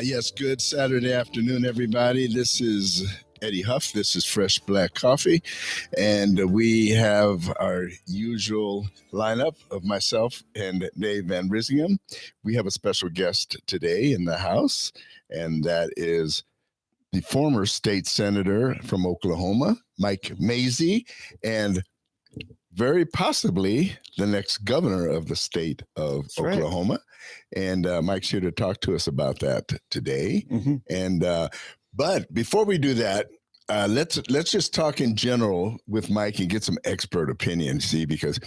Yes, good Saturday afternoon, everybody. This is Eddie Huff. This is Fresh Black Coffee. And we have our usual lineup of myself and Dave Van Risingham. We have a special guest today in the house, and that is the former state senator from Oklahoma, Mike Mazzei, and very possibly the next governor of the state of That's Oklahoma. Right. And Mike's here to talk to us about that today. Mm-hmm. And but before we do that, let's just talk in general with Mike and get some expert opinion, see, because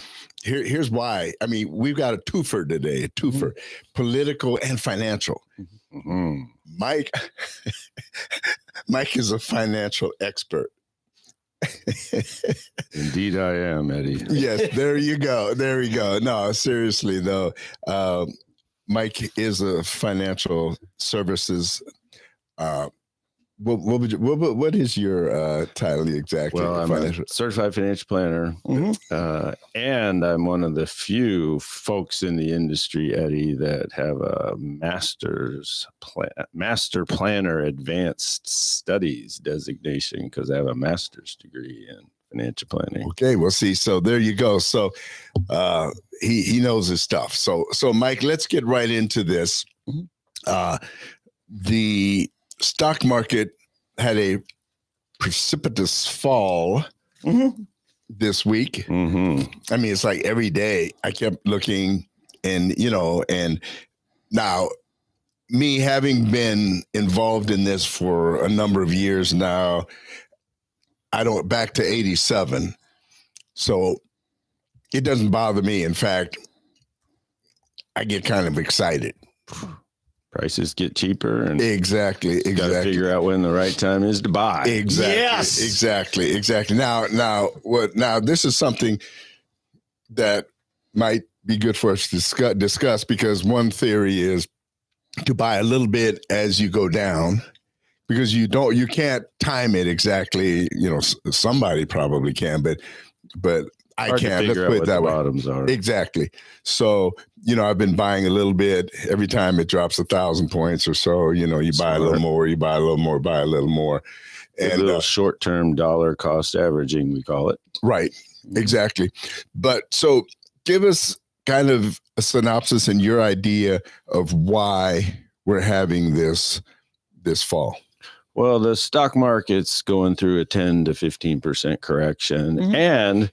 here's why. I mean, we've got a twofer today, mm-hmm. political and financial. Mm-hmm. Mike is a financial expert. Indeed I am, Eddie. Yes, there you go. There you go. No, seriously though, Mike is a financial services. What is your title exactly? Well, I'm a certified financial planner, mm-hmm. And I'm one of the few folks in the industry, Eddie, that have a master planner advanced studies designation because I have a master's degree in financial planning. Okay, well, see, so there you go. So he knows his stuff. So Mike, let's get right into this. Mm-hmm. The stock market had a precipitous fall mm-hmm. this week. Mm-hmm. I mean, it's like every day I kept looking and now me having been involved in this for a number of years now, back to 87. So it doesn't bother me. In fact, I get kind of excited. Prices get cheaper, and exactly. Got to figure out when the right time is to buy. Exactly. Yes. Exactly. Now this is something that might be good for us to discuss because one theory is to buy a little bit as you go down because you can't time it exactly. Somebody probably can, but I can't. Let's put it that way. Bottoms are. Exactly. So, I've been buying a little bit every time it drops 1,000 points or so. You buy a little more, you buy a little more, buy a little more. And a little short-term dollar cost averaging, we call it. Right. Exactly. But so give us kind of a synopsis and your idea of why we're having this fall. Well, the stock market's going through a 10 to 15% correction. Mm-hmm. And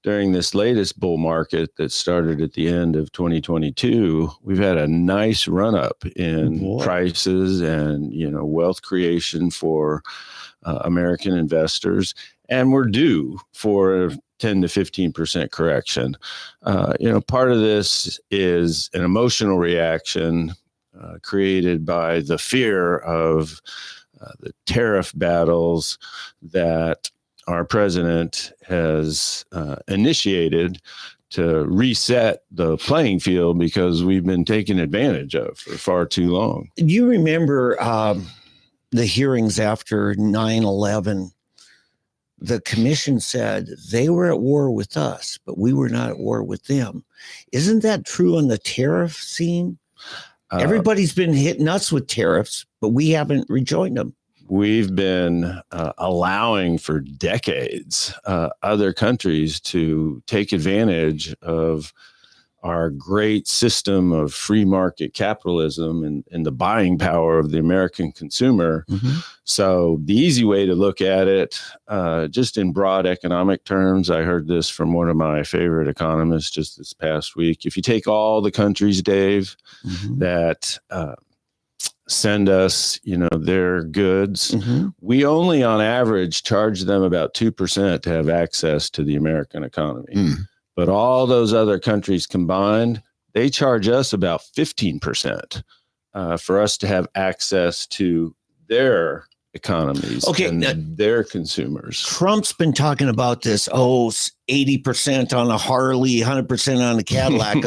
during this latest bull market that started at the end of 2022, we've had a nice run up in prices and, wealth creation for American investors. And we're due for a 10 to 15% correction. Part of this is an emotional reaction created by the fear of the tariff battles that our president has initiated to reset the playing field because we've been taken advantage of for far too long. Do you remember the hearings after 9/11? The commission said they were at war with us, but we were not at war with them. Isn't that true on the tariff scene? Everybody's been hitting us with tariffs, but we haven't rejoined them. We've been allowing for decades other countries to take advantage of our great system of free market capitalism and the buying power of the American consumer. Mm-hmm. So the easy way to look at it, just in broad economic terms, I heard this from one of my favorite economists just this past week. If you take all the countries, Dave, mm-hmm. that send us, their goods, mm-hmm. we only on average charge them about 2% to have access to the American economy. Mm. But all those other countries combined, they charge us about 15% for us to have access to their economies and their consumers. Trump's been talking about this, 80% on a Harley, 100% on a Cadillac.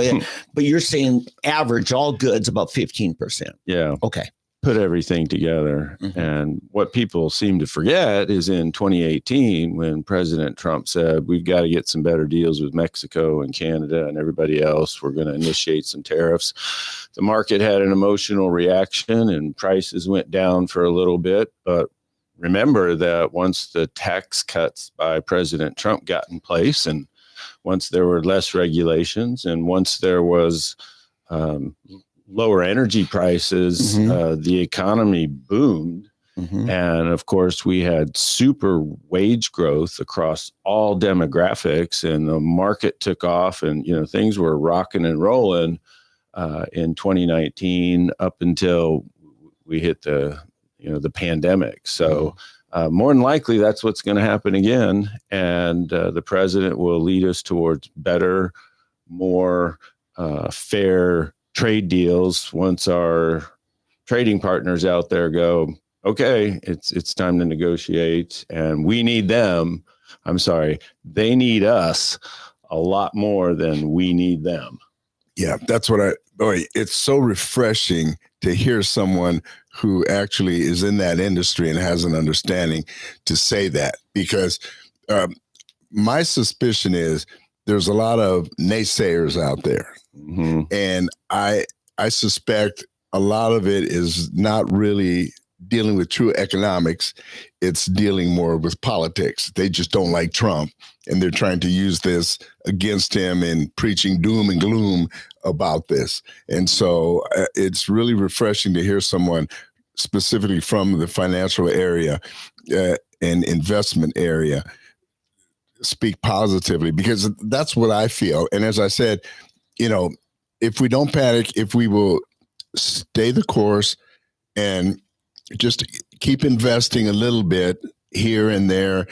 But you're saying average all goods about 15%. Yeah. Okay. put everything together. And what people seem to forget is in 2018, when President Trump said, we've got to get some better deals with Mexico and Canada and everybody else, we're going to initiate some tariffs. The market had an emotional reaction and prices went down for a little bit. But remember that once the tax cuts by President Trump got in place, and once there were less regulations, and once there was lower energy prices, the economy boomed. And of course, we had super wage growth across all demographics, and the market took off, and, you know, things were rocking and rolling in 2019 up until we hit the pandemic. So more than likely, that's what's going to happen again. And the president will lead us towards better, more fair trade deals once our trading partners out there go, okay, it's time to negotiate, and we need them. I'm sorry, they need us a lot more than we need them. Yeah, that's what it's so refreshing to hear someone who actually is in that industry and has an understanding to say that, because my suspicion is there's a lot of naysayers out there. And I suspect a lot of it is not really dealing with true economics. It's dealing more with politics. They just don't like Trump, and they're trying to use this against him and preaching doom and gloom about this. And so it's really refreshing to hear someone specifically from the financial area and investment area speak positively, because that's what I feel. And as I said, you know, if we don't panic, if we will stay the course and just keep investing a little bit here and there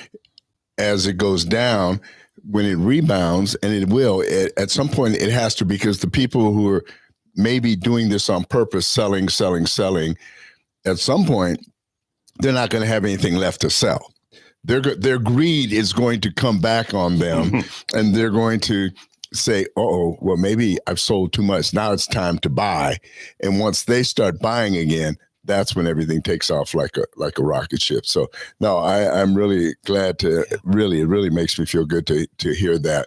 as it goes down, when it rebounds, and it will, at some point it has to, because the people who are maybe doing this on purpose, selling, at some point, they're not going to have anything left to sell. Their greed is going to come back on them, and they're going to say, well, maybe I've sold too much. Now it's time to buy. And once they start buying again, that's when everything takes off like a rocket ship. So no, I'm really glad to it really makes me feel good to hear that.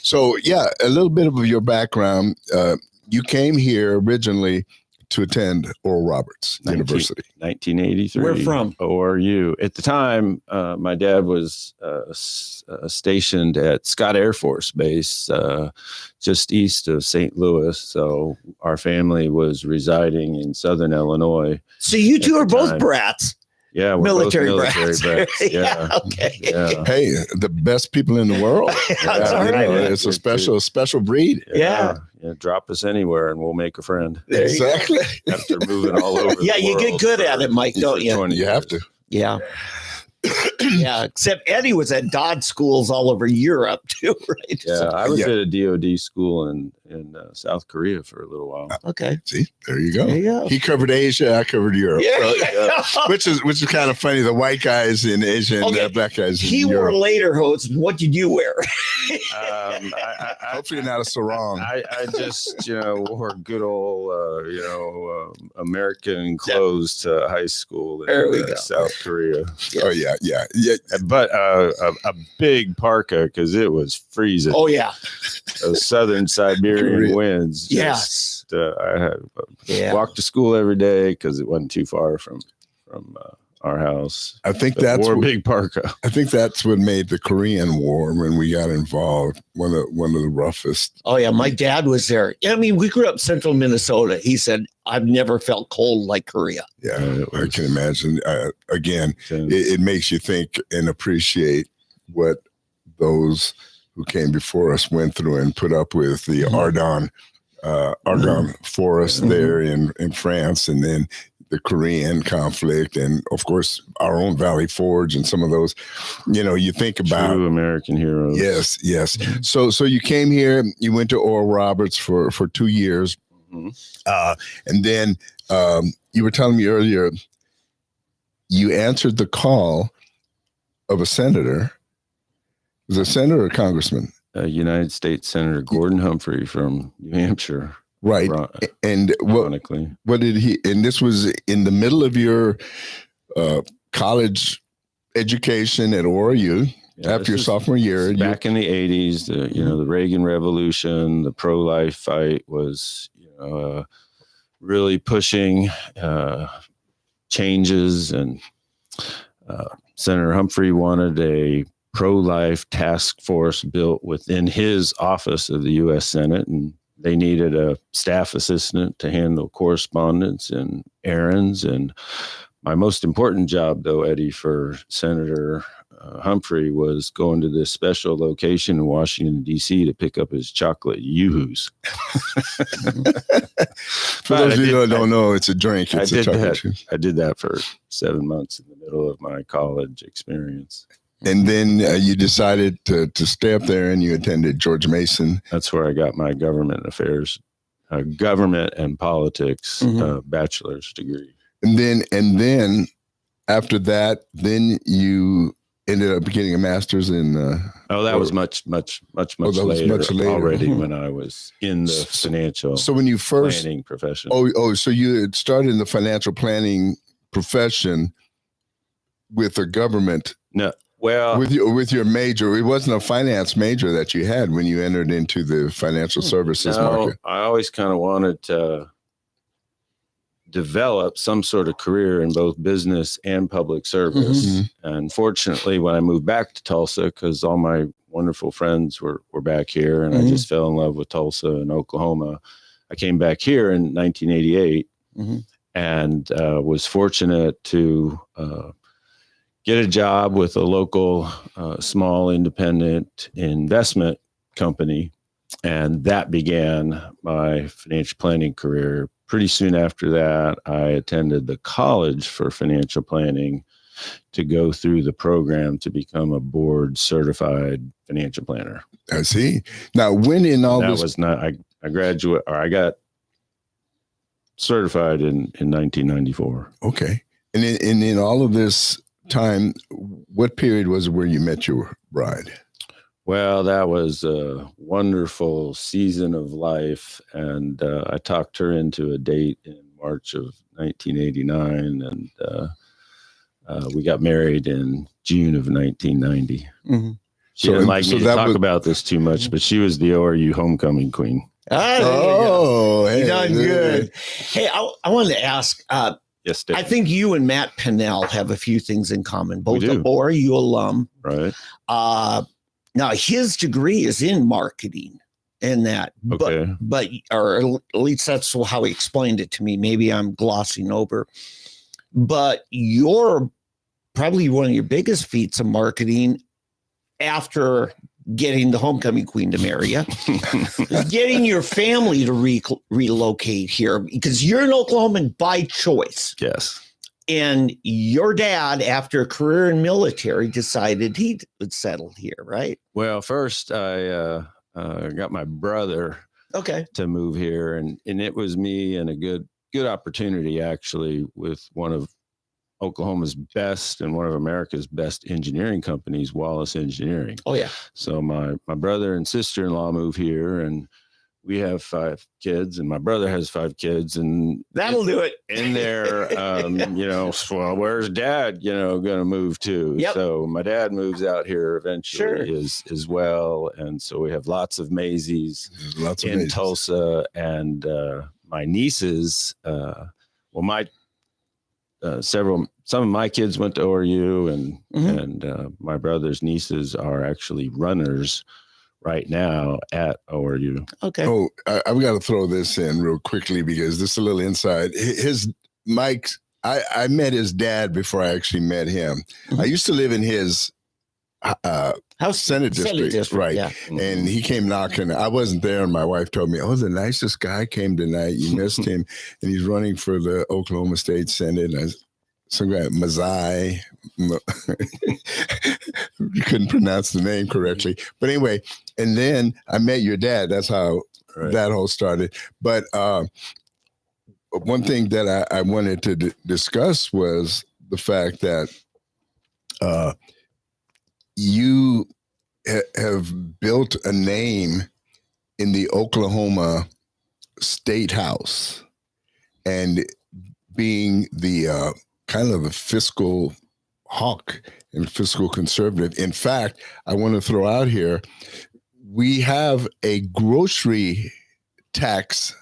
So yeah, a little bit of your background. You came here originally to attend Oral Roberts University. 1983. Where from? ORU. At the time, my dad was stationed at Scott Air Force Base, just east of St. Louis. So our family was residing in Southern Illinois. So you two are both brats. Yeah, we're military both military brats. Yeah. Okay. Yeah. Hey, the best people in the world. That's all right. It's a special breed. Yeah. Drop us anywhere and we'll make a friend. Exactly. After moving all over. Yeah, you get good at it, Mike, don't you? You have to. Yeah. Yeah, except Eddie was at Dodd schools all over Europe too, right? Yeah, I was at a DOD school in South Korea for a little while. Okay. See, there you go. There you go. He covered Asia, I covered Europe. Yeah. Which is kind of funny. The white guys in Asia and the black guys in He Europe. wore later hose. What did you wear? Hopefully not a sarong. I just wore good old American clothes to high school in South Korea. Oh yeah. But a big parka because it was freezing. Oh yeah. Those southern Siberian winds. Yes. I walked to school every day because it wasn't too far from our house. I think that's wore a big parka. I think that's what made the Korean War, when we got involved, one of the roughest. Oh yeah, my dad was there. I mean, we grew up in central Minnesota. He said, "I've never felt cold like Korea." Yeah, I can imagine. Again, it makes you think and appreciate what those who came before us went through and put up with, the Argonne forest there in France, and then the Korean conflict, and of course our own Valley Forge and some of those, you think about true American heroes. Yes. So you came here, you went to Oral Roberts for 2 years. And then you were telling me earlier, you answered the call of a senator. Was it a senator or a congressman? United States Senator Gordon Humphrey from New Hampshire. Right. And ironically, what did he? And this was in the middle of your college education at ORU. Yeah, after your sophomore year, back in the 80s, the Reagan Revolution, the pro-life fight was, really pushing changes, and Senator Humphrey wanted a pro-life task force built within his office of the U.S. Senate, and they needed a staff assistant to handle correspondence and errands. And my most important job, though, Eddie, for Senator Humphrey was going to this special location in Washington, D.C. to pick up his chocolate yoo-hoos. For those of you who don't know, it's a drink. It's a chocolate. I did that for 7 months in the middle of my college experience. And then you decided to stay up there, and you attended George Mason. That's where I got my government affairs, government and politics bachelor's degree. And then after that, then you ended up getting a master's in. That was much later already when I was in the financial. So when you first planning profession. So you had started in the financial planning profession with a government. No. Well, with your major, it wasn't a finance major that you had when you entered into the financial services market. I always kind of wanted to develop some sort of career in both business and public service. And fortunately, when I moved back to Tulsa, because all my wonderful friends were back here, and I just fell in love with Tulsa and Oklahoma, I came back here in 1988 and was fortunate to get a job with a local small independent investment company. And that began my financial planning career. Pretty soon after that, I attended the College for Financial Planning to go through the program to become a board certified financial planner. I see. Now, when in all that this was not, I got certified in 1994. Okay. And in all of this time, what period was it where you met your bride? Well, that was a wonderful season of life, and I talked her into a date in March of 1989, and we got married in June of 1990. She didn't like me to talk about this too much, but she was the ORU homecoming queen. Hey, done good. Hey, I wanted to ask. Yes, Dave. I think you and Matt Pinnell have a few things in common. Both an ORU alum, right? Now his degree is in marketing, and that, okay. but or at least that's how he explained it to me. Maybe I'm glossing over, but you're probably one of your biggest feats of marketing after getting the homecoming queen to marry you, getting your family to relocate here, because you're an Oklahoman by choice. Yes. And your dad, after a career in military, decided he would settle here, right? Well, first I got my brother to move here, and it was me and a good opportunity, actually, with one of Oklahoma's best and one of America's best engineering companies, Wallace Engineering. Oh, yeah. So my brother and sister-in-law move here, and we have 5 kids, and my brother has 5 kids, and that'll do it. In there, well, where's dad, going to move to? Yep. So my dad moves out here eventually as well. And so we have lots of Mazzeys in Tulsa, and my nieces, some of my kids went to ORU, and my brother's nieces are actually runners right now at ORU. Okay. Oh, I've got to throw this in real quickly because this is a little inside. I met his dad before I actually met him. I used to live in his House Senate district, right? Yeah. And he came knocking. I wasn't there, and my wife told me, "Oh, the nicest guy came tonight. You missed him, and he's running for the Oklahoma State Senate." And some guy, Mazzei, you couldn't pronounce the name correctly, but anyway. And then I met your dad. That's how that whole started. But one thing that I wanted to discuss was the fact that you have built a name in the Oklahoma state house and being the kind of the fiscal hawk and fiscal conservative. In fact, I want to throw out here, we have a grocery tax,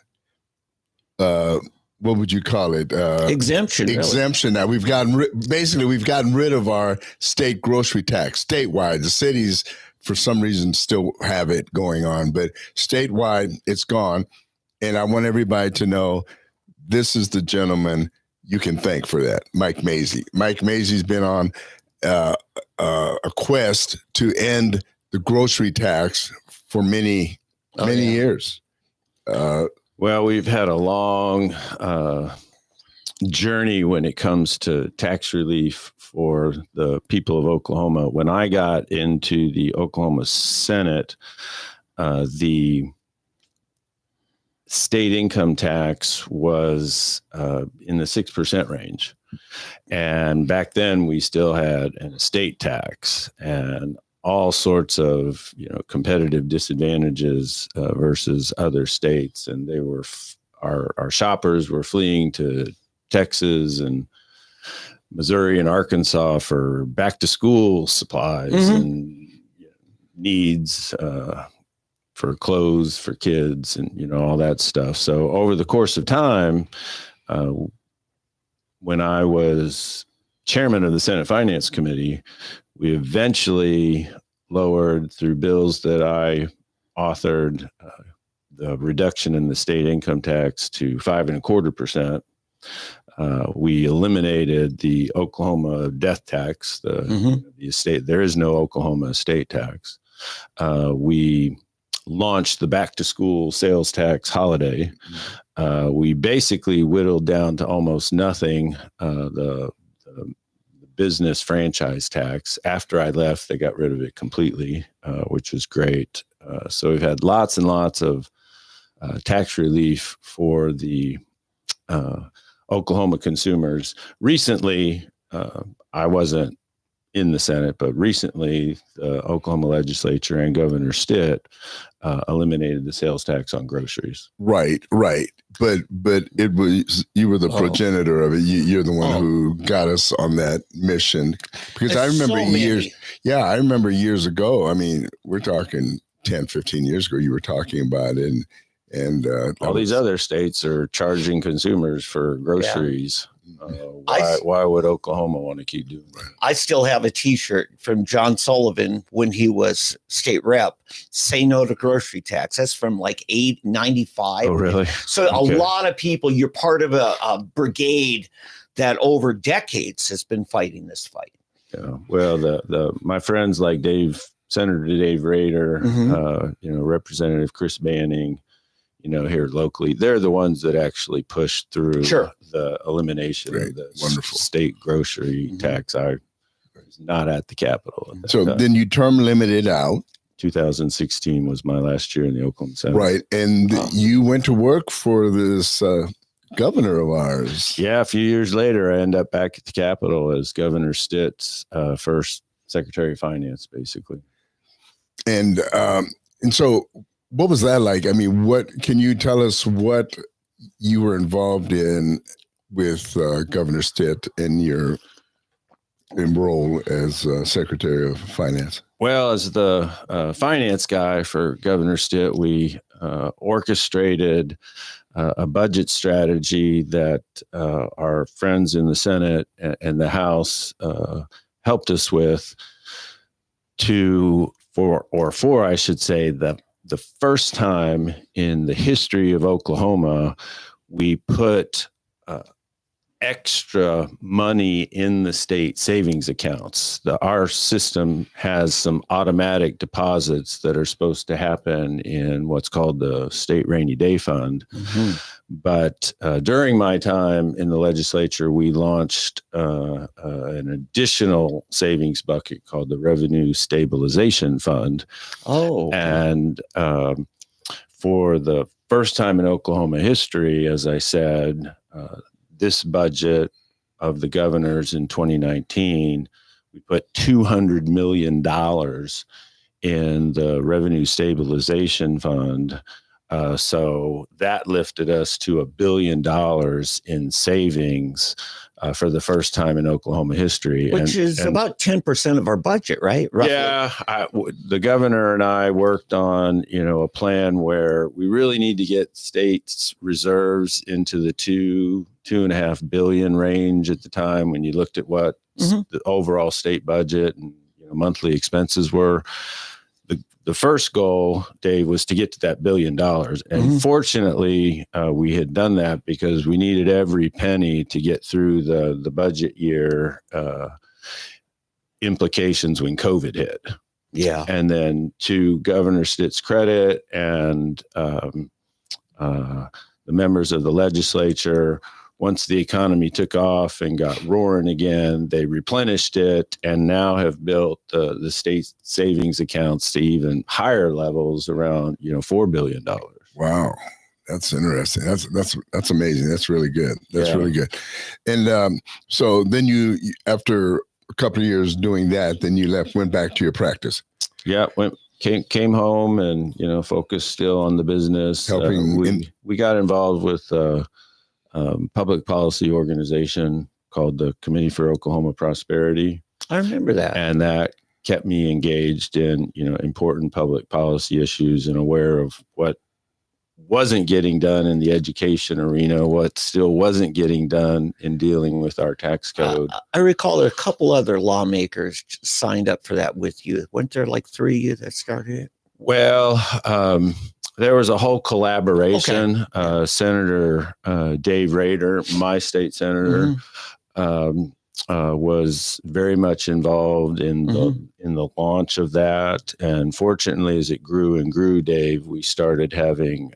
what would you call it? Exemption. Exemption. Now we've gotten rid of our state grocery tax statewide. The cities, for some reason, still have it going on, but statewide, it's gone. And I want everybody to know this is the gentleman you can thank for that, Mike Mazzei. Mike Mazzei's been on a quest to end the grocery tax for many years. Well, we've had a long journey when it comes to tax relief for the people of Oklahoma. When I got into the Oklahoma Senate, the state income tax was in the 6% range. And back then we still had an estate tax and all sorts of, competitive disadvantages versus other states. And they were, our shoppers were fleeing to Texas and Missouri and Arkansas for back to school supplies and needs, for clothes for kids and, all that stuff. So over the course of time, when I was chairman of the Senate Finance Committee, we eventually lowered through bills that I authored the reduction in the state income tax to 5.25%. We eliminated the Oklahoma death tax, the estate. There is no Oklahoma estate tax. We launched the back to school sales tax holiday. We basically whittled down to almost nothing the business franchise tax. After I left, they got rid of it completely, which was great. So we've had lots and lots of tax relief for the Oklahoma consumers. Recently, I wasn't in the Senate, but recently the Oklahoma legislature and Governor Stitt eliminated the sales tax on groceries. Right. But it was, you were the progenitor of it. You're the one who got us on that mission. Because I remember I remember years ago, I mean, we're talking 10, 15 years ago, you were talking about it. And all these other states are charging consumers for groceries. Why would Oklahoma want to keep doing that? I still have a T-shirt from John Sullivan when he was state rep. Say no to grocery tax. That's from like 95. Oh, really? So a lot of people. You're part of a brigade that over decades has been fighting this fight. Yeah. Well, my friends like Senator Dave Rader, Representative Chris Banning, here locally, they're the ones that actually pushed through the elimination of the state grocery tax. I was not at the Capitol. So then you term limited out. 2016 was my last year in the Oklahoma Senate. Right. And you went to work for this governor of ours. Yeah. A few years later, I end up back at the Capitol as Governor Stitt's first Secretary of Finance, basically. And so what was that like? I mean, what can you tell us what you were involved in with Governor Stitt in your role as Secretary of Finance? Well, as the finance guy for Governor Stitt, we orchestrated a budget strategy that our friends in the Senate and the House helped us with for I should say, the first time in the history of Oklahoma, we put extra money in the state savings accounts. Our system has some automatic deposits that are supposed to happen in what's called the State Rainy Day Fund. But during my time in the legislature, we launched an additional savings bucket called the Revenue Stabilization Fund. And for the first time in Oklahoma history, as I said, this budget of the governor's in 2019, we put $200 million in the Revenue Stabilization Fund So that lifted us to $1 billion in savings for the first time in Oklahoma history. Which is about 10% of our budget, right? Roughly. Yeah. The governor and I worked on, a plan where we really need to get states' reserves into the $2.5 billion range at the time when you looked at what the overall state budget and monthly expenses were. The first goal, Dave, was to get to that $1 billion. And fortunately, we had done that because we needed every penny to get through the budget year implications when COVID hit. Yeah. And then to Governor Stitt's credit and the members of the legislature, once the economy took off and got roaring again, they replenished it and now have built the state savings accounts to even higher levels around, $4 billion. Wow. That's interesting. That's amazing. That's really good. That's really good. And so then you, after a couple of years doing that, then you went back to your practice. Yeah. Came home and, focused still on the business. We got involved with public policy organization called the Committee for Oklahoma Prosperity. I remember that. And that kept me engaged in, important public policy issues and aware of what wasn't getting done in the education arena, what still wasn't getting done in dealing with our tax code. I recall a couple other lawmakers signed up for that with you. Weren't there like 3 of you that started it? Well, there was a whole collaboration. Okay. Senator Dave Rader, my state senator, was very much involved in the launch of that. And fortunately, as it grew and grew, Dave, we started having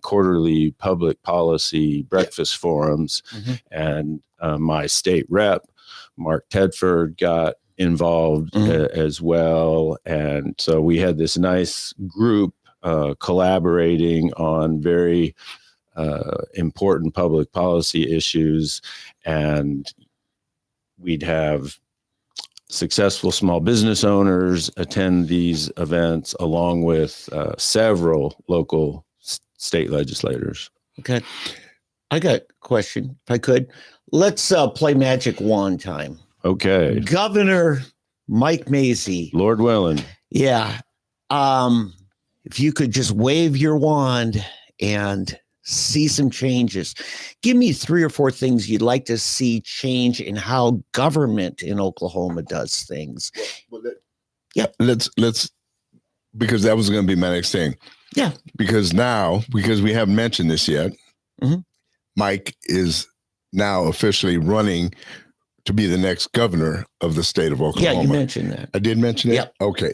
quarterly public policy breakfast forums. And my state rep, Mark Tedford, got involved as well. And so we had this nice group collaborating on very important public policy issues, and we'd have successful small business owners attend these events along with several local state legislators. Okay. I got a question, if I could. Let's play Magic Wand time. Okay. Governor Mike Mazzei. Lord willing. Yeah. If you could just wave your wand and see some changes, give me 3 or 4 things you'd like to see change in how government in Oklahoma does things. Let's because that was going to be my next thing. Yeah. Because we haven't mentioned this yet, Mike is now officially running to be the next governor of the state of Oklahoma. Yeah, you mentioned that. I did mention it? Yeah. Okay.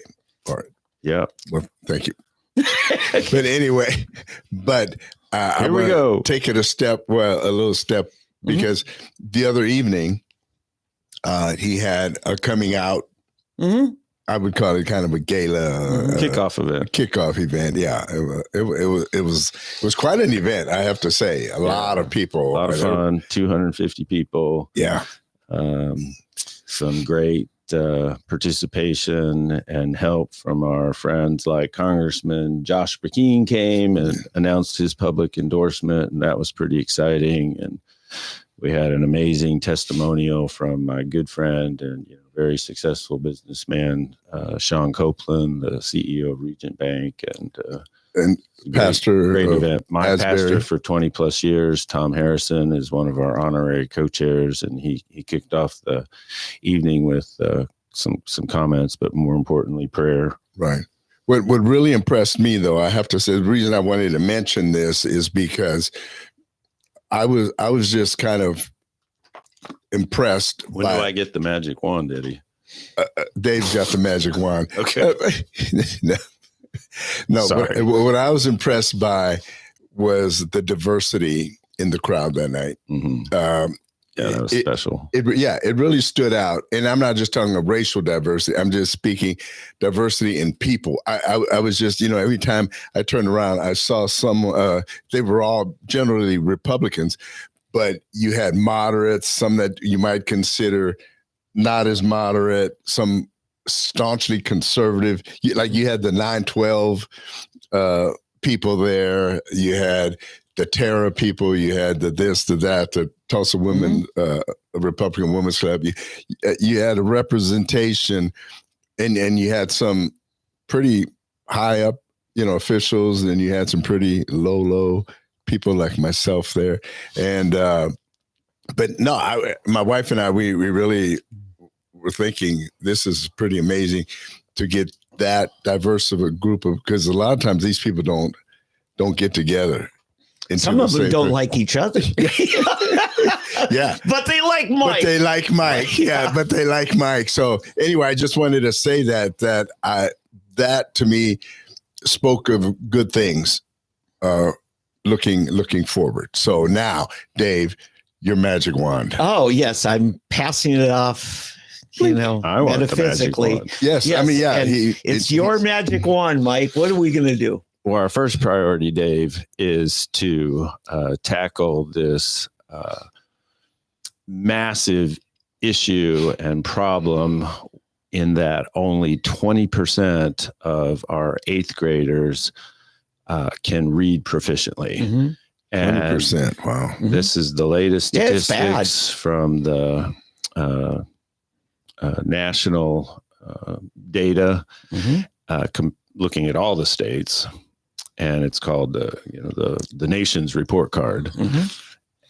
All right. Yeah. Well, thank you. But anyway, here we go. Take it a little step, because the other evening he had a coming out. I would call it kind of a gala kickoff event. Yeah, it was quite an event. I have to say, a lot of people, a lot of fun. 250 people. Yeah, some great participation and help from our friends like Congressman Josh Burkeen came and announced his public endorsement, and that was pretty exciting. And we had an amazing testimonial from my good friend and very successful businessman, Sean Copeland, the CEO of Regent Bank, and pastor. Great event. My Asbury. pastor for 20 plus years, Tom Harrison, is one of our honorary co-chairs, and he kicked off the evening with some comments, but more importantly, prayer. Right. What really impressed me, though, I have to say, the reason I wanted to mention this is because I was just kind of impressed. When do I get the magic wand, Eddie? Dave's got the magic wand. Okay. No, but what I was impressed by was the diversity in the crowd that night. Yeah, that was special. It really stood out. And I'm not just talking of racial diversity. I'm just speaking diversity in people. I was just, every time I turned around, I saw some, they were all generally Republicans, but you had moderates, some that you might consider not as moderate, some staunchly conservative. You had the 9/12 people there. You had the Terra people. You had the this, the that, the Tulsa Women, Republican Women's Club. You had a representation, and you had some pretty high up, officials, and you had some pretty low people like myself there. And but no, my wife and I, we really were thinking this is pretty amazing to get that diverse of a group of, because a lot of times these people don't get together. Some of them don't like each other. Yeah. But they like Mike. But they like Mike. So anyway, I just wanted to say that to me spoke of good things, looking forward. So now, Dave, your magic wand. Oh, yes. I'm passing it off, metaphysically. Yes. I mean, yeah. It's your magic wand, Mike. What are we going to do? Well, our first priority, Dave, is to tackle this massive issue and problem in that only 20% of our 8th graders can read proficiently. Mm-hmm. And 20%. Wow. This is the latest statistics from the national data, looking at all the states. And it's called the nation's report card. Mm-hmm.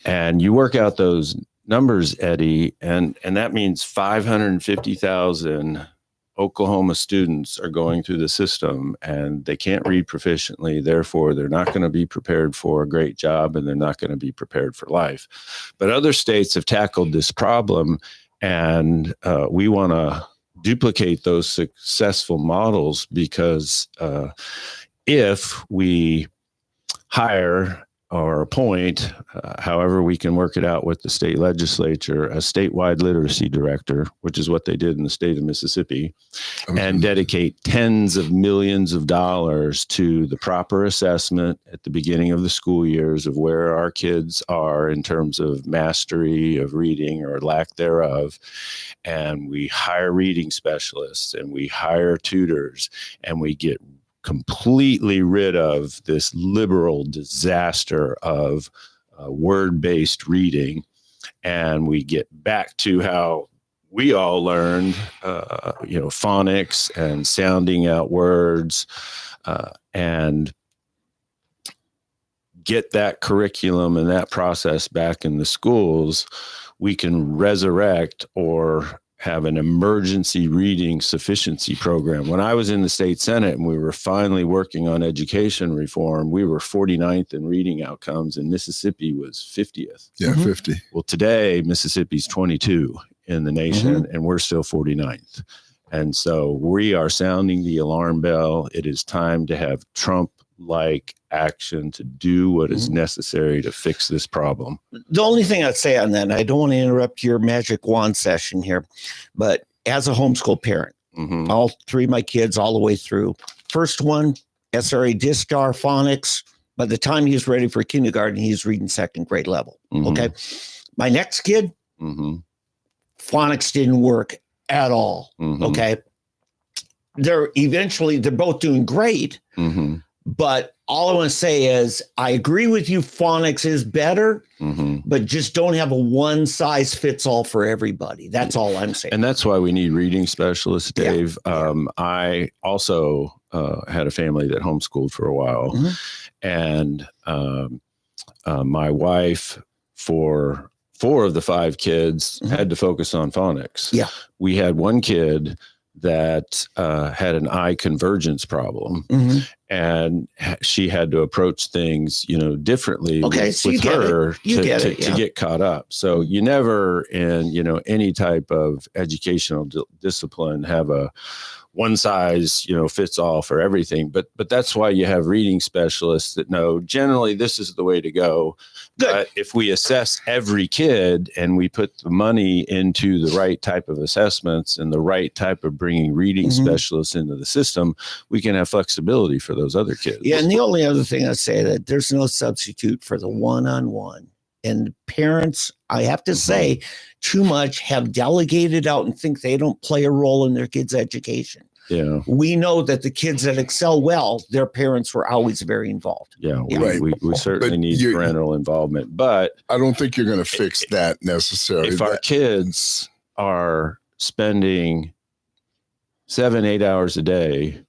And you work out those numbers, Eddie, and that means 550,000 Oklahoma students are going through the system and they can't read proficiently. Therefore, they're not going to be prepared for a great job and they're not going to be prepared for life. But other states have tackled this problem, and we want to duplicate those successful models, because if we hire or appoint, however we can work it out with the state legislature, a statewide literacy director, which is what they did in the state of Mississippi, and dedicate tens of millions of dollars to the proper assessment at the beginning of the school years of where our kids are in terms of mastery of reading or lack thereof. And we hire reading specialists and we hire tutors, and we get completely rid of this liberal disaster of word-based reading, and we get back to how we all learned, phonics and sounding out words, and get that curriculum and that process back in the schools. We can resurrect or have an emergency reading sufficiency program. When I was in the state Senate and we were finally working on education reform, we were 49th in reading outcomes and Mississippi was 50th. Yeah, 50. Well, today, Mississippi's 22 in the nation and we're still 49th. And so we are sounding the alarm bell. It is time to have Trump-like action to do what is necessary to fix this problem. The only thing I'd say on that, and I don't want to interrupt your magic wand session here, but as a homeschool parent, all 3 of my kids all the way through, first one, SRA DISCAR phonics, by the time he's ready for kindergarten, he's reading 2nd grade level. Okay. My next kid, phonics didn't work at all. Okay. They're both doing great, but all I want to say is I agree with you. Phonics is better, but just don't have a one size fits all for everybody. That's all I'm saying. And that's why we need reading specialists, Dave. I also had a family that homeschooled for a while, and my wife, for 4 of the 5 kids, had to focus on phonics. Yeah. We had one kid that had an eye convergence problem, and she had to approach things, differently with her to get caught up. So you never, in any type of educational discipline, have a one size, fits all for everything. But that's why you have reading specialists that know generally this is the way to go. But if we assess every kid and we put the money into the right type of assessments and the right type of bringing reading specialists into the system, we can have flexibility for those other kids. Yeah. And the only other thing I say that there's no substitute for the one-on-one. And parents, I have to say, too much have delegated out and think they don't play a role in their kids' education. Yeah. We know that the kids that excel well, their parents were always very involved. Yeah. Right. We certainly But need parental involvement. But I don't think you're going to fix that necessarily. if our kids are spending 7-8 hours a day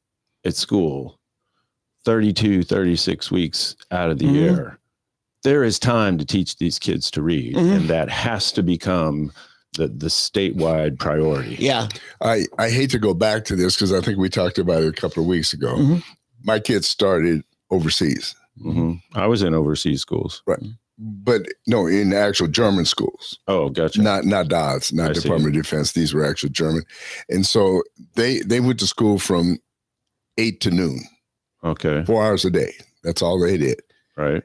at school, 32, 36 weeks out of the year, there is time to teach these kids to read. And that has to become the statewide priority. Yeah. I hate to go back to this because I think we talked about it a couple of weeks ago. My kids started overseas. I was in overseas schools. Right. But no, in actual German schools. Oh, gotcha. Not DOTS, not Department of Defense. These were actual German. And so they went to school from 8 to noon. Okay. 4 hours a day. That's all they did. Right.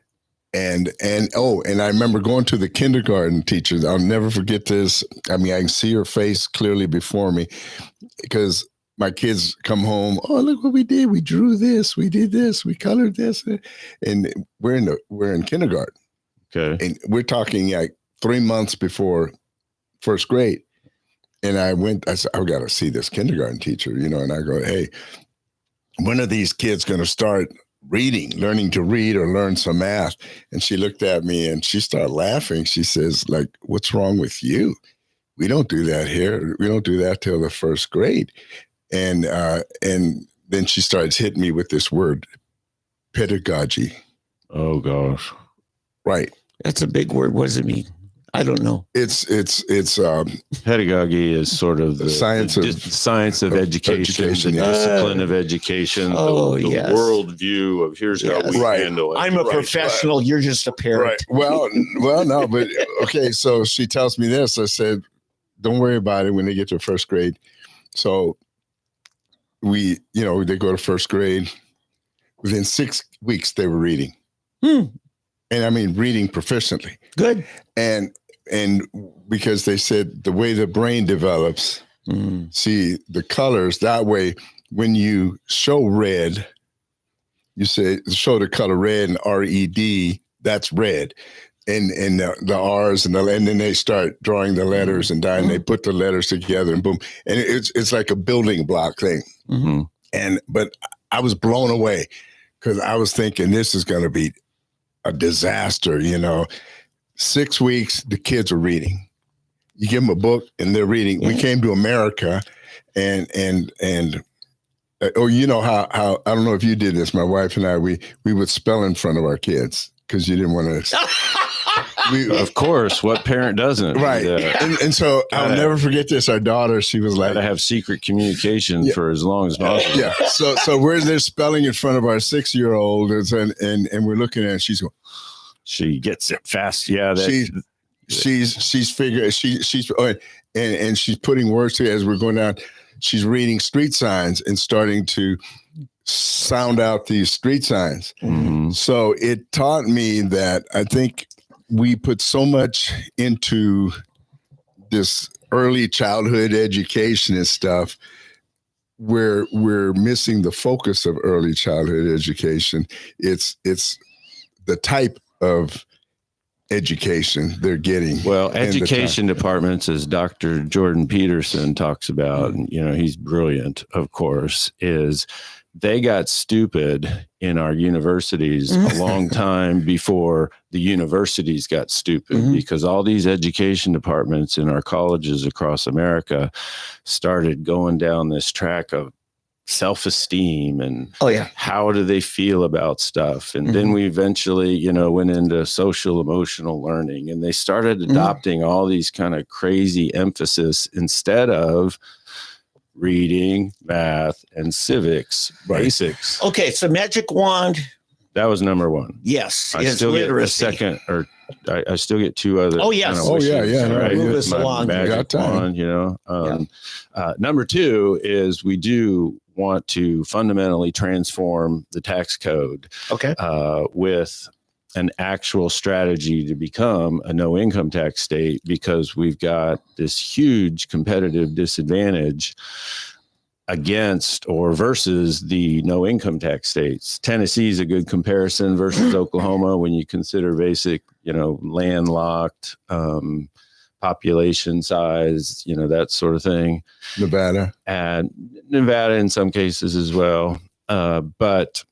And I remember going to the kindergarten teacher. I'll never forget this. I mean, I can see her face clearly before me because my kids come home. Oh, look what we did. We drew this. We did this. We colored this. And we're in kindergarten. Okay. And we're talking like 3 months before first grade. And I said, I've got to see this kindergarten teacher, and I go, hey, when are these kids going to start learning to read or learn some math? And she looked at me and she started laughing. She says, like, what's wrong with you? We don't do that here. We don't do that till the first grade. And then she starts hitting me with this word, pedagogy. Oh gosh. Right. That's a big word. What does it mean? I don't know. It's pedagogy is sort of the science of education, the discipline of education, the worldview of here's how we handle it. I'm a professional. You're just a parent. Right. Well, no, but okay. So she tells me this. I said, don't worry about it when they get to first grade. So they go to first grade. Within 6 weeks, they were reading. And I mean, reading proficiently. Good. And because they said the way the brain develops, see the colors that way, when you show red, you say, show the color red and RED, that's red. And the R's and then they start drawing the letters and they put the letters together and boom. And it's like a building block thing. But I was blown away because I was thinking this is going to be a disaster, 6 weeks, the kids are reading. You give them a book and they're reading. We came to America and how I don't know if you did this. My wife and I, we would spell in front of our kids because you didn't want to. Of course, what parent doesn't? Right. And so I'll never forget this. Our daughter, she was like, to have secret communication for as long as possible. Yeah. So we're there spelling in front of our 6-year-old and we're looking at it and she's going, she gets it fast. Yeah. She's figuring and she's putting words together as we're going down. She's reading street signs and starting to sound out these street signs. So it taught me that I think we put so much into this early childhood education and stuff where we're missing the focus of early childhood education. It's the type of education they're getting. Well, education departments, as Dr. Jordan Peterson talks about, and he's brilliant, of course, is they got stupid in our universities a long time before the universities got stupid, because all these education departments in our colleges across America started going down this track of self-esteem and how do they feel about stuff. And then we eventually, went into social emotional learning, and they started adopting all these kind of crazy emphasis instead of reading, math, and civics basics. Okay, so magic wand. That was number one. Yes, I still literacy. get a second, or I still get two other. Oh yes. Kind of wishes, right? Move us My along. magic wand, number two is we do want to fundamentally transform the tax code. Okay. With an actual strategy to become a no income tax state, because we've got this huge competitive disadvantage against or versus the no income tax states. Tennessee is a good comparison versus Oklahoma when you consider basic, landlocked, population size, that sort of thing. Nevada. And Nevada in some cases as well. But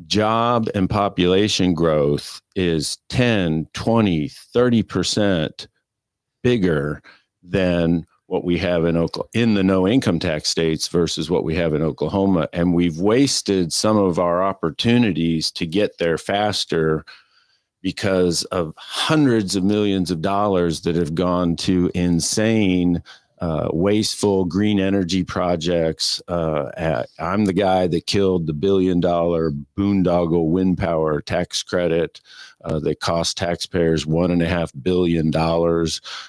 job and population growth is 10, 20, 30% bigger than what we have in the no income tax states versus what we have in Oklahoma. And we've wasted some of our opportunities to get there faster because of hundreds of millions of dollars that have gone to insane, wasteful green energy projects. I'm the guy that killed the $1 billion boondoggle wind power tax credit that cost taxpayers $1.5 billion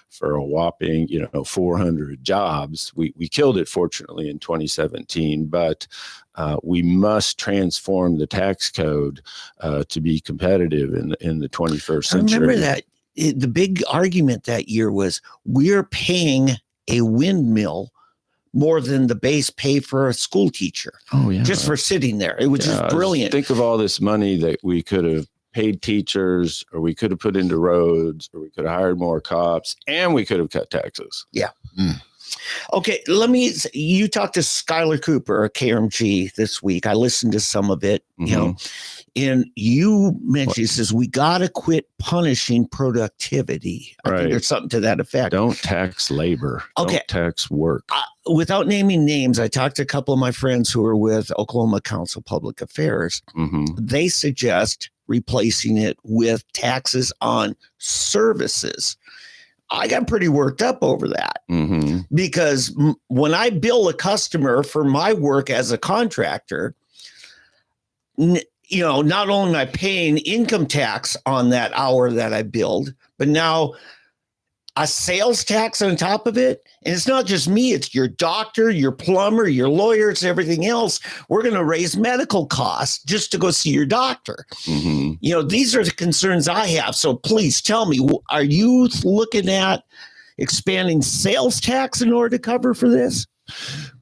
for a whopping, 400 jobs. We killed it, fortunately, in 2017, but we must transform the tax code to be competitive in the 21st century. I remember that the big argument that year was we're paying a windmill more than the base pay for a school teacher. Oh, yeah. Just for sitting there. It was just brilliant. Think of all this money that we could have paid teachers, or we could have put into roads, or we could have hired more cops, and we could have cut taxes. Yeah. Okay, you talked to Skylar Cooper at KRMG this week. I listened to some of it, and you mentioned, he says, we got to quit punishing productivity. I think there's something to that effect. Don't tax labor. Okay. Don't tax work. Without naming names, I talked to a couple of my friends who are with Oklahoma Council of Public Affairs. They suggest replacing it with taxes on services. I got pretty worked up over that because when I bill a customer for my work as a contractor, not only am I paying income tax on that hour that I billed, but now a sales tax on top of it. And it's not just me, it's your doctor, your plumber, your lawyers, everything else. We're going to raise medical costs just to go see your doctor. These are the concerns I have. So please tell me, are you looking at expanding sales tax in order to cover for this?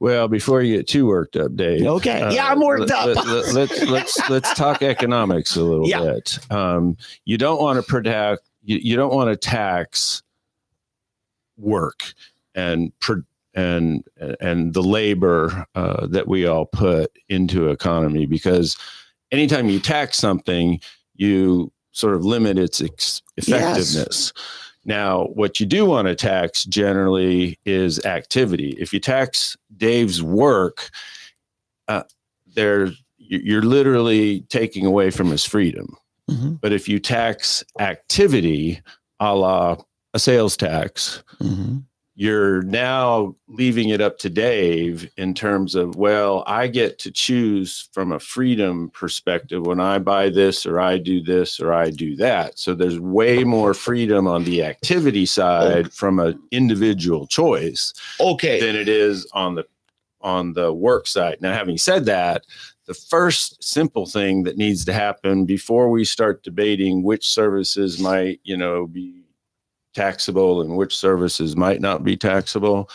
Well, before you get too worked up, Dave. Okay. I'm worked up. Let's talk economics a little bit. You don't want to protect. You don't want to tax work and the labor that we all put into economy, because anytime you tax something, you sort of limit its effectiveness. Now, what you do want to tax generally is activity. If you tax Dave's work, you're literally taking away from his freedom. But if you tax activity, a la a sales tax, you're now leaving it up to Dave in terms of, well, I get to choose from a freedom perspective when I buy this, or I do this, or I do that. So there's way more freedom on the activity side from an individual choice than it is on the work side. Now, having said that, the first simple thing that needs to happen before we start debating which services might, be taxable and which services might not be taxable,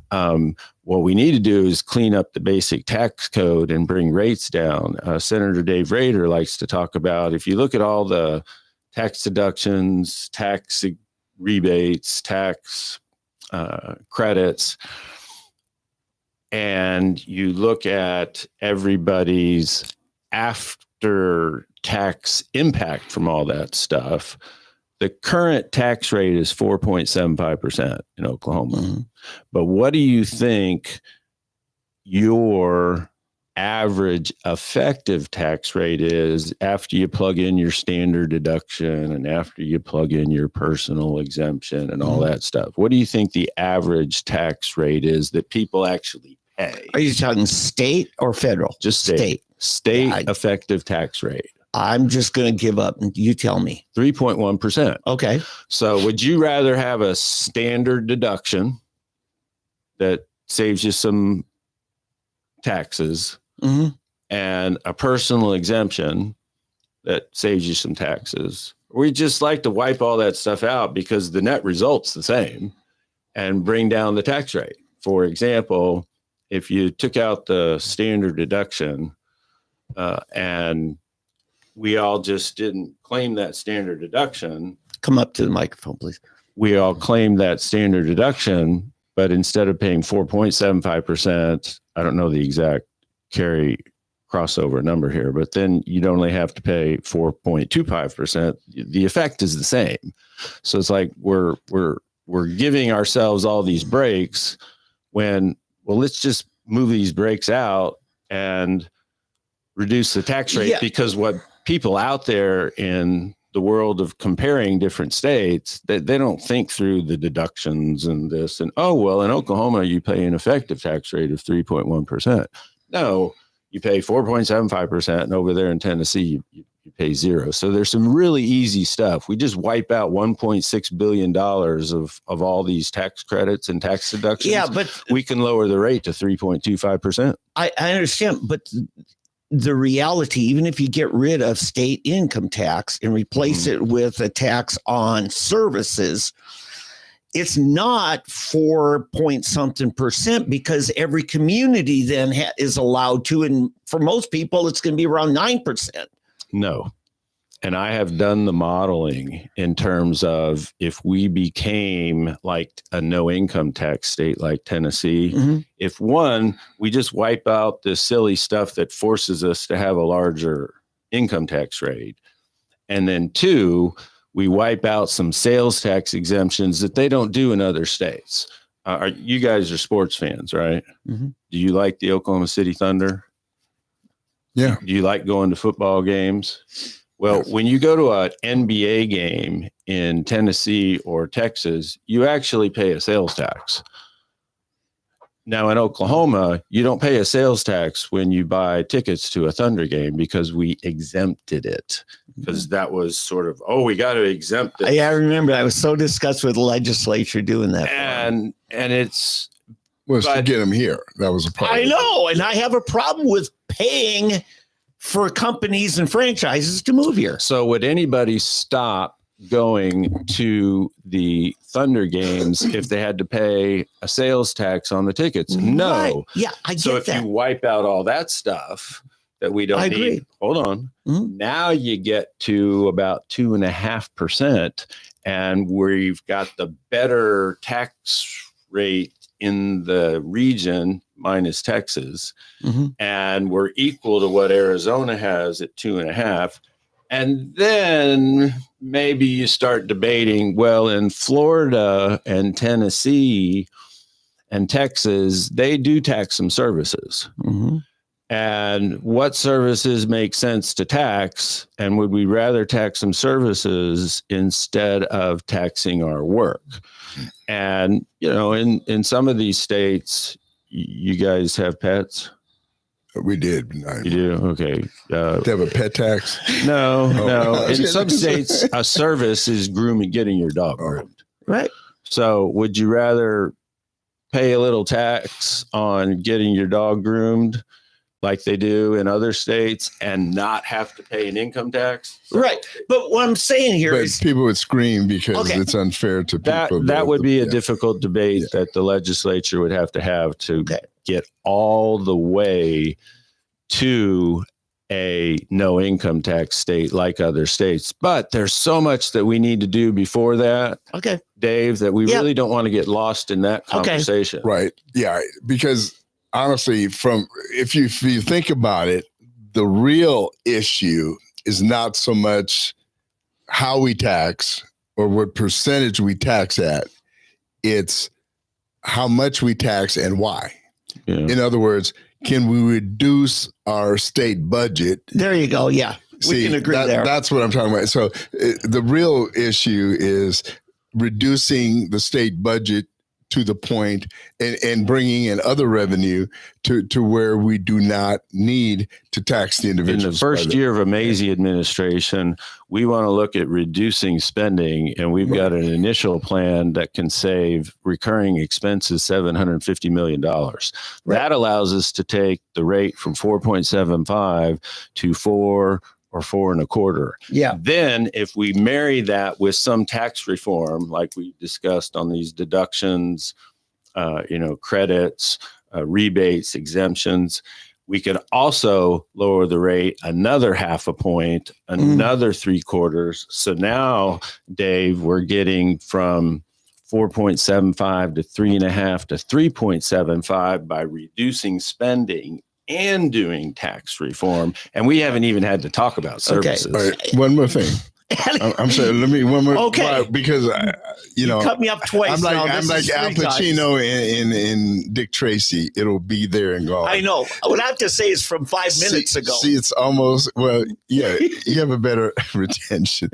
what we need to do is clean up the basic tax code and bring rates down. Senator Dave Rader likes to talk about, if you look at all the tax deductions, tax rebates, tax credits, and you look at everybody's after tax impact from all that stuff, the current tax rate is 4.75% in Oklahoma. But what do you think your average effective tax rate is after you plug in your standard deduction and after you plug in your personal exemption and all that stuff? What do you think the average tax rate is that people actually pay? Are you talking state or federal? Just state. State effective tax rate. I'm just going to give up and you tell me. 3.1%. Okay. So would you rather have a standard deduction that saves you some taxes and a personal exemption that saves you some taxes? We just like to wipe all that stuff out because the net result's the same and bring down the tax rate. For example, if you took out the standard deduction and we all just didn't claim that standard deduction, Come up to the microphone, please. We all claim that standard deduction, but instead of paying 4.75%, I don't know the exact carry crossover number here, but then you'd only have to pay 4.25%. The effect is the same. So it's like we're giving ourselves all these breaks when, well, let's just move these breaks out and reduce the tax rate, because what people out there in the world of comparing different states, they don't think through the deductions and this and, oh, well, in Oklahoma, you pay an effective tax rate of 3.1%. No, you pay 4.75%. And over there in Tennessee, you pay 0. So there's some really easy stuff. We just wipe out $1.6 billion of all these tax credits and tax deductions. Yeah, but we can lower the rate to 3.25%. I understand, but the reality, even if you get rid of state income tax and replace it with a tax on services, it's not 4-point-something%, because every community then is allowed to, and for most people, it's going to be around 9%. No. And I have done the modeling in terms of if we became like a no income tax state like Tennessee, if one, we just wipe out this silly stuff that forces us to have a larger income tax rate. And then 2, we wipe out some sales tax exemptions that they don't do in other states. You guys are sports fans, right? Do you like the Oklahoma City Thunder? Yeah. Do you like going to football games? Well, when you go to an NBA game in Tennessee or Texas, you actually pay a sales tax. Now in Oklahoma, you don't pay a sales tax when you buy tickets to a Thunder game, because we exempted it, because that was sort of, we got to exempt it. Yeah, I remember. I was so disgusted with the legislature doing that. And it's... Well, to get them here. That was a problem. I know. And I have a problem with paying for companies and franchises to move here. So would anybody stop going to the Thunder games if they had to pay a sales tax on the tickets? No. Right. Yeah, I get so if that. you wipe out all that stuff that we don't need, hold on. Now you get to about 2.5%, and we've got the better tax rate in the region minus Texas, and we're equal to what Arizona has at 2.5. And then maybe you start debating, well, in Florida and Tennessee and Texas, they do tax some services. And what services make sense to tax? And would we rather tax some services instead of taxing our work? And, you know, in some of these states, you guys have pets? We did. You do? Okay. They have a pet tax? No. In some states, a service is grooming, getting your dog groomed. Right. So would you rather pay a little tax on getting your dog groomed like they do in other states and not have to pay an income tax? Right. But what I'm saying here is people would scream because it's unfair to people. That would be a difficult debate that the legislature would have to get all the way to a no income tax state like other states. But there's so much that we need to do before that, Dave, that we really don't want to get lost in that conversation. Right. Yeah. Because honestly, if you think about it, the real issue is not so much how we tax or what percentage we tax at. It's how much we tax and why. Yeah. In other words, can we reduce our state budget? There you go. Yeah. We can agree there. That's what I'm talking about. So the real issue is reducing the state budget to the point and bringing in other revenue to where we do not need to tax the individuals. In the first year of a Mazzei administration, we want to look at reducing spending, and we've got an initial plan that can save recurring expenses $750 million. That allows us to take the rate from 4.75 to 4 or 4.25. Yeah. Then if we marry that with some tax reform, like we discussed on these deductions, credits, rebates, exemptions, We could also lower the rate another half a point, another 3/4. So now, Dave, we're getting from 4.75 to 3.5 to 3.75 by reducing spending and doing tax reform. And we haven't even had to talk about services. All right, one more thing. I'm sorry. Let me one more. Okay. Why? Because you know, cut me up twice. I'm like now. I'm like Al Pacino in Dick Tracy. It'll be there and gone. I know. What I have to say is from 5 minutes ago. See, it's almost yeah. You have a better retention.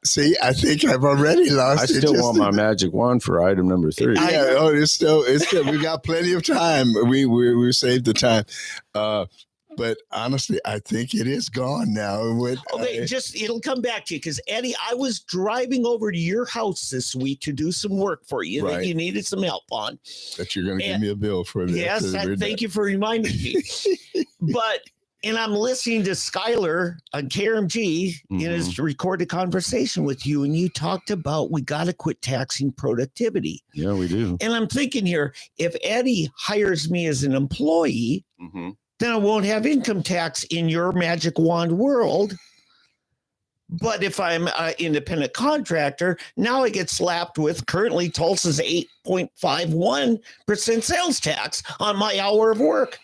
See, I think I've already lost. I still want my magic wand for item number 3. Yeah. Oh, it's still. We got plenty of time. We saved the time. But honestly, I think it is gone now. It'll come back to you because Eddie, I was driving over to your house this week to do some work for you that you needed some help on. That you're going to give me a bill for this. Yes, thank you for reminding me. And I'm listening to Skyler on KRMG in his recorded conversation with you, and you talked about we got to quit taxing productivity. Yeah, we do. And I'm thinking here, if Eddie hires me as an employee, then I won't have income tax in your magic wand world. But if I'm an independent contractor, now I get slapped with currently Tulsa's 8.51% sales tax on my hour of work.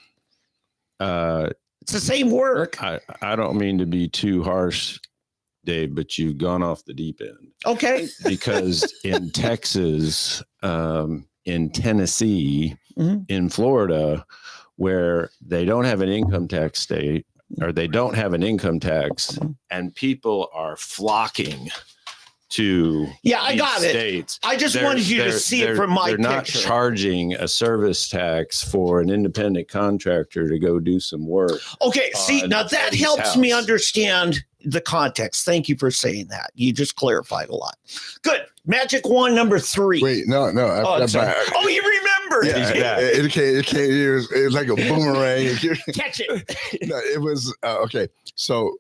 It's the same work. I don't mean to be too harsh, Dave, but you've gone off the deep end. Okay. Because in Texas, in Tennessee, in Florida, where they don't have an income tax state, or they don't have an income tax, and people are flocking to I got states. I just wanted you to see it from my picture. They're not charging a service tax for an independent contractor to go do some work. Okay, see, now that helps me understand the context. Thank you for saying that. You just clarified a lot. Good. Magic wand number 3. Wait, no. You remember. Yeah, it was like a boomerang. Catch it. No, it was okay. So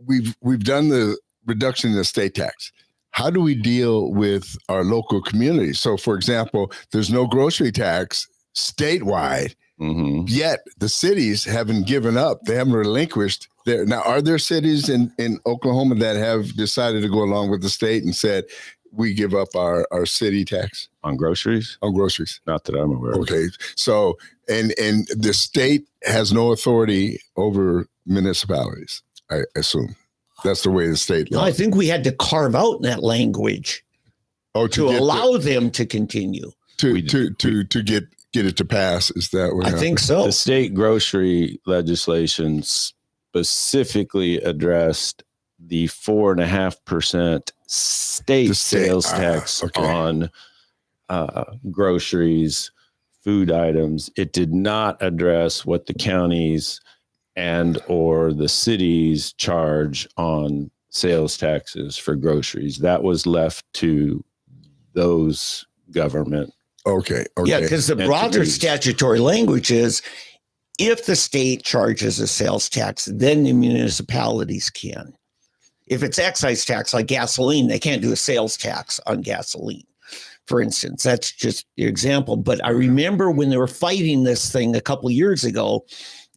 we've done the reduction in the state tax. How do we deal with our local communities? So, for example, there's no grocery tax statewide, yet the cities haven't given up. They haven't relinquished their. Now, are there cities in Oklahoma that have decided to go along with the state and said, we give up our city tax? On groceries? On groceries. Not that I'm aware of. Okay. So, and the state has no authority over municipalities, I assume. That's the way the state law. No, I think we had to carve out that language to allow them to continue. To get it to pass. Is that what I think so? The state grocery legislation specifically addressed the 4.5% state sales tax on groceries, food items. It did not address what the counties and or the cities charge on sales taxes for groceries. That was left to those government. Okay. Yeah, because the broader statutory language is if the state charges a sales tax, then the municipalities can. If it's excise tax like gasoline, they can't do a sales tax on gasoline. For instance, that's just the example. But I remember when they were fighting this thing a couple of years ago,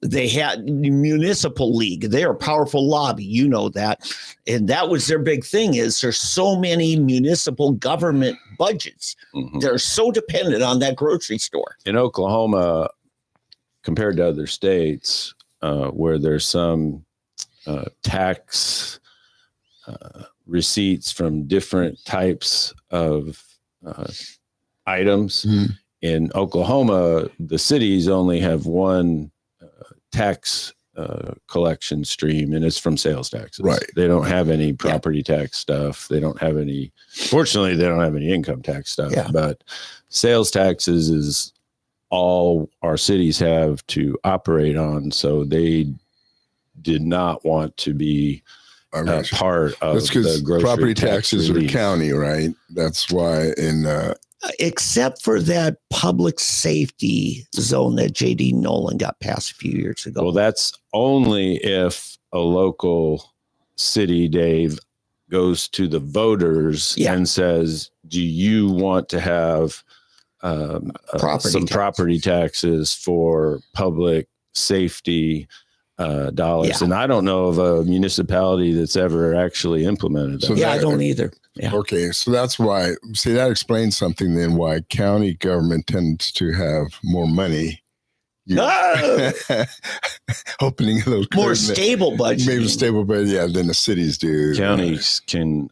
they had the municipal league. They're a powerful lobby. You know that. And that was their big thing is there's so many municipal government budgets. They're so dependent on that grocery store. In Oklahoma, compared to other states where there's some tax receipts from different types of items, in Oklahoma, the cities only have one tax collection stream, and it's from sales taxes. Right. They don't have any property tax stuff. They don't have any, fortunately, they don't have any income tax stuff, but sales taxes is all our cities have to operate on. So they did not want to be part of the grocery property tax taxes relief. are county, right? That's why except for that public safety zone that J.D. Nolan got passed a few years ago. Well, that's only if a local city, Dave, goes to the voters and says, do you want to have property taxes for public safety dollars. Yeah. And I don't know of a municipality that's ever actually implemented that. So I don't either. Yeah. Okay, so that's why. See, that explains something then. Why county government tends to have more money. Opening a little more stable budget, maybe stable, but than the cities do. Counties can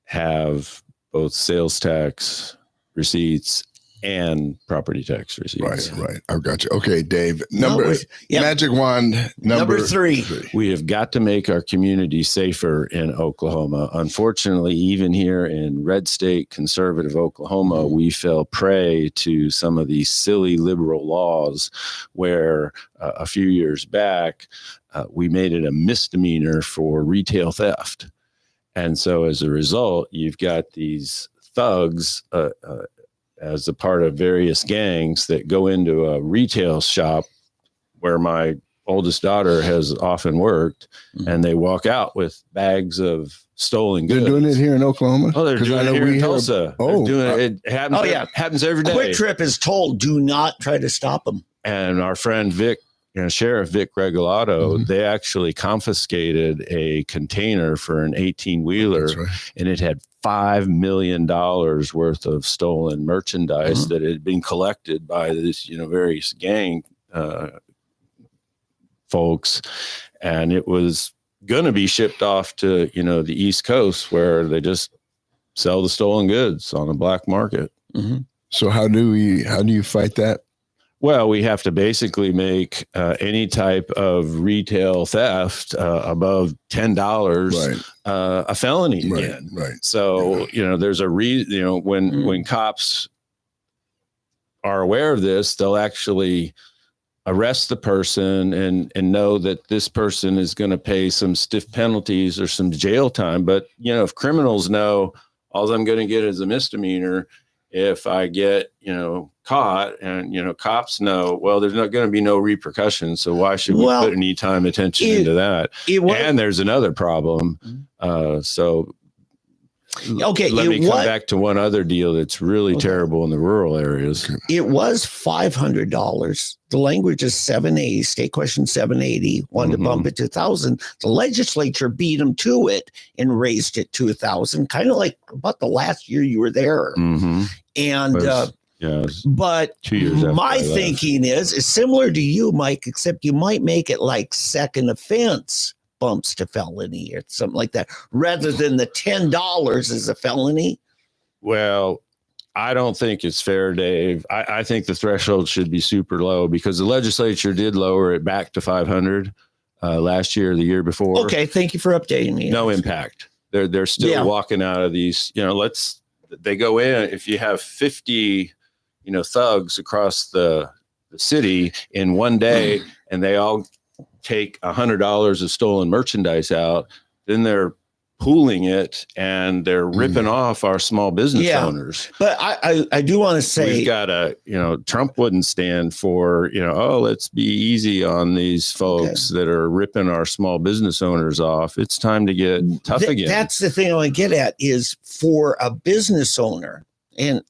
have both sales tax receipts and property tax receipts. Right. I've got you. Okay, Dave. Magic wand number 3. We have got to make our community safer in Oklahoma. Unfortunately, even here in red state conservative Oklahoma, we fell prey to some of these silly liberal laws where a few years back, we made it a misdemeanor for retail theft. And so as a result, you've got these thugs as a part of various gangs that go into a retail shop where my oldest daughter has often worked, and they walk out with bags of stolen goods. They're doing it here in Oklahoma? Oh, they're doing it here in Tulsa. It happens every day. Quick Trip is told, do not try to them. And our friend Vic, Sheriff Vic Regalado, they actually confiscated a container for an 18-wheeler, and it had $5 million worth of stolen merchandise that had been collected by this, various gang folks, and it was going to be shipped off to, the East Coast where they just sell the stolen goods on the black market. So how do you fight that? Well, we have to basically make any type of retail theft above $10 a felony again. Right. So, there's a reason, when cops are aware of this, they'll actually arrest the person and know that this person is going to pay some stiff penalties or some jail time. But, if criminals know all I'm going to get is a misdemeanor, if I get, caught and, cops know, well, there's not going to be no repercussions. So why should we put any time attention into that? And there's another problem. Let me come back to one other deal that's really terrible in the rural areas. It was $500. The language is 780, state question 780, wanted to bump it to 1,000. The legislature beat them to it and raised it to 1,000, kind of like about the last year you were there. And but 2 years my thinking is similar to you, Mike, except you might make it like second offense bumps to felony or something like that, rather than the $10 as a felony. Well, I don't think it's fair, Dave. I think the threshold should be super low because the legislature did lower it back to 500 last year or the year before. Okay, thank you for updating me. No impact. They're still walking out of these. They go in. If you have 50, thugs across the city in one day, and they all take $100 of stolen merchandise out, then they're pooling it and they're ripping off our small business owners. But I do want to say, we've got Trump wouldn't stand for, let's be easy on these folks that are ripping our small business owners off. It's time to get tough again. That's the thing I want to get at is for a business owner. And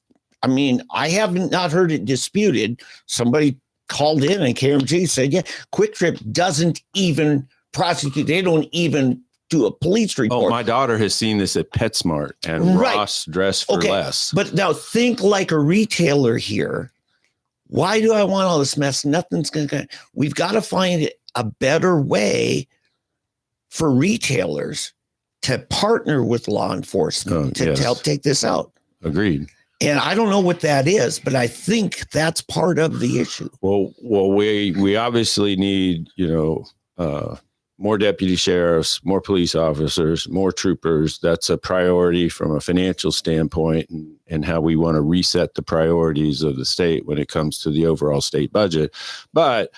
I mean, I have not heard it disputed. Somebody called in and KMG said, Quick Trip doesn't even prosecute. They don't even do a police report. Oh, my daughter has seen this at PetSmart and Ross Dress for Less. But now think like a retailer here. Why do I want all this mess? Nothing's going to. We've got to find a better way for retailers to partner with law enforcement to help take this out. Agreed. And I don't know what that is, but I think that's part of the issue. Well, we obviously need, more deputy sheriffs, more police officers, more troopers. That's a priority from a financial standpoint and how we want to reset the priorities of the state when it comes to the overall state budget. But,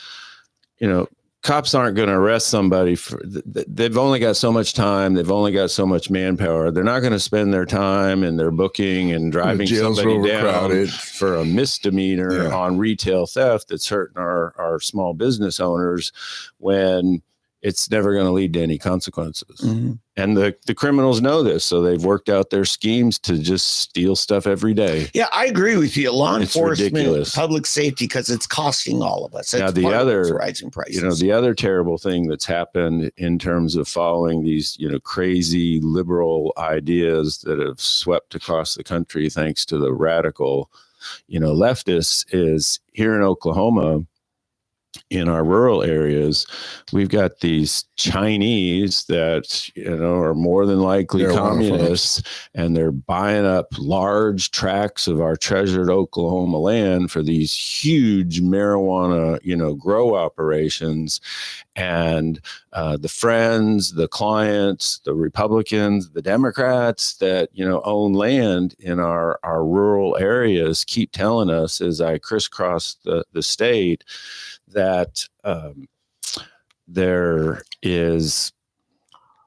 cops aren't going to arrest somebody they've only got so much time. They've only got so much manpower. They're not going to spend their time and their booking and driving somebody down for a misdemeanor on retail theft that's hurting our small business owners when, it's never going to lead to any consequences. Mm-hmm. And the criminals know this, so they've worked out their schemes to just steal stuff every day. Yeah, I agree with you. Law It's enforcement, ridiculous. Public safety, because it's costing all of us. That's Now, the part other, of what's rising prices. the other terrible thing that's happened in terms of following these, crazy liberal ideas that have swept across the country, thanks to the radical, leftists, is here in Oklahoma, in our rural areas, we've got these Chinese that, are more than likely They're communists, and they're buying up large tracts of our treasured Oklahoma land for these huge marijuana, grow operations. And the friends, the clients, the Republicans, the Democrats that, own land in our rural areas keep telling us, as I crisscross the state, that there is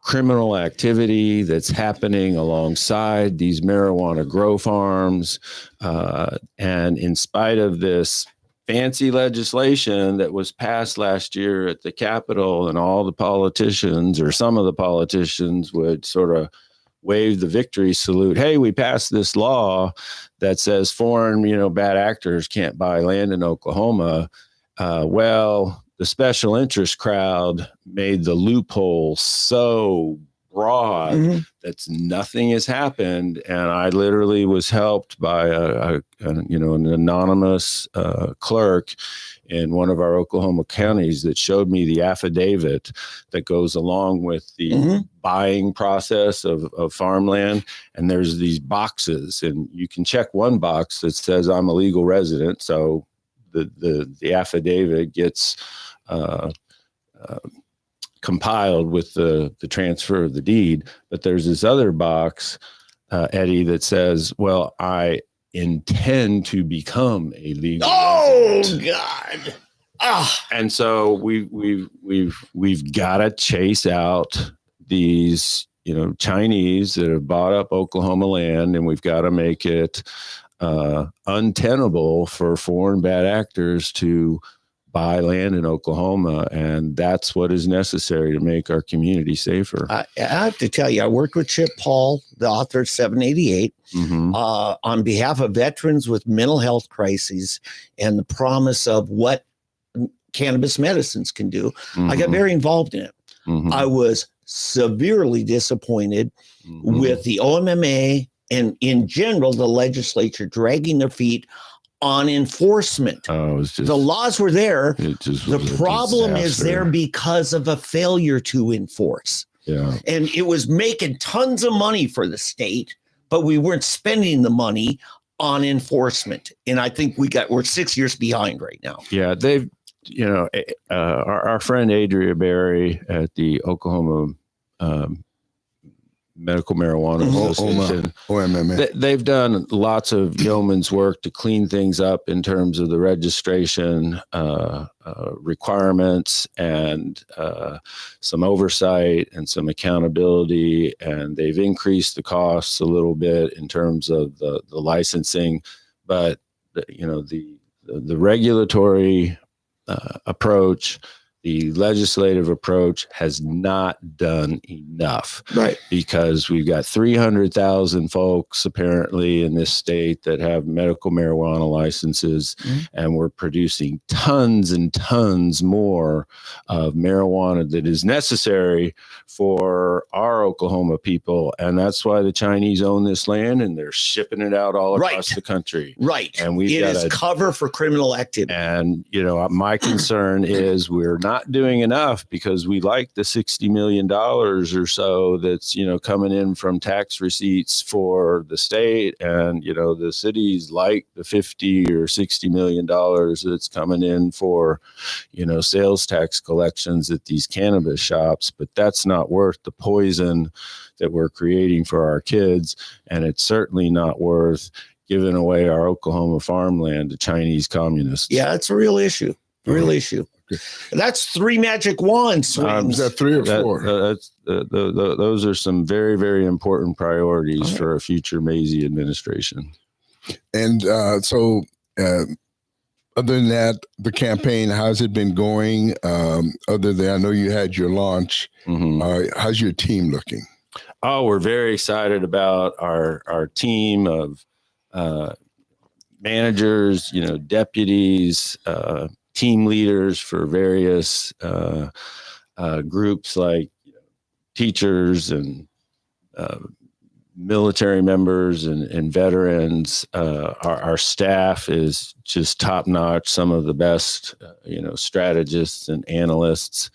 criminal activity that's happening alongside these marijuana grow farms. And in spite of this fancy legislation that was passed last year at the Capitol, and all the politicians, or some of the politicians, would sort of wave the victory salute. Hey, we passed this law that says foreign, bad actors can't buy land in Oklahoma. Well, the special interest crowd made the loophole so broad that nothing has happened. And I literally was helped by an anonymous clerk in one of our Oklahoma counties that showed me the affidavit that goes along with the buying process of farmland. And there's these boxes, and you can check one box that says I'm a legal resident. So the affidavit gets compiled with the transfer of the deed. But there's this other box, Eddie, that says, well, I intend to become a legal resident. God. Ah. And so we've got to chase out these, Chinese that have bought up Oklahoma land, and we've got to make it untenable for foreign bad actors to buy land in Oklahoma. And that's what is necessary to make our community safer. I have to tell you, I worked with Chip Paul, the author of 788, on behalf of veterans with mental health crises and the promise of what cannabis medicines can do. I got very involved in it. I was severely disappointed with the OMMA and in general, the legislature dragging their feet on enforcement. The laws were there. The problem is there because of a failure to enforce. Yeah. And it was making tons of money for the state, but we weren't spending the money on enforcement. And I think we're 6 years behind right now. Yeah, they've, our friend Adria Berry at the Oklahoma Medical Marijuana Association, OMMA. They've done lots of yeoman's work to clean things up in terms of the registration requirements, and some oversight and some accountability. And they've increased the costs a little bit in terms of the licensing, but the regulatory approach, the legislative approach has not done enough. Right. Because we've got 300,000 folks apparently in this state that have medical marijuana licenses, and we're producing tons and tons more of marijuana that is necessary for our Oklahoma people. And that's why the Chinese own this land, and they're shipping it out all across the country. Right. And we've it got is cover for criminal activity. And, my concern is we're not doing enough, because we like the $60 million or so that's, coming in from tax receipts for the state. And, the cities like the $50 or $60 million that's coming in for, sales tax collections at these cannabis shops. But that's not worth the poison that we're creating for our kids. And it's certainly not worth giving away our Oklahoma farmland to Chinese communists. Yeah, it's a real issue. Real issue. That's 3 magic wand swings. Is that 3 or 4? Those are some very, very important priorities for a future Mazzei administration. And so Other than that, the campaign, how's it been going? Other than, I know you had your launch. How's your team looking? Oh, we're very excited about our team of managers, deputies, team leaders for various groups like teachers and military members and veterans. Our staff is just top notch. Some of the best, strategists and analysts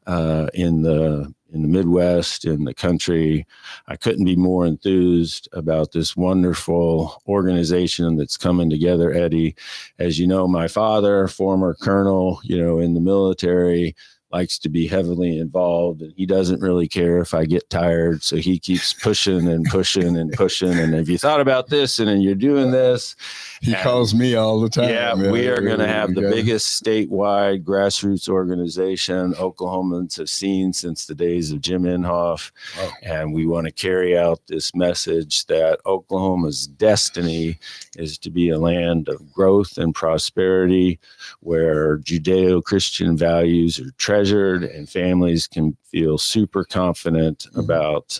in the Midwest, in the country. I couldn't be more enthused about this wonderful organization that's coming together, Eddie. As you know, my father, former colonel, in the military, likes to be heavily involved, and he doesn't really care if I get tired. So he keeps pushing and pushing and pushing. And have you thought about this? And then you're doing this. He calls me all the time. Yeah, we are going to have the biggest statewide grassroots organization Oklahomans have seen since the days of Jim Inhofe. Wow. And we want to carry out this message that Oklahoma's destiny is to be a land of growth and prosperity, where Judeo-Christian values are treasured and families can feel super confident about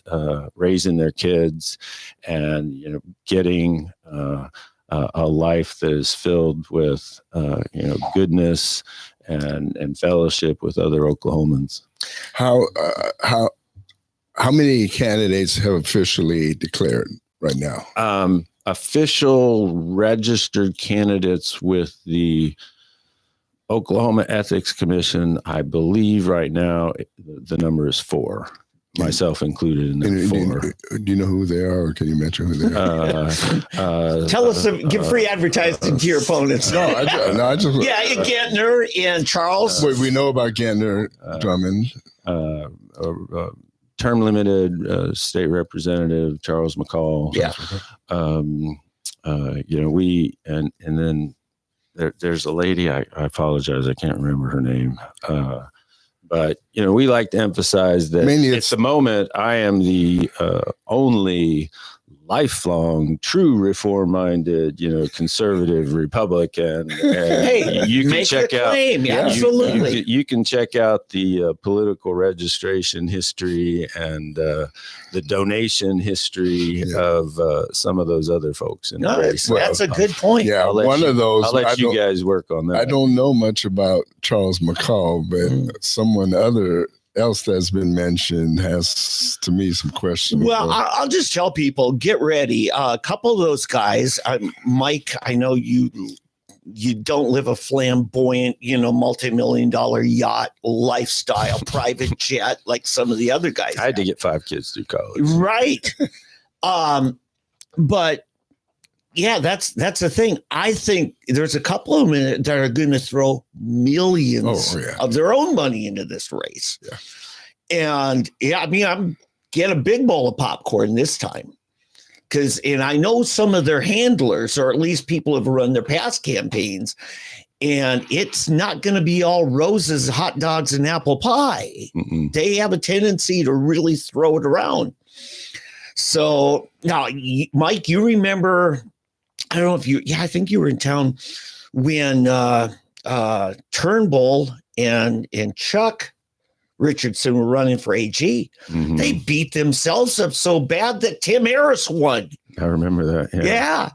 raising their kids and getting a life that is filled with goodness and fellowship with other Oklahomans. How many candidates have officially declared right now? Official registered candidates with the Oklahoma Ethics Commission, I believe right now the number is 4, myself included in that 4. Do you know who they are, or can you mention who they are? Tell us, give free advertising to your opponents. I just Gantner and Charles. Wait, we know about Gantner, Drummond. Term limited state representative Charles McCall. Yeah. We and then there's a lady, I apologize, I can't remember her name. But we like to emphasize that at the moment I am the only lifelong, true reform-minded, conservative Republican. And hey, you can check out. Absolutely. You can check out the political registration history and the donation history of some of those other folks in the race. That's a good point. Yeah, I'll let you guys work on that. I don't know much about Charles McCall, but someone else that's been mentioned has, to me, some questions. Well, I'll just tell people, get ready. A couple of those guys, Mike, I know you don't live a flamboyant, multi-million-dollar yacht lifestyle, private jet like some of the other guys. I had to get 5 kids through college. Right. But yeah, that's the thing. I think there's a couple of them that are going to throw millions of their own money into this race. Yeah. And I'm getting a big bowl of popcorn this time. And I know some of their handlers, or at least people have run their past campaigns, and it's not going to be all roses, hot dogs, and apple pie. Mm-mm. They have a tendency to really throw it around. So now, Mike, you remember, I don't know if I think you were in town when Turnbull and Chuck Richardson were running for AG. Mm-hmm. They beat themselves up so bad that Tim Harris won. I remember that. Yeah.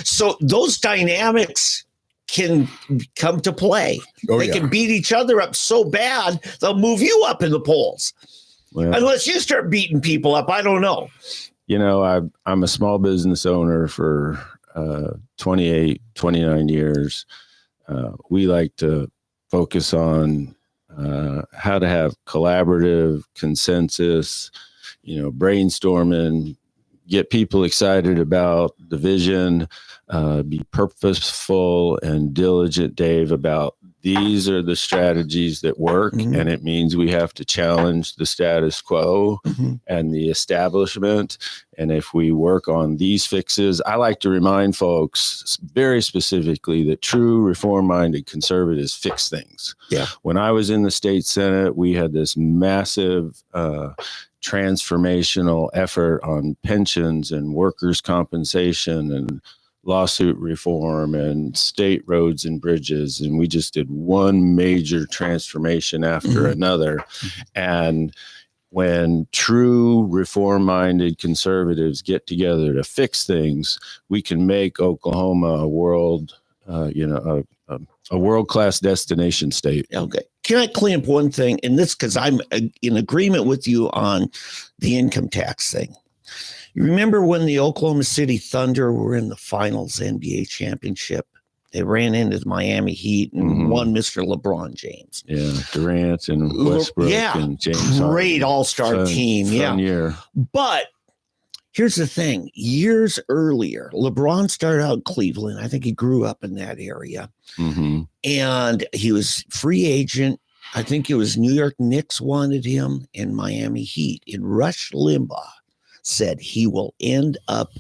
So those dynamics can come to play. They can beat each other up so bad, they'll move you up in the polls. Well, unless you start beating people up. I don't know. I'm a small business owner for 29 years. We like to focus on how to have collaborative consensus, brainstorming, get people excited about the vision, be purposeful and diligent, Dave, about these are the strategies that work. Mm-hmm. And it means we have to challenge the status quo and the establishment. And if we work on these fixes, I like to remind folks very specifically that true reform-minded conservatives fix things. Yeah. When I was in the state Senate, we had this massive transformational effort on pensions and workers' compensation and lawsuit reform and state roads and bridges. And we just did one major transformation after another. And when true reform-minded conservatives get together to fix things, we can make Oklahoma a world-class destination state. Okay. Can I clean up one thing? And this, because I'm in agreement with you on the income tax thing. You remember when the Oklahoma City Thunder were in the finals NBA championship? They ran into the Miami Heat and won Mr. LeBron James. Yeah, Durant and Westbrook and James Harden. Great all-star team. Fun year. But here's the thing. Years earlier, LeBron started out in Cleveland. I think he grew up in that area. And he was free agent. I think it was New York Knicks wanted him and Miami Heat. And Rush Limbaugh said he will end up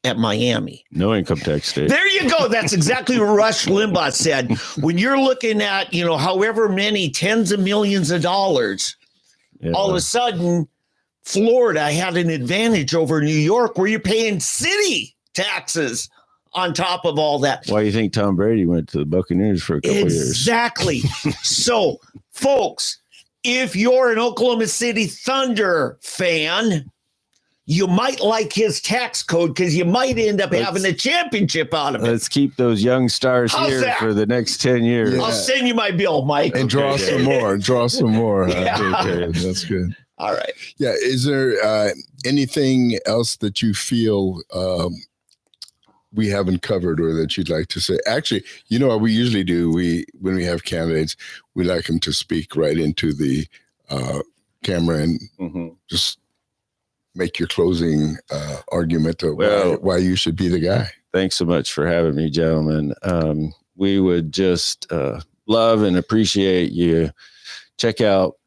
at Miami. No income tax state. There you go. That's exactly what Rush Limbaugh said. When you're looking at, however many tens of millions of dollars, all of a sudden, Florida had an advantage over New York where you're paying city taxes on top of all that. Why do you think Tom Brady went to the Buccaneers for a couple of years? Exactly. So, folks, if you're an Oklahoma City Thunder fan, you might like his tax code because you might end up having a championship out of it. Let's keep those young stars here for the next 10 years. Yeah. I'll send you my bill, Mike. And draw some more. Yeah. Okay, that's good. All right. Yeah. Is there anything else that you feel we haven't covered or that you'd like to say? Actually, what we usually do, when we have candidates, we like them to speak right into the camera and just make your closing argument of why you should be the guy. Thanks so much for having me, gentlemen. We would just love and appreciate you. Check out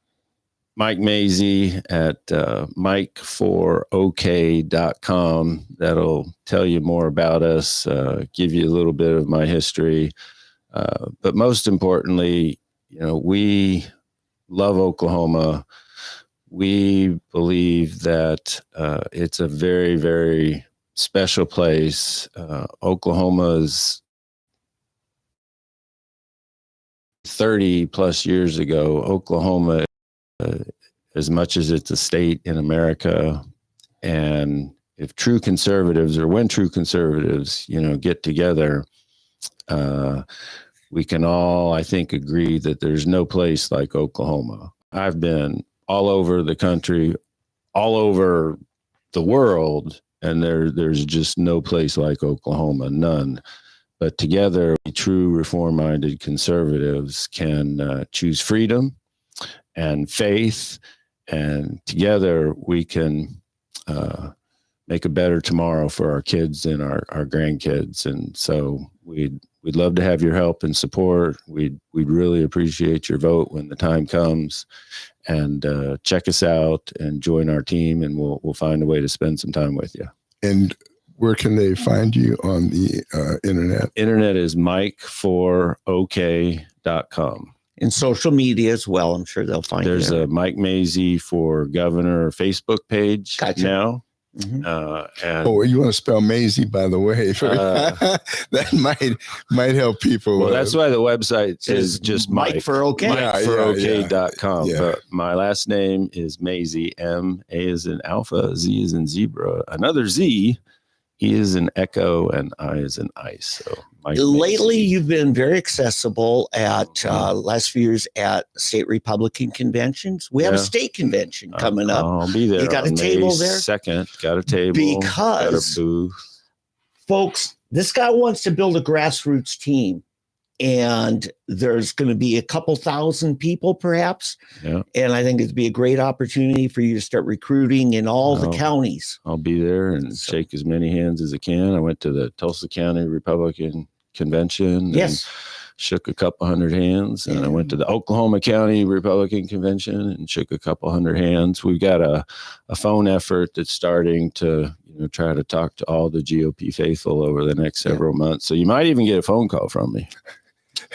Mike Mazzei at mike4ok.com. That'll tell you more about us, give you a little bit of my history. But most importantly, we love Oklahoma. We believe that it's a very, very special place. Oklahoma's 30 plus years ago, Oklahoma, as much as it's a state in America, and if true conservatives or when true conservatives, get together, we can all, I think, agree that there's no place like Oklahoma. I've been all over the country, all over the world, and there's just no place like Oklahoma, none. But together, true reform-minded conservatives can choose freedom and faith, and together we can make a better tomorrow for our kids and our grandkids. And so we'd love to have your help and support. We'd really appreciate your vote when the time comes. And check us out and join our team, and we'll find a way to spend some time with you. And where can they find you on the internet? Internet is mike4ok.com. In social media as well, I'm sure they'll find you. There's a Mike Mazzei for Governor Facebook page now. And you want to spell Mazzei, by the way? That might help people. Well, that's why the website is just Mike for OK. Mike4ok.com. But my last name is Mazzei. M, A is in Alpha, Z is in Zebra, another Z, E is in Echo, and I is in Ice. So lately, you've been very accessible at last few years at state Republican conventions. We have a state convention coming up. I'll be there. You got a table there? Second, got a table. Because, got a booth. Folks, this guy wants to build a grassroots team. And there's going to be a couple thousand people, perhaps. Yeah. And I think it'd be a great opportunity for you to start recruiting in all the counties. I'll be there and shake as many hands as I can. I went to the Tulsa County Republican Convention. And shook a couple hundred hands. And I went to the Oklahoma County Republican Convention and shook a couple hundred hands. We've got a phone effort that's starting to try to talk to all the GOP faithful over the next several months. So you might even get a phone call from me.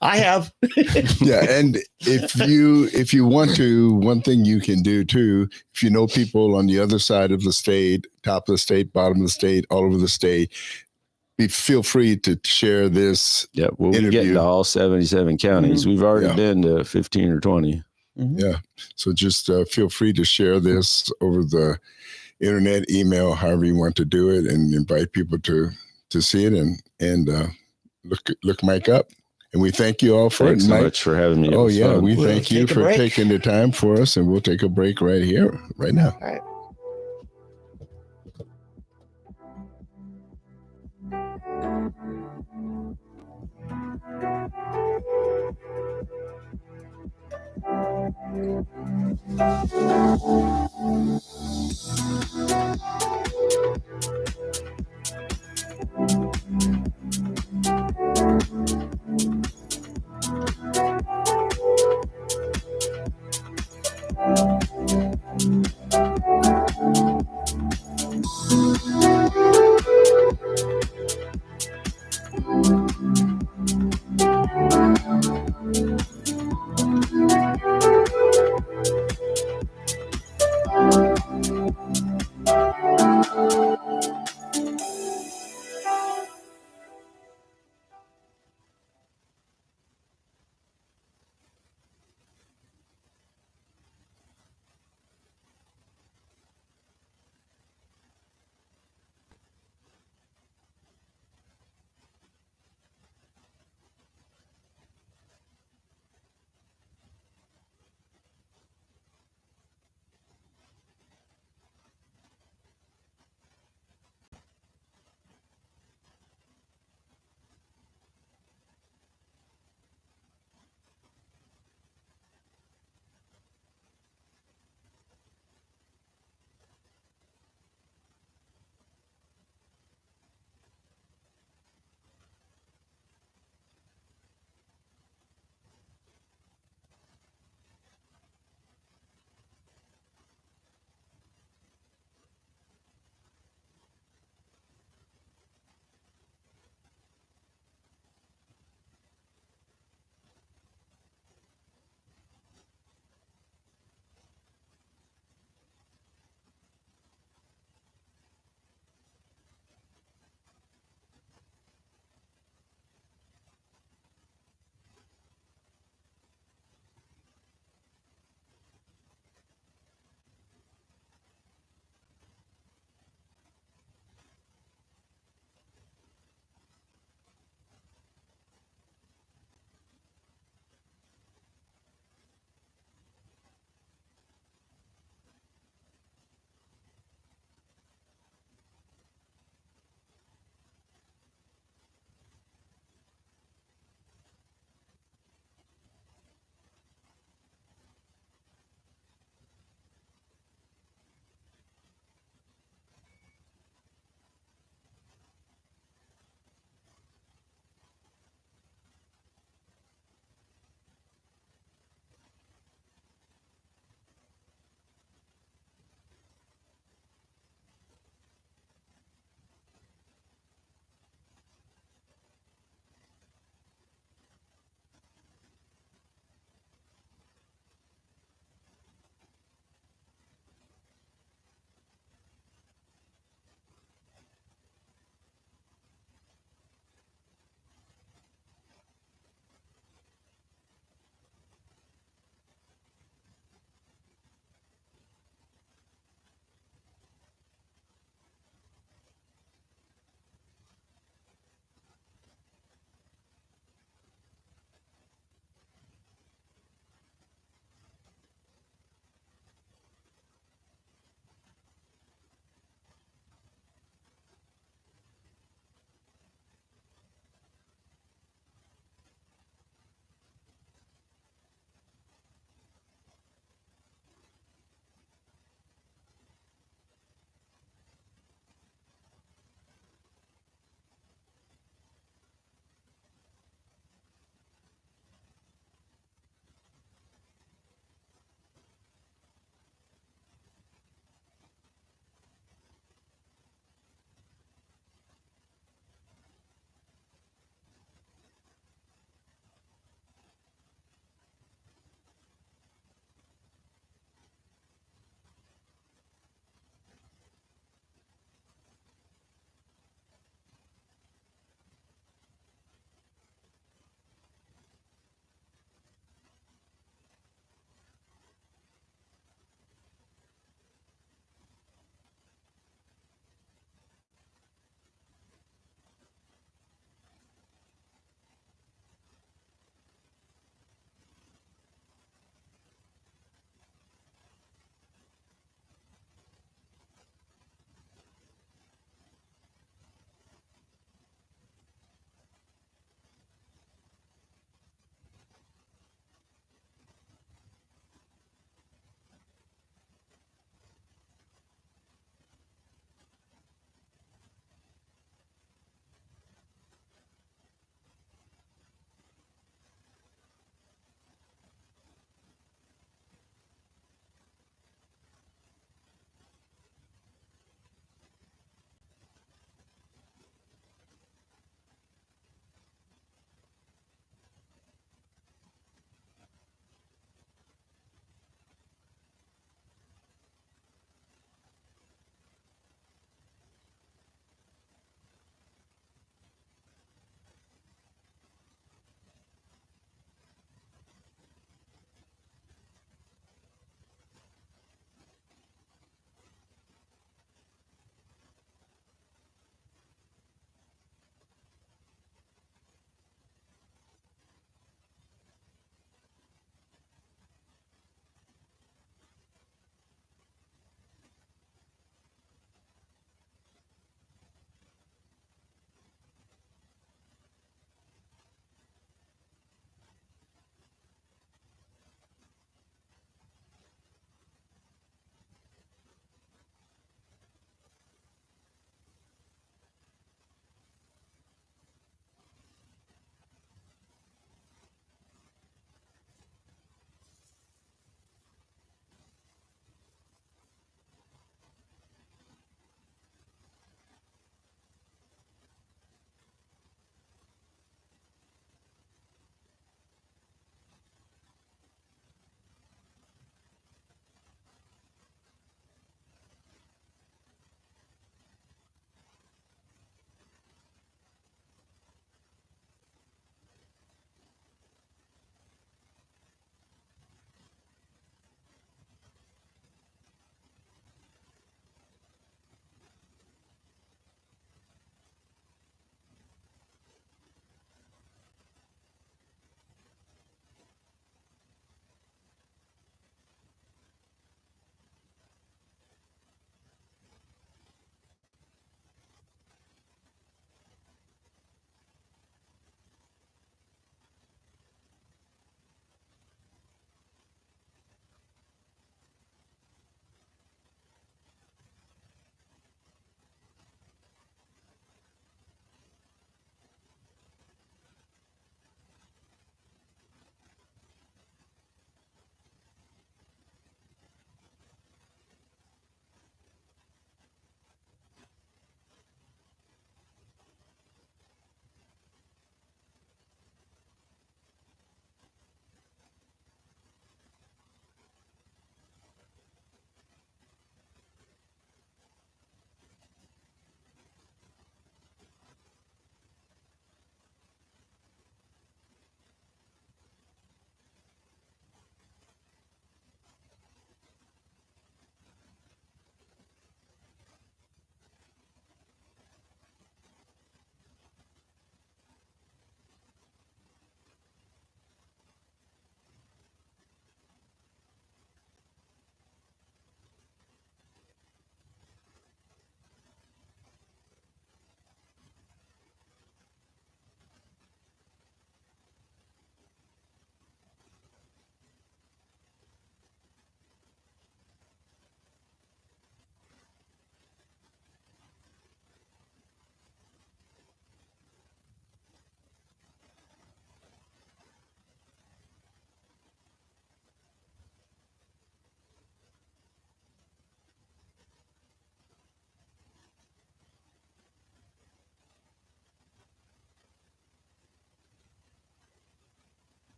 I have. And if you want to, one thing you can do too, if you know people on the other side of the state, top of the state, bottom of the state, all over the state, feel free to share this. Yeah, we'll be getting to all 77 counties. We've already been to 15 or 20. Yeah. So just feel free to share this over the internet, email, however you want to do it, and invite people to see it and look Mike up. And we thank you all for Thanks it, Mike. so much for having me. Oh, yeah. Fun. We thank you for taking the time for us, and we'll take a break right here, right now. All right.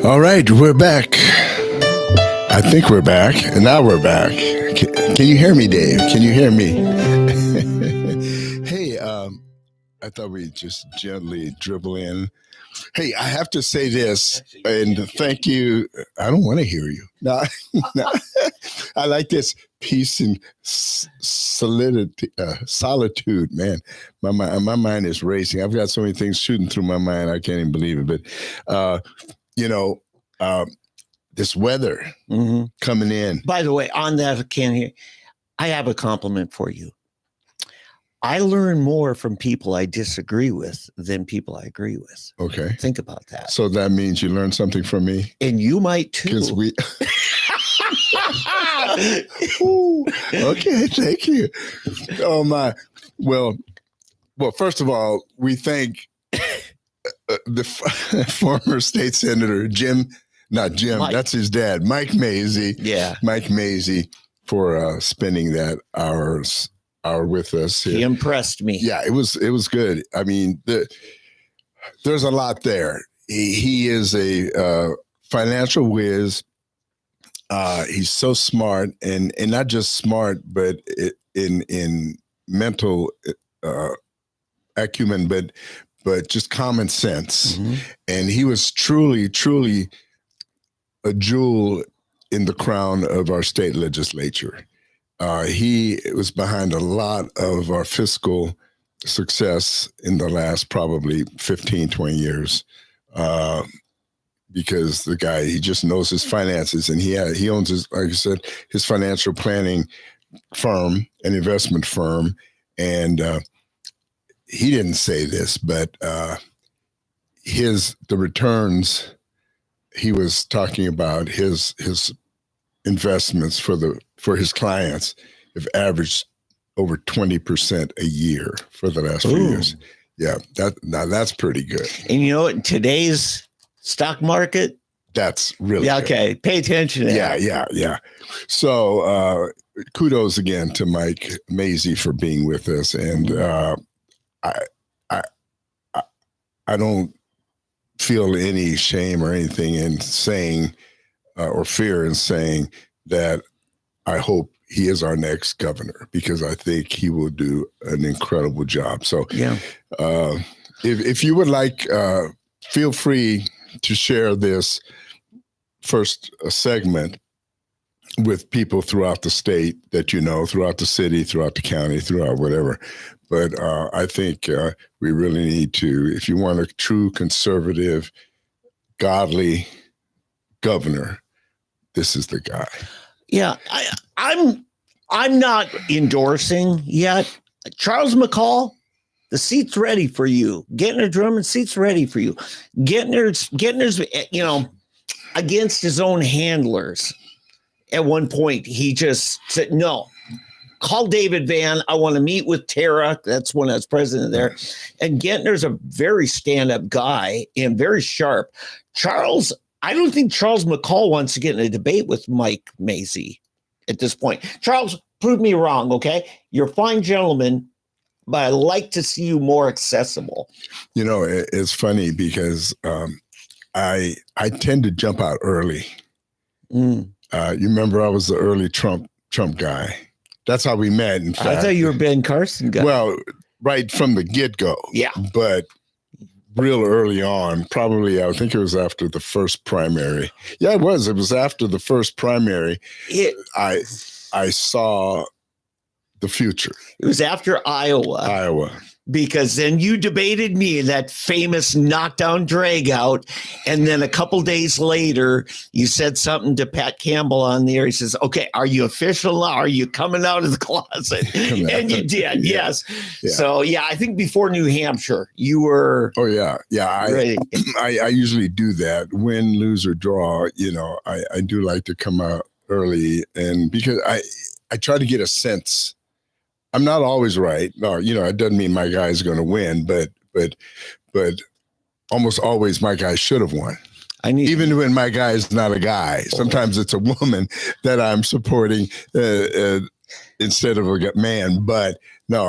All right, we're back. I think we're back, and now we're back. Can you hear me, Dave? Can you hear me? Hey, I thought we'd just gently dribble in. Hey, I have to say this, and thank you. I don't want to hear you. No, no. I like this peace and solidity, solitude, man. My mind is racing. I've got so many things shooting through my mind. I can't even believe it. But, this weather coming in. By the way, on that, I have a compliment for you. I learn more from people I disagree with than people I agree with. Okay. Think about that. So that means you learned something from me? And you might too. Because we... Okay, thank you. Oh, my. Well, first of all, we thank the former state senator, Mike. That's his dad, Mike Mazzei. Yeah. Mike Mazzei for spending that hour with us. He impressed me. Yeah, it was good. I mean, there's a lot there. He is a financial whiz. He's so smart, and not just smart, but in mental acumen, but just common sense. Mm-hmm. And he was truly a jewel in the crown of our state legislature. He was behind a lot of our fiscal success in the last probably 15, 20 years. Because the guy, he just knows his finances, and he owns his, like I said, his financial planning firm, an investment firm. And he didn't say this, but the returns he was talking about, his investments for his clients have averaged over 20% a year for the last few years. Yeah, that's pretty good. And in today's stock market, that's really good. Okay. Pay attention to that. Yeah. So kudos again to Mike Mazzei for being with us, and I don't feel any shame or anything in saying or fear in saying that I hope he is our next governor, because I think he will do an incredible job. So yeah, if you would like, feel free to share this first segment with people throughout the state that throughout the city, throughout the county, throughout whatever. But I think we really need to, if you want a true conservative, godly governor, this is the guy. Yeah, I'm not endorsing yet. Charles McCall, the seat's ready for you. Gettner Drummond, seat's ready for you. Gettner's, against his own handlers. At one point, he just said, no, call David Vann. I want to meet with Tara. That's when I was president there. And Gettner's a very stand-up guy and very sharp. I don't think Charles McCall wants to get in a debate with Mike Mazzei at this point. Charles, prove me wrong, okay? You're a fine gentleman, but I'd like to see you more accessible. It's funny because I tend to jump out early. You remember I was the early Trump guy. That's how we met, in fact. I thought you were Ben Carson guy. Well, right from the get-go. Yeah. But real early on, probably I think it was after the first primary. Yeah, it was. It was after the first primary. I saw the future. It was after Iowa. Because then you debated me in that famous knockdown drag out. And then a couple days later, you said something to Pat Campbell on the air. He says, okay, are you official now? Are you coming out of the closet? And you did, yes. Yeah. So, I think before New Hampshire, you were. Oh, yeah. Yeah. Ready. I usually do that. Win, lose, or draw. I do like to come out early. And because I try to get a sense. I'm not always right. No, it doesn't mean my guy's going to win, but almost always my guy should have won. Even when my guy is not a guy. Sometimes it's a woman that I'm supporting instead of a man. But no,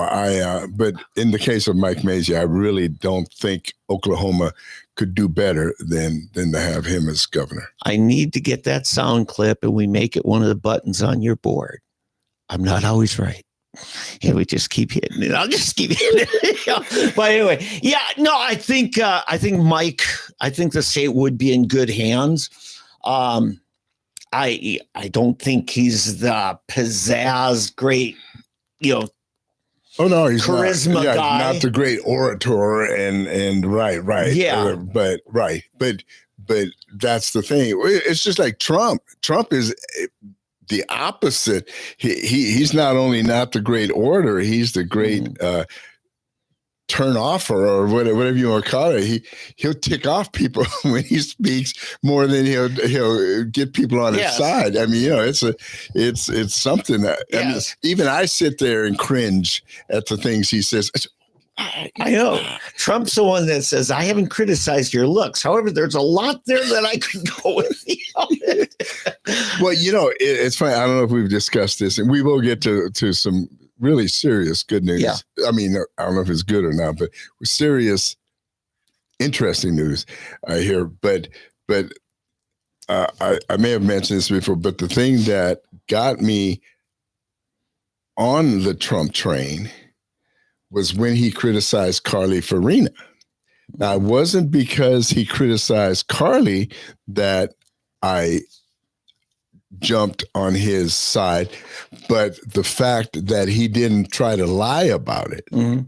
but in the case of Mike Mazzei, I really don't think Oklahoma could do better than to have him as governor. I need to get that sound clip, and we make it one of the buttons on your board. I'm not always right. And we just keep hitting it. I'll just keep hitting it. But anyway, I think Mike, I think the state would be in good hands. I don't think he's the pizzazz great, Oh no, he's charisma guy. Not the great orator and right. Yeah. But that's the thing. It's just like Trump. Trump is the opposite. He's not only not the great orator, he's the great turn offer, or whatever you want to call it. He'll tick off people when he speaks more than he'll get people on his side. I mean, it's something that I mean, even I sit there and cringe at the things he says. I know Trump's the one that says, I haven't criticized your looks. However, there's a lot there that I could go with. Well, it's funny. I don't know if we've discussed this, and we will get to some really serious good news. Yeah. I mean, I don't know if it's good or not, but serious, interesting news here. But I may have mentioned this before, but the thing that got me on the Trump train was when he criticized Carly Fiorina. Now, it wasn't because he criticized Carly that I jumped on his side, but the fact that he didn't try to lie about it. Mm-hmm.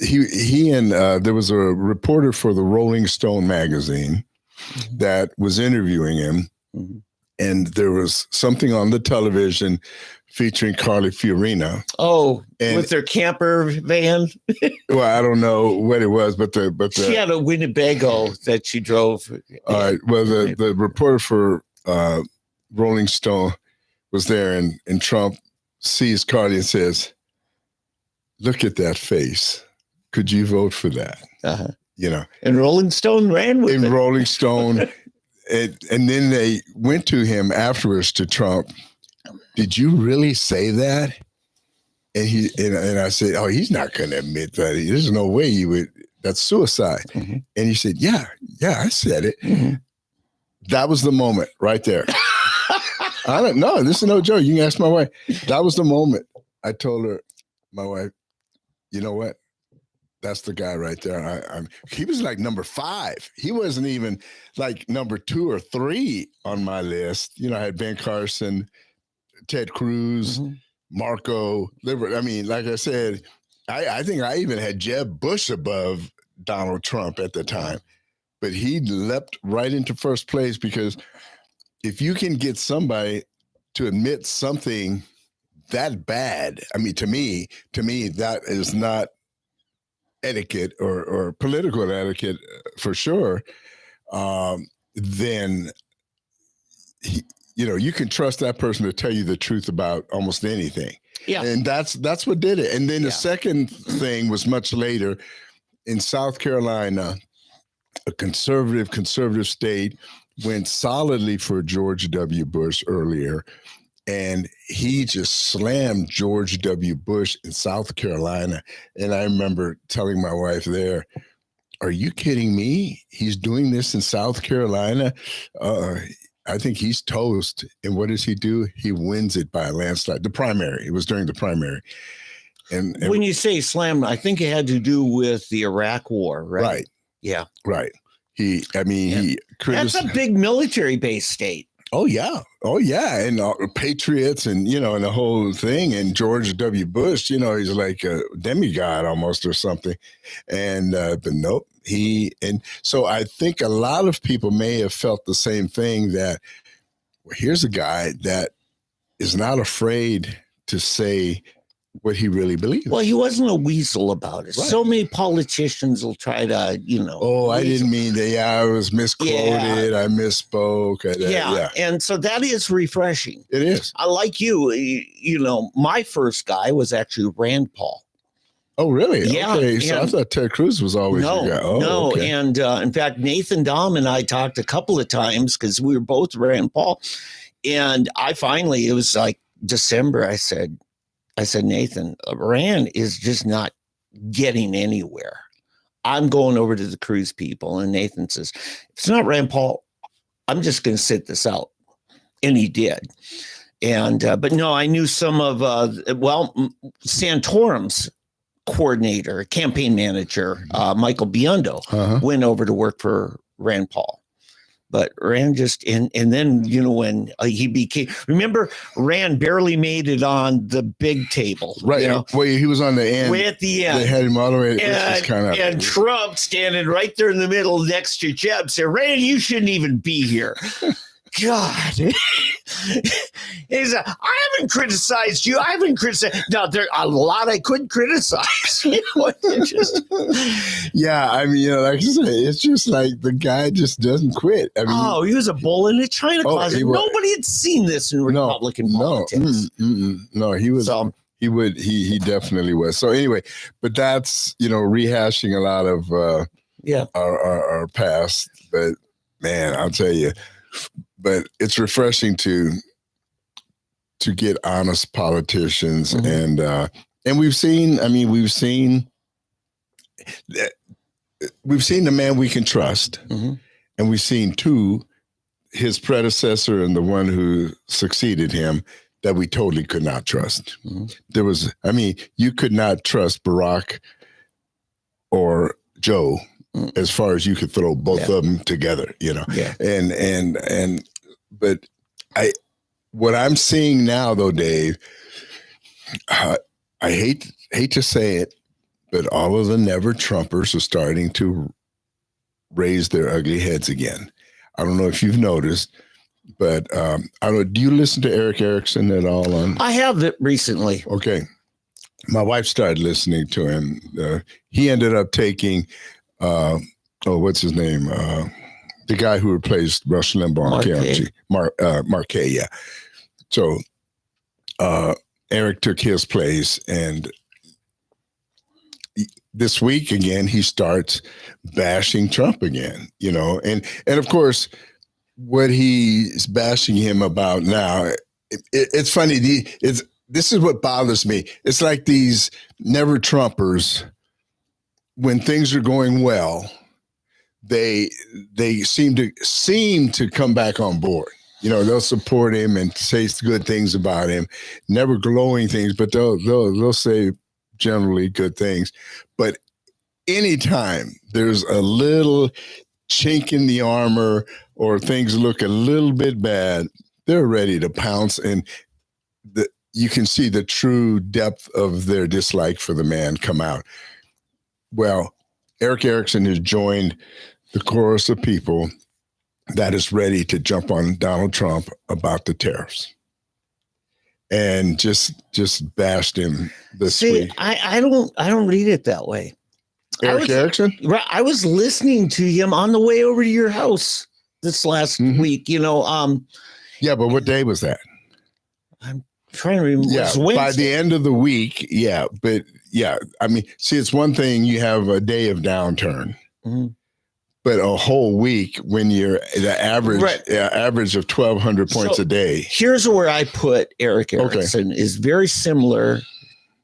He and there was a reporter for the Rolling Stone magazine that was interviewing him, and there was something on the television featuring Carly Fiorina. Oh, with their camper van. Well, I don't know what it was, but she had a Winnebago that she drove. All right. Well, the reporter for Rolling Stone was there, and Trump sees Carly and says, "Look at that face. Could you vote for that?" And Rolling Stone ran with it. In Rolling Stone, and then they went to him afterwards, to Trump. Did you really say that? And and I said, oh, he's not going to admit that. There's no way you would. That's suicide. Mm-hmm. And he said, yeah, I said it. Mm-hmm. That was the moment right there. I don't know. This is no joke. You can ask my wife. That was the moment. I told her, my wife, you know what? That's the guy right there. He was like number 5. He wasn't even like number 2 or 3 on my list. I had Ben Carson, Ted Cruz, Marco, I mean, like I said, I think I even had Jeb Bush above Donald Trump at the time. But he leapt right into first place, because if you can get somebody to admit something that bad, I mean, to me, that is not etiquette or political etiquette for sure, then you can trust that person to tell you the truth about almost anything. Yeah. And that's what did it. And then the second thing was much later in South Carolina. A conservative state went solidly for George W. Bush earlier, and he just slammed George W. Bush in South Carolina. And I remember telling my wife there, are you kidding me? He's doing this in South Carolina? I think he's toast. And what does he do? He wins it by a landslide. The primary. It was during the primary. And when you say slam, I think it had to do with the Iraq War, right? Right. Yeah. Right. He criticized. That's a big military-based state. Oh yeah. And patriots and, and the whole thing. And George W. Bush, he's like a demigod almost or something. And, but nope. So I think a lot of people may have felt the same thing, that, well, here's a guy that is not afraid to say what he really believes. Well, he wasn't a weasel about it. Right. So many politicians will try to, Oh, I didn't mean that. Yeah, I was misquoted. I misspoke. And so that is refreshing. It is. I like you. My first guy was actually Rand Paul. Oh, really? Yeah. Okay. So I thought Ted Cruz was always your guy. Oh, no. Okay. And in fact, Nathan Dahm and I talked a couple of times because we were both Rand Paul. And it was like December, I said, Nathan, Rand is just not getting anywhere. I'm going over to the Cruz people. And Nathan says, if it's not Rand Paul, I'm just going to sit this out. And he did. And, but no, I knew some of, Santorum's coordinator, campaign manager, Michael Biondo, went over to work for Rand Paul. But Rand just, and then, when he became, remember, Rand barely made it on the big table. Right. Well, he was on the end. Way at the end. They had him all the way. And Trump standing right there in the middle next to Jeb said, Rand, you shouldn't even be here. God. He's I haven't criticized you. I haven't criticized. Now, there are a lot I couldn't criticize. Yeah, I mean, like I said, it's just like the guy just doesn't quit. I mean, he was a bull in a china closet. Nobody had seen this in Republican politics. No, he was. He definitely was. So anyway, but that's rehashing a lot of our past. But man, I'll tell you. But it's refreshing to get honest politicians, and we've seen the man we can trust, and we've seen his predecessor and the one who succeeded him that we totally could not trust. There was, you could not trust Barack or Joe as far as you could throw both of them together, but what I'm seeing now though, Dave, I hate to say it, but all of the never Trumpers are starting to raise their ugly heads again. I don't know if you've noticed, but I don't know, do you listen to Eric Erickson at all? I have it recently. Okay. My wife started listening to him. He ended up taking, what's his name? The guy who replaced Rush Limbaugh, Marquet, yeah. So Eric took his place, and this week again he starts bashing Trump again, and of course what he's bashing him about now. It's funny. This is what bothers me. It's like these never Trumpers, when things are going well, they seem to come back on board. They'll support him and say good things about him, never glowing things, but they'll say generally good things. But anytime there's a little chink in the armor or things look a little bit bad, they're ready to pounce, and you can see the true depth of their dislike for the man come out. Well, Eric Erickson has joined the chorus of people that is ready to jump on Donald Trump about the tariffs, and just bashed him this week. I don't read it that way. Eric Erickson? Right. I was listening to him on the way over to your house this last week. Yeah, but what day was that? I'm trying to remember. Yeah, by the end of the week. Yeah, but yeah, see, it's one thing you have a day of downturn. But a whole week when you're the average of 1,200 points a day. Here's where I put Eric Erickson is very similar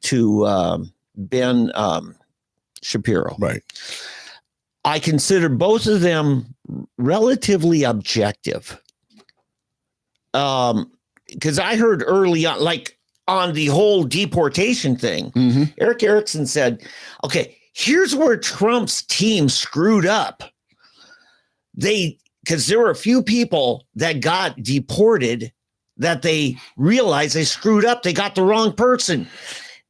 to Ben Shapiro. Right. I consider both of them relatively objective. Because I heard early on, like on the whole deportation thing, Eric Erickson said, okay, here's where Trump's team screwed up. Because there were a few people that got deported that they realized they screwed up. They got the wrong person.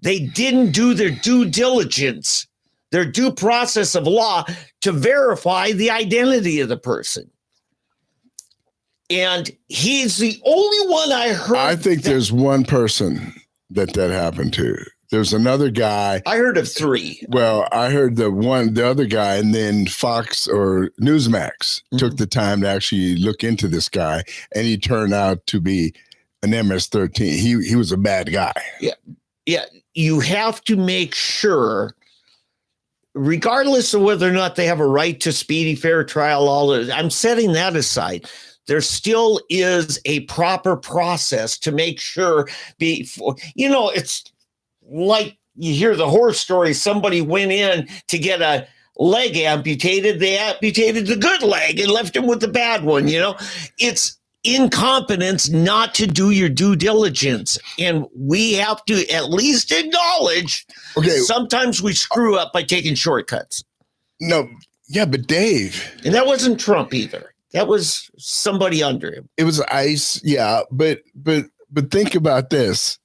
They didn't do their due diligence, their due process of law to verify the identity of the person. And he's the only one I heard. I think there's one person that happened to. There's another guy. I heard of three. Well, I heard the other guy, and then Fox or Newsmax took the time to actually look into this guy, and he turned out to be an MS-13. He was a bad guy. Yeah. You have to make sure, regardless of whether or not they have a right to speedy, fair trial, I'm setting that aside. There still is a proper process to make sure it's like you hear the horror story. Somebody went in to get a leg amputated, they amputated the good leg and left him with the bad one. It's incompetence not to do your due diligence. And we have to at least acknowledge sometimes we screw up by taking shortcuts. No, yeah, but Dave. And that wasn't Trump either. That was somebody under him. It was ICE, yeah, but think about this.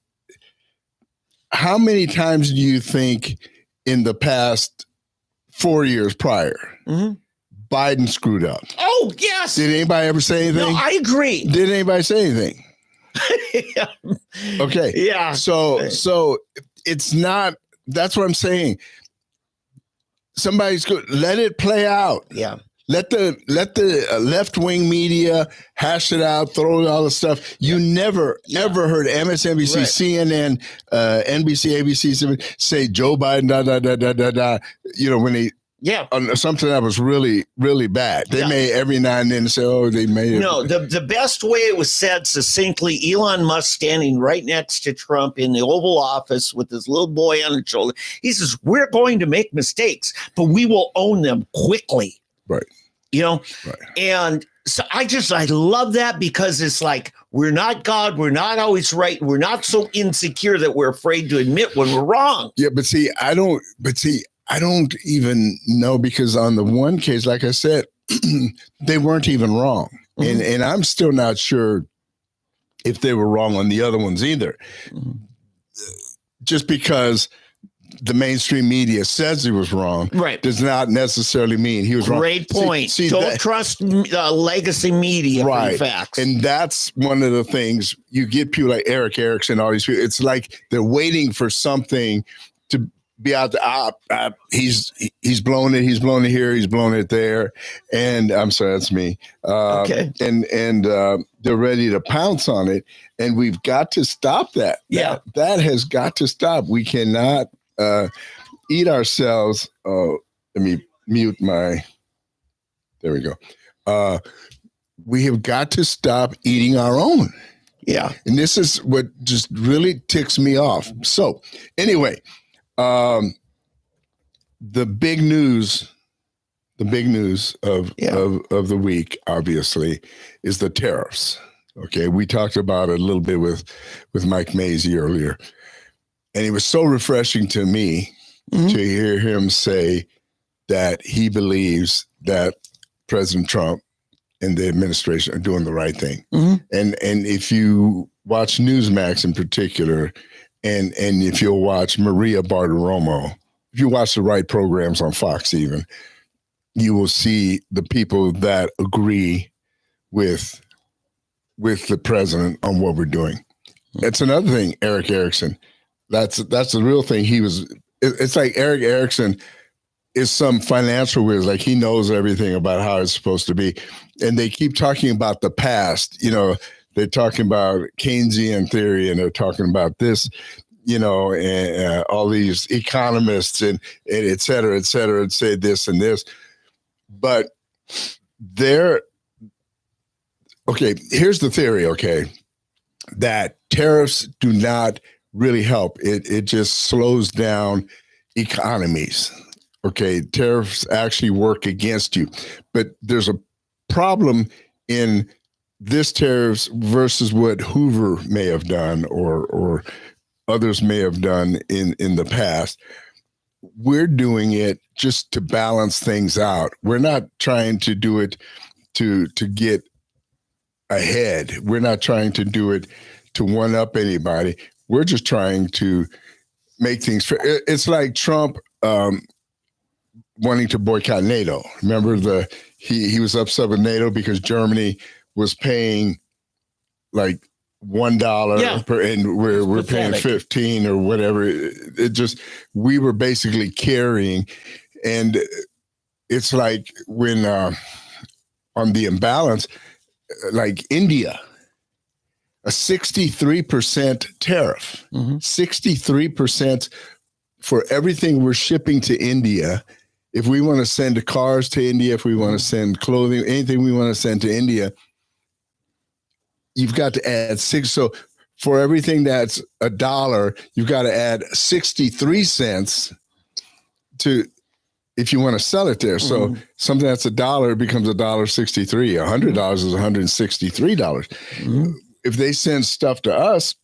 How many times do you think in the past 4 years prior, Biden screwed up? Oh, yes. Did anybody ever say anything? No, I agree. Did anybody say anything? Yeah. Okay. Yeah. So it's not, that's what I'm saying. Somebody's good. Let it play out. Yeah. Let the left-wing media hash it out, throw all the stuff. You never, ever heard MSNBC, CNN, NBC, ABC say Joe Biden, when he, on something that was really, really bad. They may every now and then say, oh, they made it. No, the best way it was said succinctly, Elon Musk standing right next to Trump in the Oval Office with his little boy on his shoulder. He says, we're going to make mistakes, but we will own them quickly. Right. Right. And so I love that because it's like, we're not God. We're not always right. We're not so insecure that we're afraid to admit when we're wrong. Yeah. I don't even know, because on the one case, like I said, they weren't even wrong. And I'm still not sure if they were wrong on the other ones either. Just because the mainstream media says he was wrong, does not necessarily mean he was wrong. Great point. Don't trust legacy media for the facts. And that's one of the things. You get people like Eric Erickson, all these people. It's like they're waiting for something to be out there. He's blown it. He's blown it here. He's blown it there. And I'm sorry, that's me. Okay. And they're ready to pounce on it. And we've got to stop that. Yeah. That has got to stop. We cannot eat ourselves. Let me mute my. There we go. We have got to stop eating our own. Yeah. And this is what just really ticks me off. So anyway, the big news of the week, obviously, is the tariffs. Okay. We talked about it a little bit with Mike Mazzei earlier. And it was so refreshing to me to hear him say that he believes that President Trump and the administration are doing the right thing. And if you watch Newsmax in particular, and if you'll watch Maria Bartiromo, if you watch the right programs on Fox even, you will see the people that agree with the president on what we're doing. That's another thing, Eric Erickson. That's the real thing. It's like Eric Erickson is some financial wizard. Like, he knows everything about how it's supposed to be. And they keep talking about the past. They're talking about Keynesian theory, and they're talking about this, and all these economists and et cetera, and say this and this. But here's the theory, that tariffs do not really help. It just slows down economies. Tariffs actually work against you. But there's a problem in this tariffs versus what Hoover may have done or others may have done in the past. We're doing it just to balance things out. We're not trying to do it to get ahead. We're not trying to do it to one up anybody. We're just trying to make things fair. It's like Trump wanting to boycott NATO. Remember he was upset with NATO because Germany was paying like $1 per, and we're paying 15 or whatever. We were basically carrying, and it's like when on the imbalance, like India. A 63% tariff, 63% for everything we're shipping to India. If we want to send cars to India, if we want to send clothing, anything we want to send to India, you've got to add 6. So for everything that's $1, you've got to add 63 cents to if you want to sell it there. So something that's $1 becomes $1.63. $100 is $163. If they send stuff to us,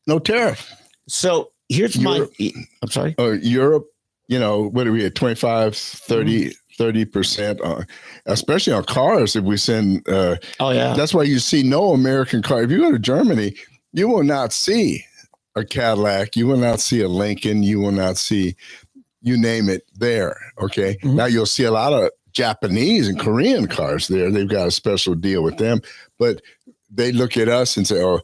no tariff. So here's Europe, I'm sorry. Europe, what are we at? 25, 30%, especially on cars. If we send, that's why you see no American car. If you go to Germany, you will not see a Cadillac. You will not see a Lincoln. You will not see, you name it, there. Okay. Now you'll see a lot of Japanese and Korean cars there. They've got a special deal with them, but they look at us and say, oh,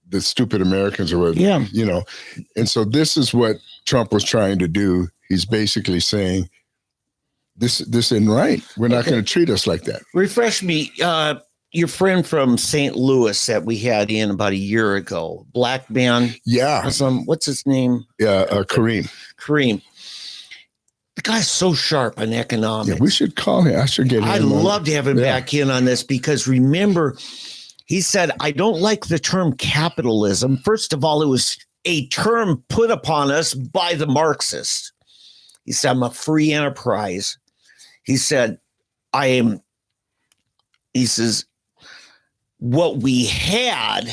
the stupid Americans or what, And so this is what Trump was trying to do. He's basically saying, this isn't right. We're not going to treat us like that. Refresh me. Your friend from St. Louis that we had in about a year ago, black man. Yeah. What's his name? Yeah, Kareem. The guy's so sharp on economics. Yeah, we should call him. I should get him. I'd love to have him back in on this because remember, he said, I don't like the term capitalism. First of all, it was a term put upon us by the Marxists. He said, I'm a free enterprise. He said, he says, what we had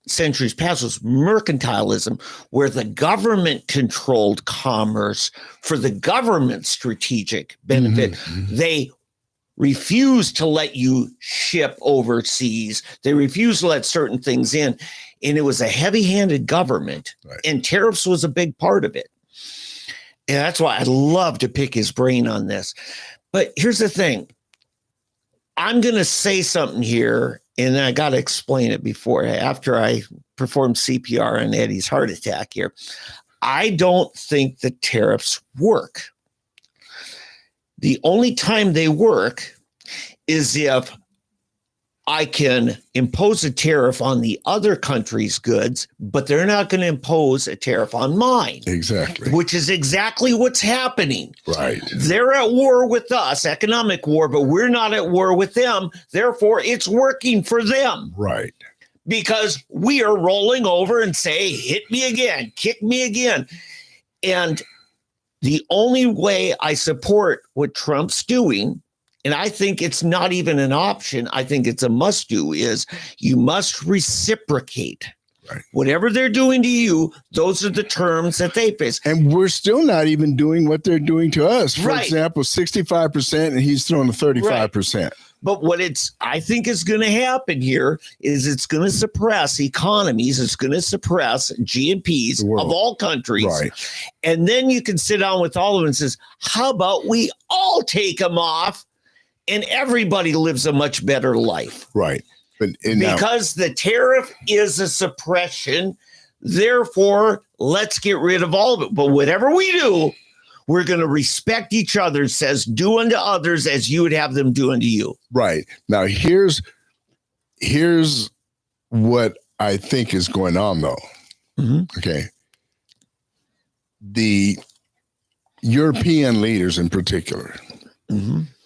centuries past was mercantilism, where the government controlled commerce for the government's strategic benefit. They refused to let you ship overseas. They refused to let certain things in. And it was a heavy-handed government, and tariffs was a big part of it. And that's why I'd love to pick his brain on this. But here's the thing. I'm going to say something here, and I got to explain it after I perform CPR on Eddie's heart attack here. I don't think the tariffs work. The only time they work is if I can impose a tariff on the other country's goods, but they're not going to impose a tariff on mine. Exactly. Which is exactly what's happening. Right. They're at war with us, economic war, but we're not at war with them. Therefore, it's working for them. Right. Because we are rolling over and say, hit me again, kick me again. And the only way I support what Trump's doing, and I think it's not even an option, I think it's a must do, is you must reciprocate. Right. Whatever they're doing to you, those are the terms that they face. And we're still not even doing what they're doing to us. For example, 65%, and he's throwing a 35%. Right. But what I think is going to happen here is it's going to suppress economies. It's going to suppress GNPs of all countries. Right. And then you can sit down with all of them and says, how about we all take them off and everybody lives a much better life? Right. But because the tariff is a suppression, therefore, let's get rid of all of it. But whatever we do, we're going to respect each other. It says, do unto others as you would have them do unto you. Right. Now, here's what I think is going on, though. Okay. The European leaders in particular,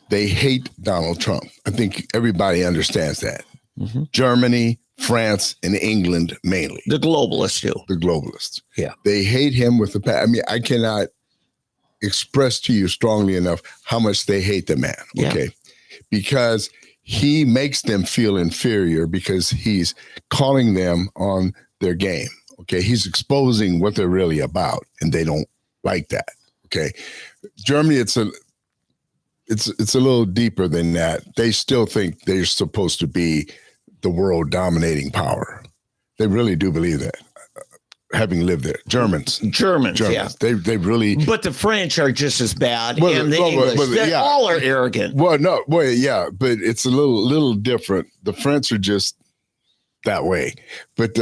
they hate Donald Trump. I think everybody understands that. Germany, France, and England mainly. The globalists do. The globalists. Yeah. They hate him with the I mean, I cannot express to you strongly enough how much they hate the man. Okay. Because he makes them feel inferior because he's calling them on their game. Okay. He's exposing what they're really about, and they don't like that. Okay. Germany, it's a little deeper than that. They still think they're supposed to be the world dominating power. They really do believe that. Having lived there, Germans, yeah, they really. But the French are just as bad, and the English, they all are arrogant. Well, no, but it's a little different. The French are just that way, but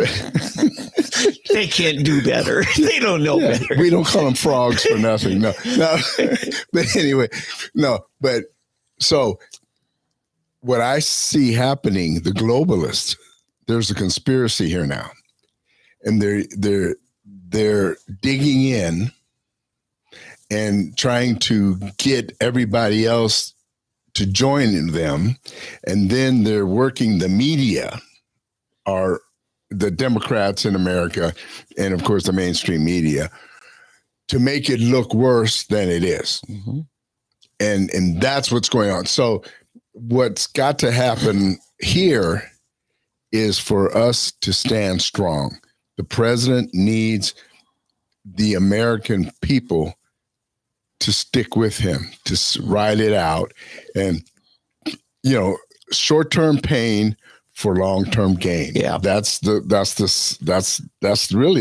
they can't do better. They don't know better. We don't call them frogs for nothing. No. But anyway, no. But so what I see happening, the globalists, there's a conspiracy here now. And they're digging in and trying to get everybody else to join them, and then they're working the media, are the Democrats in America, and of course the mainstream media, to make it look worse than it is. Mm-hmm. And that's what's going on. So what's got to happen here is for us to stand strong. The president needs the American people to stick with him, to ride it out. And, short-term pain for long-term gain. Yeah. That's really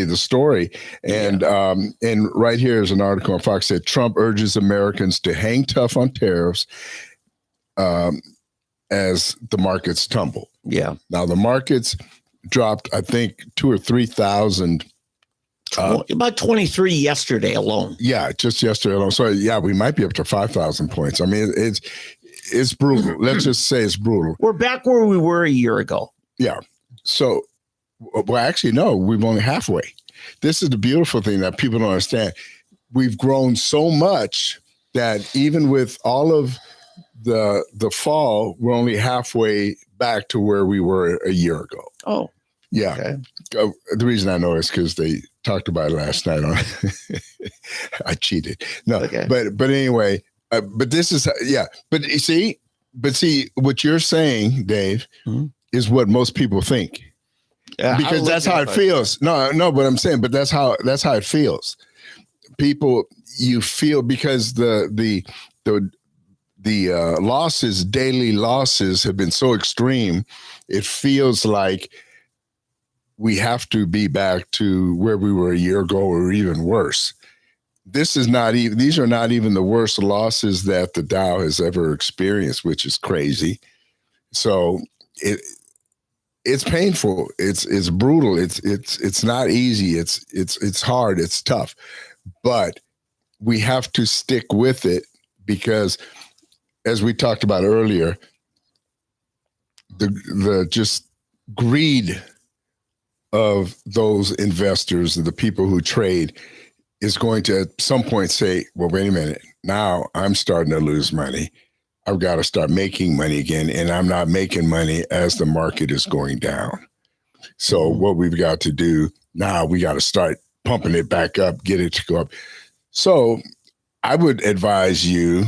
the story. And and right here is an article on Fox said Trump urges Americans to hang tough on tariffs as the markets tumble. Yeah. Now the markets dropped, I think, 2,000 or 3,000. About 23 yesterday alone. Yeah, just yesterday alone. So yeah, we might be up to 5,000 points. I mean, it's brutal. Let's just say it's brutal. We're back where we were a year ago. Yeah. So, well, actually, no, we've only halfway. This is the beautiful thing that people don't understand. We've grown so much that even with all of the fall, we're only halfway back to where we were a year ago. Oh, yeah. Okay. The reason I know is because they talked about it last night. I cheated. No, okay. But anyway, but this is But see, what you're saying, Dave, is what most people think. Yeah, because that's how it feels. No, but I'm saying, but that's how it feels. People, you feel because the losses, daily losses have been so extreme, it feels like we have to be back to where we were a year ago or even worse. These are not even the worst losses that the Dow has ever experienced, which is crazy. So it's painful. It's brutal. It's not easy. It's hard. It's tough, but we have to stick with it because, as we talked about earlier, the just greed of those investors, the people who trade, is going to at some point say, well, wait a minute, now I'm starting to lose money. I've got to start making money again, and I'm not making money as the market is going down. So what we've got to do now, we got to start pumping it back up, get it to go up. So I would advise you,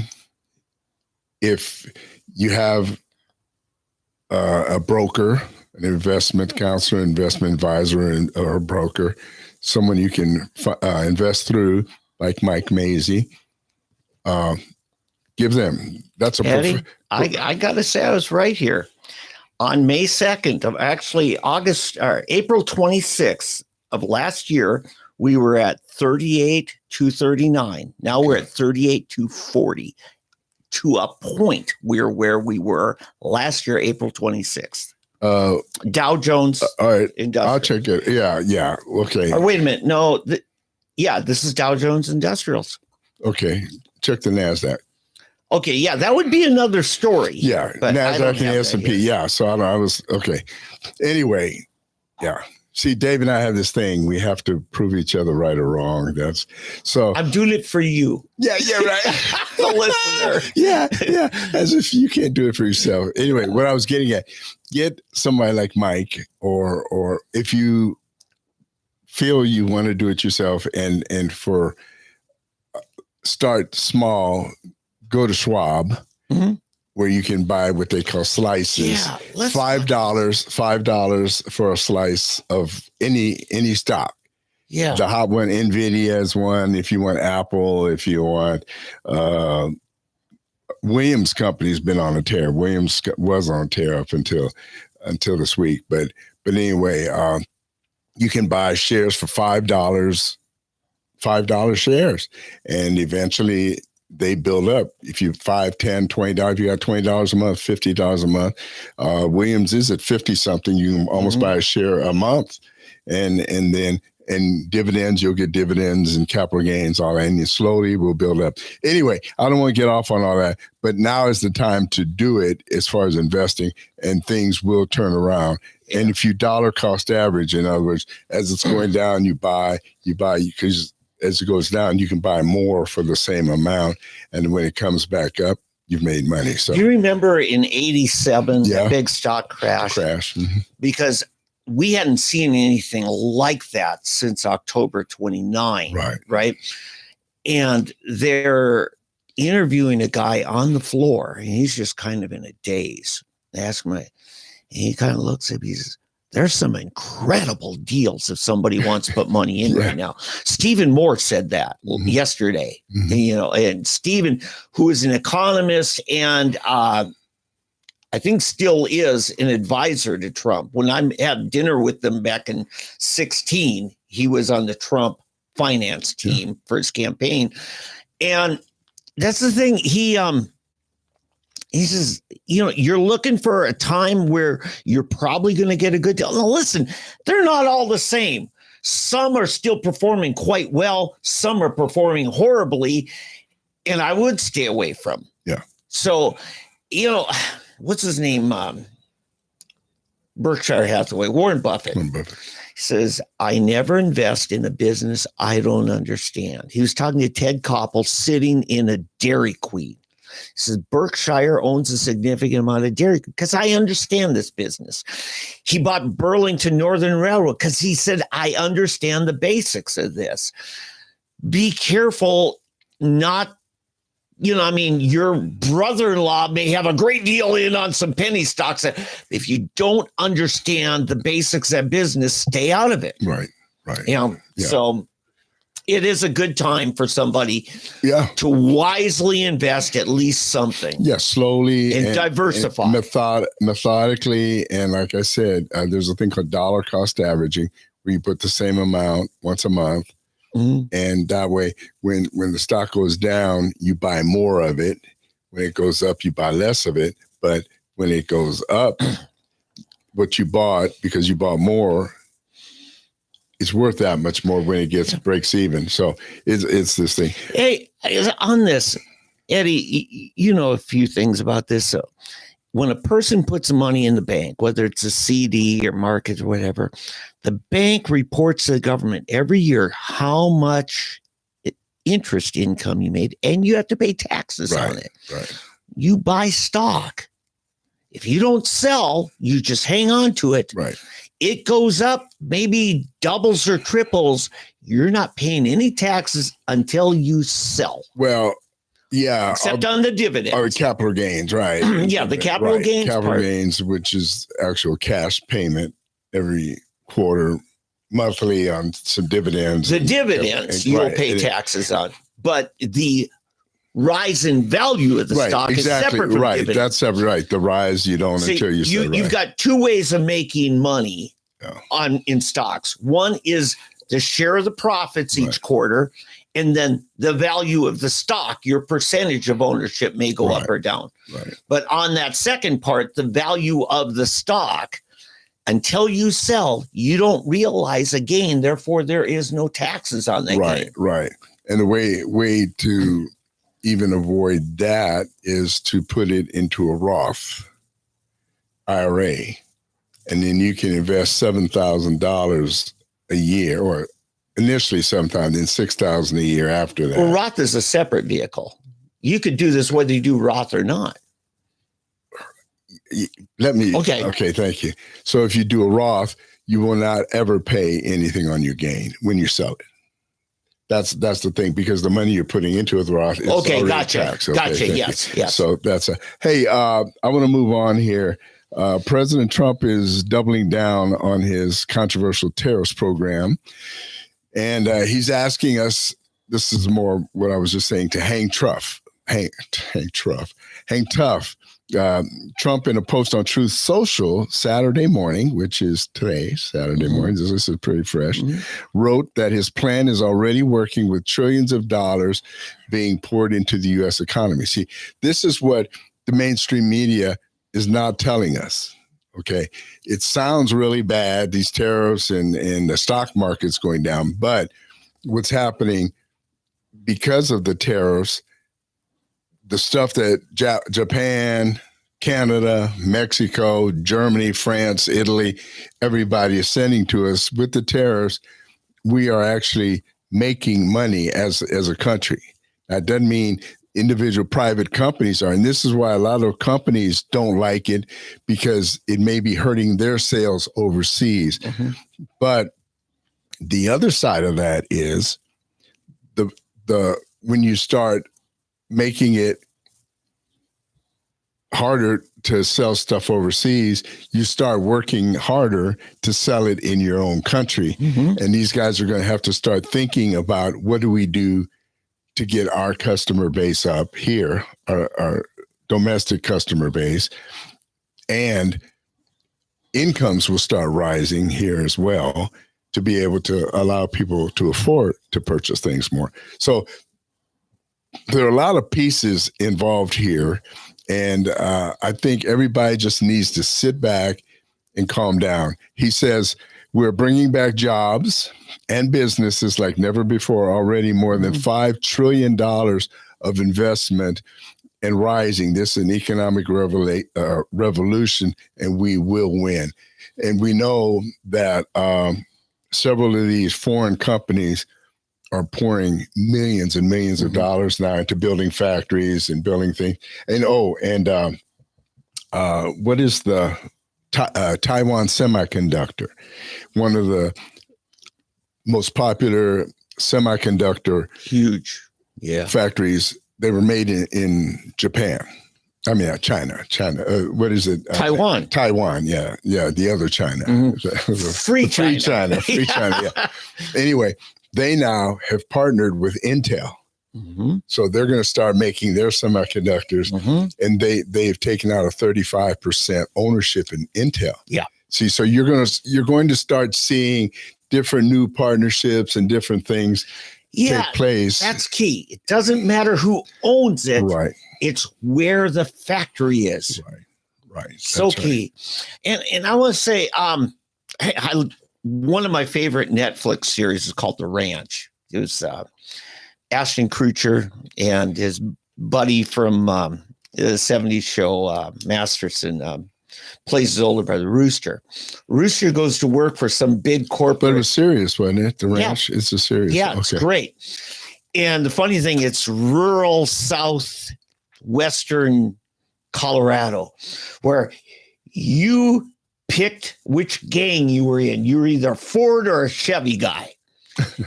if you have a broker, an investment counselor, investment advisor, or a broker, someone you can invest through, like Mike Mazzei, give them. That's Eddie, I got to say, I was right here. On May 2nd of April 26th of last year, we were at 38,239. Now we're at 38,240. To a point, we're where we were last year, April 26th. Dow Jones. All right. Industrial. I'll check it. Yeah. Okay. Oh, wait a minute. No. This is Dow Jones Industrials. Okay. Check the NASDAQ. Okay. Yeah. That would be another story. Yeah. NASDAQ and S&P. Yeah. So I was okay. Anyway. Yeah. See, Dave and I have this thing. We have to prove each other right or wrong. That's so. I'm doing it for you. Yeah, right. The listener. Yeah. As if you can't do it for yourself. Anyway, what I was getting at, get somebody like Mike, or if you feel you want to do it yourself, and for start small, go to Schwab. Mm-hmm. Where you can buy what they call slices. Yeah, $5 for a slice of any stock. Yeah. The hot one, Nvidia is one. If you want Apple, if you want Williams Company's been on a tear. Williams was on a tear up until this week. But anyway, you can buy shares for $5 shares, and eventually they build up. If you $5, $10, $20, you got $20 a month, $50 a month. Williams is at 50 something. You can almost buy a share a month, and then dividends, you'll get dividends and capital gains, all that, and you slowly will build up. Anyway, I don't want to get off on all that, but now is the time to do it as far as investing, and things will turn around. Yeah. And if you dollar cost average, in other words, as it's going down, you buy because as it goes down, you can buy more for the same amount. And when it comes back up, you've made money. So do you remember in 87, the big stock crash? Mm-hmm. Because we hadn't seen anything like that since October 29. Right. Right. And they're interviewing a guy on the floor, and he's just kind of in a daze. They ask him, and he kind of looks at me, he says, there's some incredible deals if somebody wants to put money in right now. Stephen Moore said that yesterday, and Stephen, who is an economist and I think still is an advisor to Trump. When I had dinner with them back in 2016, he was on the Trump finance team for his campaign. And that's the thing. He says, you're looking for a time where you're probably going to get a good deal. Now, listen, they're not all the same. Some are still performing quite well. Some are performing horribly. And I would stay away from. Yeah. So, what's his name? Berkshire Hathaway, Warren Buffett. He says, I never invest in a business I don't understand. He was talking to Ted Koppel sitting in a Dairy Queen. He says, Berkshire owns a significant amount of Dairy Queen because I understand this business. He bought Burlington Northern Railroad because he said, I understand the basics of this. Be careful not, your brother-in-law may have a great deal in on some penny stocks. If you don't understand the basics of business, stay out of it. Right. So it is a good time for somebody to wisely invest at least something. Yeah, slowly and diversify. And methodically. And like I said, there's a thing called dollar cost averaging where you put the same amount once a month. And that way, when the stock goes down, you buy more of it. When it goes up, you buy less of it. But when it goes up, what you bought, because you bought more, it's worth that much more when it breaks even. So it's this thing. Hey, on this, Eddie, you know a few things about this. So when a person puts money in the bank, whether it's a CD or market or whatever, the bank reports to the government every year how much interest income you made, and you have to pay taxes on it. Right. You buy stock. If you don't sell, you just hang on to it. Right. It goes up, maybe doubles or triples. You're not paying any taxes until you sell. Well, yeah. Except on the dividends. Or capital gains, right. Yeah, the capital gains Capital gains, which is actual cash payment every quarter, monthly on some dividends. The dividends you'll pay taxes on. But the rise in value of the stock is separate from dividends. That's separate, right. The rise you don't until you sell. You've got two ways of making money in stocks. One is the share of the profits each quarter, and then the value of the stock, your percentage of ownership may go up or down. Right. But on that second part, the value of the stock, until you sell, you don't realize a gain. Therefore, there is no taxes on that gain. Right. And the way to even avoid that is to put it into a Roth IRA, and then you can invest $7,000 a year, or initially sometime, then $6,000 a year after that. Well, Roth is a separate vehicle. You could do this whether you do Roth or not. Okay, thank you. So if you do a Roth, you will not ever pay anything on your gain when you sell it. That's the thing, because the money you're putting into a Roth is already taxed. Gotcha. Yes. So that's hey, I want to move on here. President Trump is doubling down on his controversial tariffs program. And he's asking us, this is more what I was just saying, to hang tough. Trump, in a post on Truth Social Saturday morning, which is today, Saturday morning, this is pretty fresh, wrote that his plan is already working with trillions of dollars being poured into the U.S. economy. See, this is what the mainstream media is not telling us. Okay, it sounds really bad, these tariffs and the stock market's going down, but what's happening because of the tariffs, the stuff that Japan, Canada, Mexico, Germany, France, Italy, everybody is sending to us with the tariffs, we are actually making money as a country. That doesn't mean individual private companies are, and this is why a lot of companies don't like it, because it may be hurting their sales overseas. But the other side of that is the when you start making it harder to sell stuff overseas, you start working harder to sell it in your own country. And these guys are going to have to start thinking about, what do we do to get our customer base up here, our domestic customer base, and incomes will start rising here as well to be able to allow people to afford to purchase things more. So there are a lot of pieces involved here. And I think everybody just needs to sit back and calm down. He says, we're bringing back jobs and businesses like never before. Already more than $5 trillion of investment and rising. This is an economic revolution, and we will win. And we know that several of these foreign companies are pouring millions and millions of dollars now into building factories and building things. And what is the Taiwan Semiconductor? One of the most popular semiconductor factories. They were made in Japan. I mean, China. What is it? Taiwan. Yeah. The other China. Free China. Free China. Yeah. Anyway, they now have partnered with Intel. So they're going to start making their semiconductors, and they've taken out a 35% ownership in Intel. Yeah. See, so you're going to start seeing different new partnerships and different things take place. That's key. It doesn't matter who owns it. Right. It's where the factory is. Right. So key. And I want to say, one of my favorite Netflix series is called The Ranch. It was Ashton Kutcher and his buddy from the 70s show, Masterson, plays his older brother, Rooster. Rooster goes to work for some big corporate. But it was serious, wasn't it? The Ranch? It's a serious. Yeah, it's great. And the funny thing, it's rural southwestern Colorado, where you picked which gang you were in. You were either a Ford or a Chevy guy.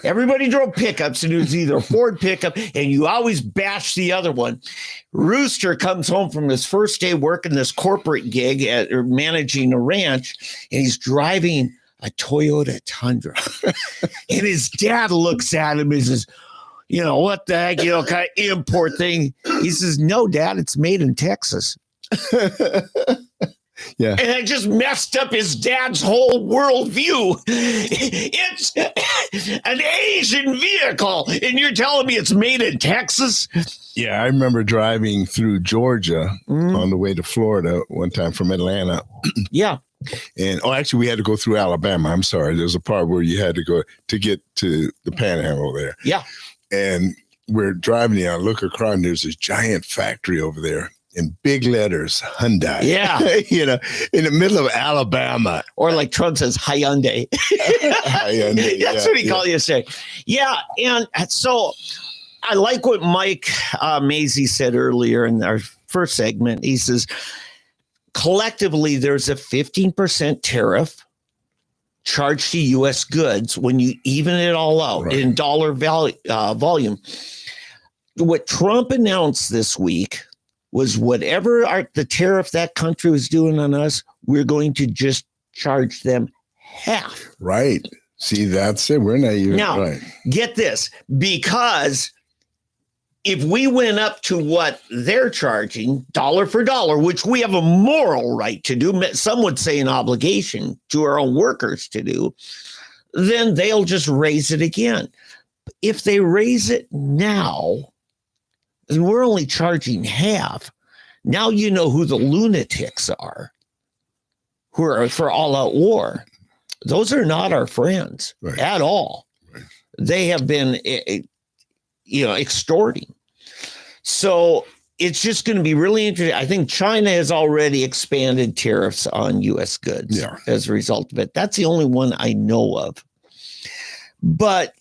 Everybody drove pickups, and it was either a Ford pickup, and you always bashed the other one. Rooster comes home from his first day working this corporate gig or managing a ranch, and he's driving a Toyota Tundra. And his dad looks at him and says, what the heck, kind of import thing. He says, no, Dad, it's made in Texas. Yeah. And it just messed up his dad's whole worldview. It's an Asian vehicle, and you're telling me it's made in Texas? Yeah, I remember driving through Georgia on the way to Florida one time from Atlanta. Yeah. And actually, we had to go through Alabama. I'm sorry. There's a part where you had to go to get to the Panhandle there. Yeah. And we're driving, I look across, and there's this giant factory over there. In big letters, Hyundai. Yeah. In the middle of Alabama. Or like Trump says, Hyundai. Hyundai. That's what he called you to say. Yeah. And so I like what Mike Mazzei said earlier in our first segment. He says, collectively, there's a 15% tariff charged to U.S. goods when you even it all out in dollar volume. What Trump announced this week was whatever the tariff that country was doing on us, we're going to just charge them half. Right. See, that's it. We're not even now. Get this, because if we went up to what they're charging, dollar for dollar, which we have a moral right to do, some would say an obligation to our own workers to do, then they'll just raise it again. If they raise it now, and we're only charging half, now you know who the lunatics are who are for all-out war. Those are not our friends at all. Right. They have been, extorting. So it's just going to be really interesting. I think China has already expanded tariffs on U.S. goods as a result of it. That's the only one I know of. But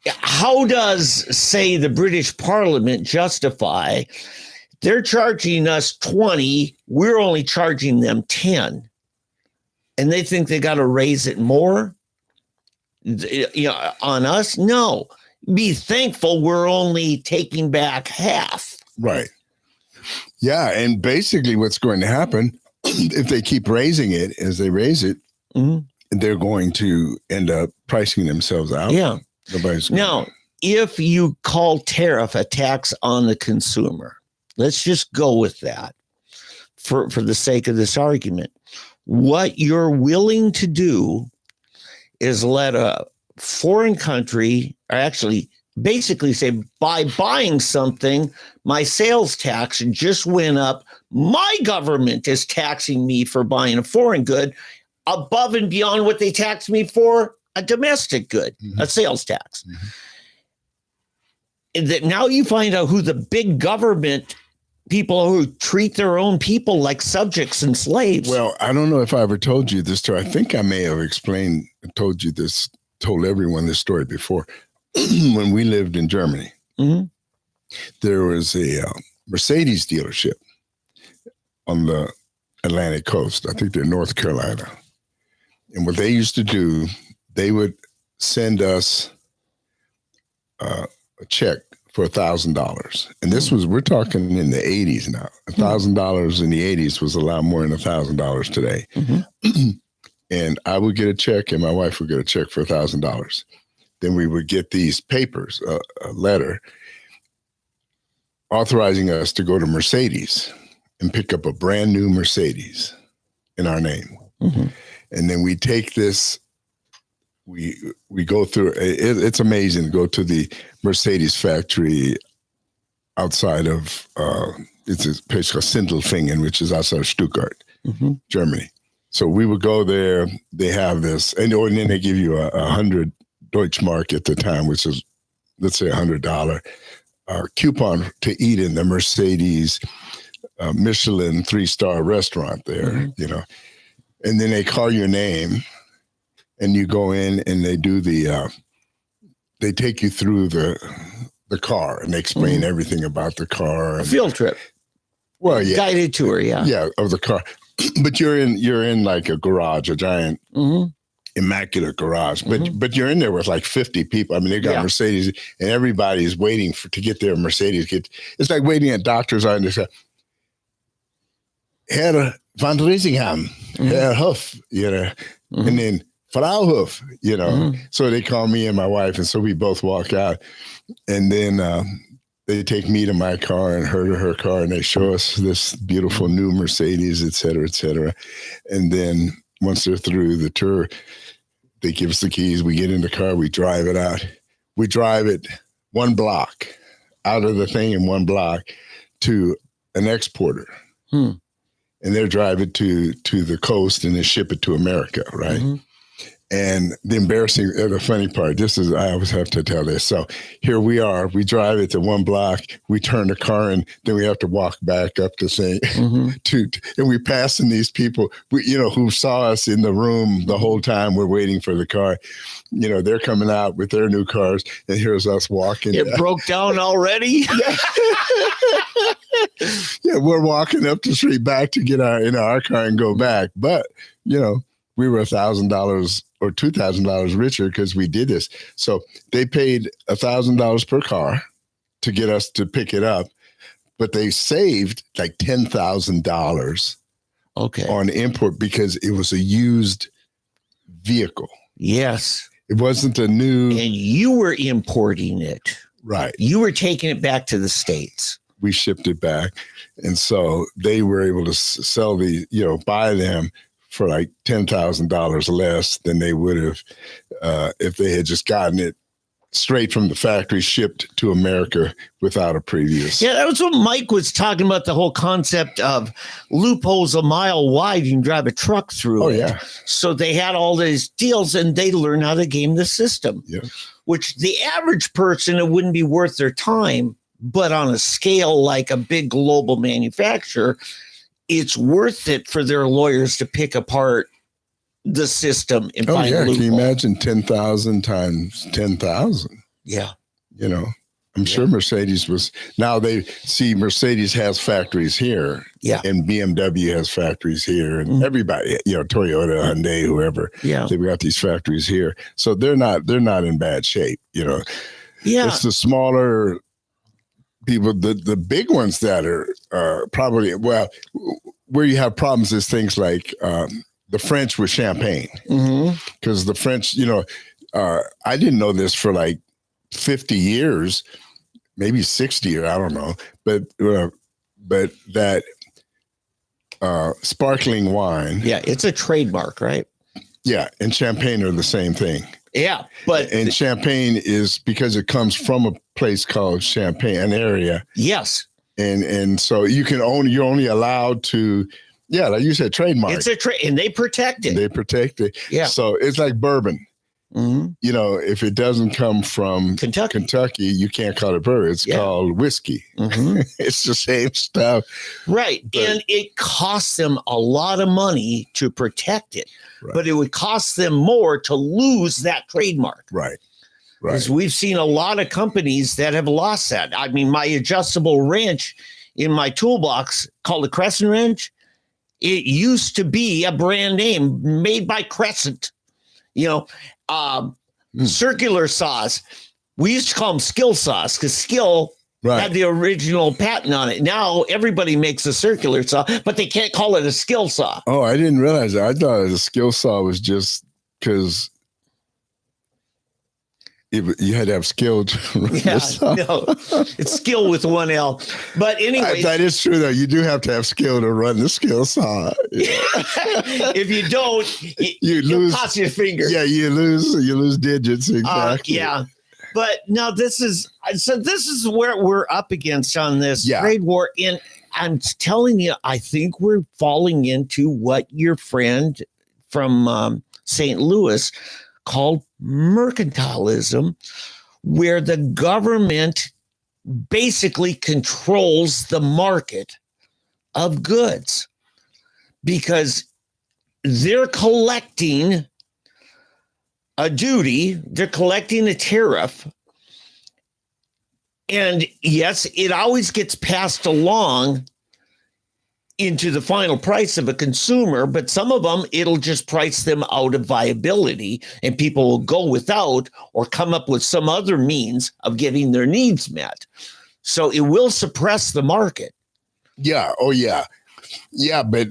how does, say, the British Parliament justify they're charging us 20, we're only charging them 10, and they think they got to raise it more on us? No, be thankful we're only taking back half. Right. Yeah. And basically what's going to happen if they keep raising it as they raise it, they're going to end up pricing themselves out. Yeah. Nobody's now, if you call tariff a tax on the consumer, let's just go with that for the sake of this argument. What you're willing to do is let a foreign country, or actually basically say, by buying something, my sales tax just went up. My government is taxing me for buying a foreign good above and beyond what they tax me for a domestic good, a sales tax. And that now you find out who the big government people who treat their own people like subjects and slaves. Well, I don't know if I ever told you this story. I think I may have told everyone this story before. When we lived in Germany, there was a Mercedes dealership on the Atlantic coast. I think they're North Carolina. And what they used to do, they would send us a check for $1,000. And this was, we're talking in the 80s now. $1,000 in the 80s was a lot more than $1,000 today. And I would get a check and my wife would get a check for $1,000. Then we would get these papers, a letter authorizing us to go to Mercedes and pick up a brand new Mercedes in our name. And then we take this, we go through, it's amazing to go to the Mercedes factory outside of, it's a place called Sindelfingen, which is outside of Stuttgart, Germany. So we would go there, they have this, and then they give you a 100 Deutschmark at the time, which is, let's say $100 coupon to eat in the Mercedes Michelin 3-star restaurant there, you know. And then they call your name and you go in and they do they take you through the car and they explain everything about the car. A field trip. Well, yeah. Guided tour, yeah. Yeah, of the car. But you're in like a garage, a giant immaculate garage. But you're in there with like 50 people. I mean, they got Mercedes and everybody's waiting to get their Mercedes. It's like waiting at doctors on this. Herr van Riesingham, Herr Huff, you know, and then Frau Huff, you know. So they call me and my wife, and so we both walk out. And then they take me to my car and her to her car, and they show us this beautiful new Mercedes, et cetera, et cetera. And then once they're through the tour, they give us the keys. We get in the car. We drive it out. We drive it 1 block out of the thing in 1 block to an exporter. And they'll drive it to the coast and then ship it to America, right? And the funny part, I always have to tell this. So here we are, we drive it to 1 block, we turn the car and then we have to walk back up the thing and we passing these people, who saw us in the room the whole time we're waiting for the car. You know, they're coming out with their new cars and here's us walking. It broke down already? Yeah, we're walking up the street back to get our car and go back. But, we were $1,000 or $2,000 richer because we did this. So they paid $1,000 per car to get us to pick it up, but they saved like $10,000 on import because it was a used vehicle. Yes. It wasn't a new. And you were importing it. Right. You were taking it back to the States. We shipped it back. And so they were able to sell buy them for like $10,000 less than they would have if they had just gotten it straight from the factory, shipped to America without a previous. Yeah, that was what Mike was talking about, the whole concept of loopholes a mile wide. You can drive a truck through it. Yeah. So they had all these deals and they learned how to game the system, which the average person, it wouldn't be worth their time. But on a scale like a big global manufacturer, it's worth it for their lawyers to pick apart the system and find a loophole. Can you imagine 10,000 times 10,000? Yeah. I'm sure Mercedes Mercedes has factories here. Yeah. And BMW has factories here and everybody, Toyota, Hyundai, whoever. Yeah. They've got these factories here. So they're not in bad shape, Yeah. It's the smaller people, the big ones that are probably, well, where you have problems is things like the French with champagne. Because the French, I didn't know this for like 50 years, maybe 60, or I don't know, but that sparkling wine. Yeah, it's a trademark, right? Yeah, and champagne are the same thing. Yeah, but and champagne is because it comes from a place called Champagne, an area. Yes, and so you're only allowed to, like you said, trademark. It's a and they protect it. They protect it. Yeah. So it's like bourbon. If it doesn't come from Kentucky, you can't call it bourbon. It's called whiskey. It's the same stuff. Right. And it costs them a lot of money to protect it. Right. But it would cost them more to lose that trademark. Right. Because we've seen a lot of companies that have lost that. I mean, my adjustable wrench in my toolbox called the Crescent wrench, it used to be a brand name made by Crescent. Circular saws. We used to call them skill saws because skill had the original patent on it. Now everybody makes a circular saw, but they can't call it a skill saw. Oh, I didn't realize that. I thought a skill saw was just because you had to have skill to run the saw. No, it's skill with one L. But anyway, that is true though. You do have to have skill to run the skill saw. If you don't, you lose. Toss your finger. Yeah, you lose digits. Exactly. Yeah. But now this is where we're up against on this trade war. And I'm telling you, I think we're falling into what your friend from St. Louis called mercantilism, where the government basically controls the market of goods because they're collecting a duty, they're collecting a tariff. And yes, it always gets passed along into the final price of a consumer, but some of them, it'll just price them out of viability and people will go without or come up with some other means of getting their needs met. So it will suppress the market. Yeah. Oh, yeah. Yeah. But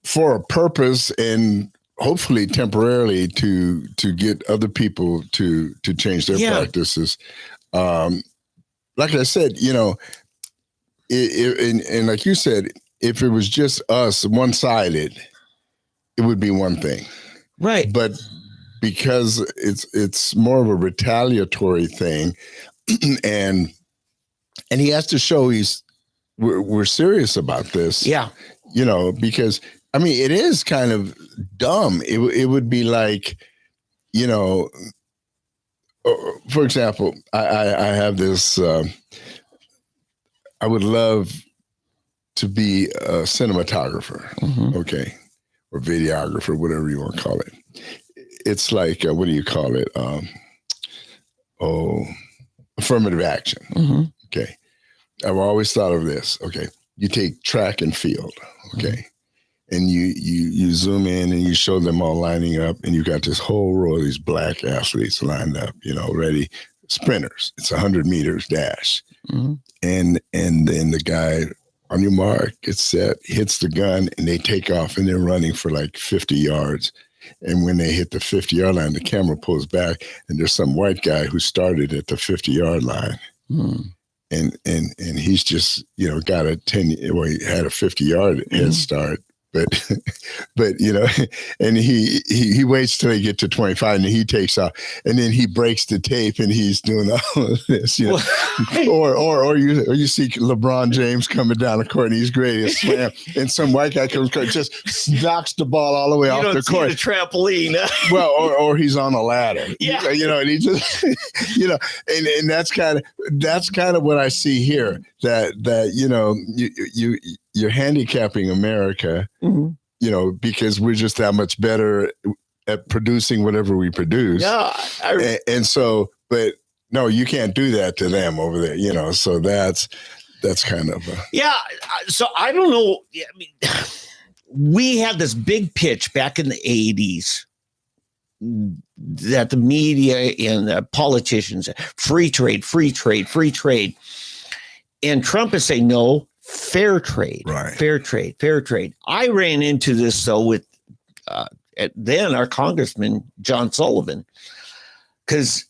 for a purpose and hopefully temporarily to get other people to change their practices. Like I said, and like you said, if it was just us one-sided, it would be one thing. Right. But because it's more of a retaliatory thing, and he has to show we're serious about this. Yeah. Because I mean, it is kind of dumb. It would be like, for example, I have this, I would love to be a cinematographer, okay, or videographer, whatever you want to call it. It's like, what do you call it? Affirmative action. Okay. I've always thought of this. Okay. You take track and field. Okay. And you zoom in and you show them all lining up, and you got this whole row of these black athletes lined up, ready, sprinters. It's 100 meters dash. And then the guy, on your mark, gets set, hits the gun, and they take off, and they're running for like 50 yards. And when they hit the 50-yard line, the camera pulls back, and there's some white guy who started at the 50-yard line. And he's just, got a 10, well, he had a 50-yard head start. But and he waits till they get to 25 and he takes off, and then he breaks the tape and he's doing all of this, or you see LeBron James coming down the court and he's great at slam, and some white guy comes just knocks the ball all the way off the court. The trampoline. Well, or he's on a ladder. Yeah. And he just and that's kind of what I see here. That you're handicapping America, because we're just that much better at producing whatever we produce. Yeah, and so, but no, you can't do that to them over there. So that's kind of So I don't know. I mean, we had this big pitch back in the 80s that the media and the politicians, free trade, free trade, free trade. And Trump is saying, no, fair trade, Right. fair trade, fair trade. I ran into this, though, with then our Congressman, John Sullivan, because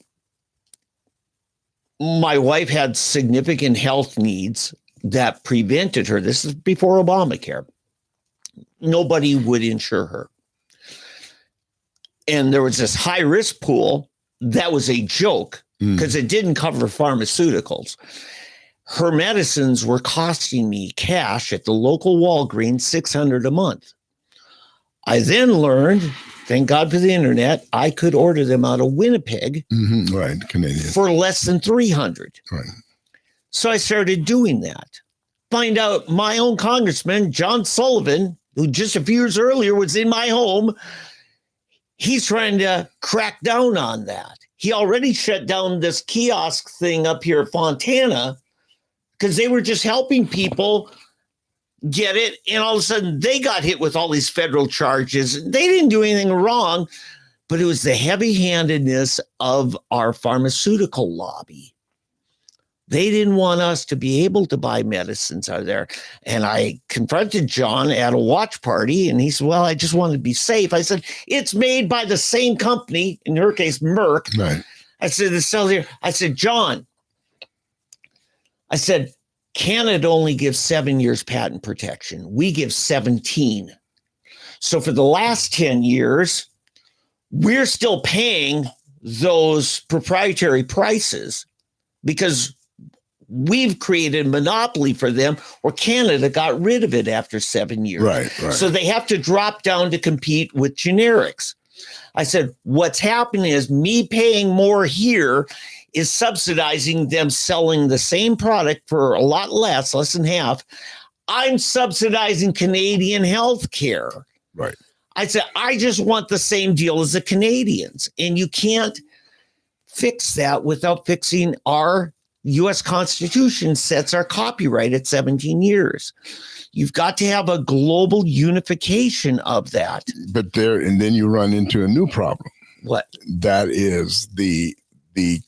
my wife had significant health needs that prevented her. This is before Obamacare. Nobody would insure her. And there was this high risk pool that was a joke because it didn't cover pharmaceuticals. Her medicines were costing me cash at the local Walgreens $600 a month. I then learned, thank God for the internet, I could order them out of Winnipeg Right, Canadian. for less than $300. Right. So I started doing that. Find out my own congressman, John Sullivan, who just a few years earlier was in my home, he's trying to crack down on that. He already shut down this kiosk thing up here at Fontana because they were just helping people get it. And all of a sudden they got hit with all these federal charges. They didn't do anything wrong, but it was the heavy-handedness of our pharmaceutical lobby. They didn't want us to be able to buy medicines out there. And I confronted John at a watch party, and he said, well, I just wanted to be safe. I said, it's made by the same company, in her case, Merck. Right. I said, it's still here. I said, John, I said, Canada only gives 7 years patent protection. We give 17. So for the last 10 years, we're still paying those proprietary prices because we've created a monopoly for them, or Canada got rid of it after 7 years. Right, right. So they have to drop down to compete with generics. I said, what's happening is me paying more here is subsidizing them selling the same product for a lot less than half. I'm subsidizing Canadian health care. Right. I said, I just want the same deal as the Canadians. And you can't fix that without fixing our U.S. Constitution sets our copyright at 17 years. You've got to have a global unification of that. But and then you run into a new problem. What? That is the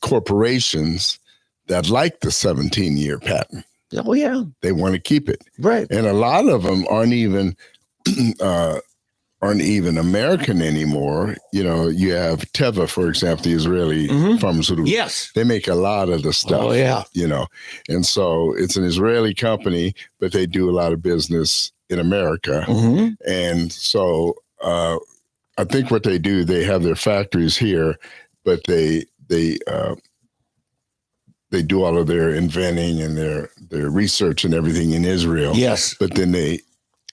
corporations that like the 17-year patent. Oh, yeah. They want to keep it. Right. And a lot of them aren't even American anymore. You know, you have Teva, for example, the Israeli pharmaceutical. Yes. They make a lot of the stuff. Oh, yeah. You know, and so it's an Israeli company, but they do a lot of business in America. And so I think what they do, they have their factories here, but they do all of their inventing and their research and everything in Israel. Yes. But then they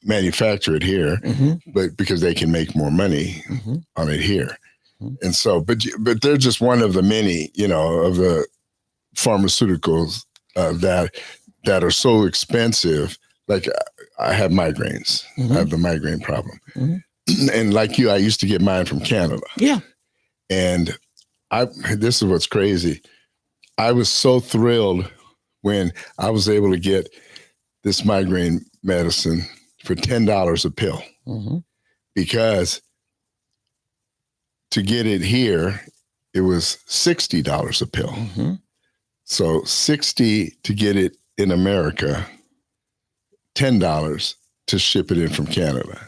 manufacture it here, but because they can make more money on it here. And so, but they're just one of the many, you know, of the pharmaceuticals that are so expensive. Like I have migraines. I have the migraine problem. And like you, I used to get mine from Canada. Yeah. And this is what's crazy. I was so thrilled when I was able to get this migraine medicine for $10 a pill, because to get it here, it was $60 a pill. So $60 to get it in America, $10 to ship it in from Canada.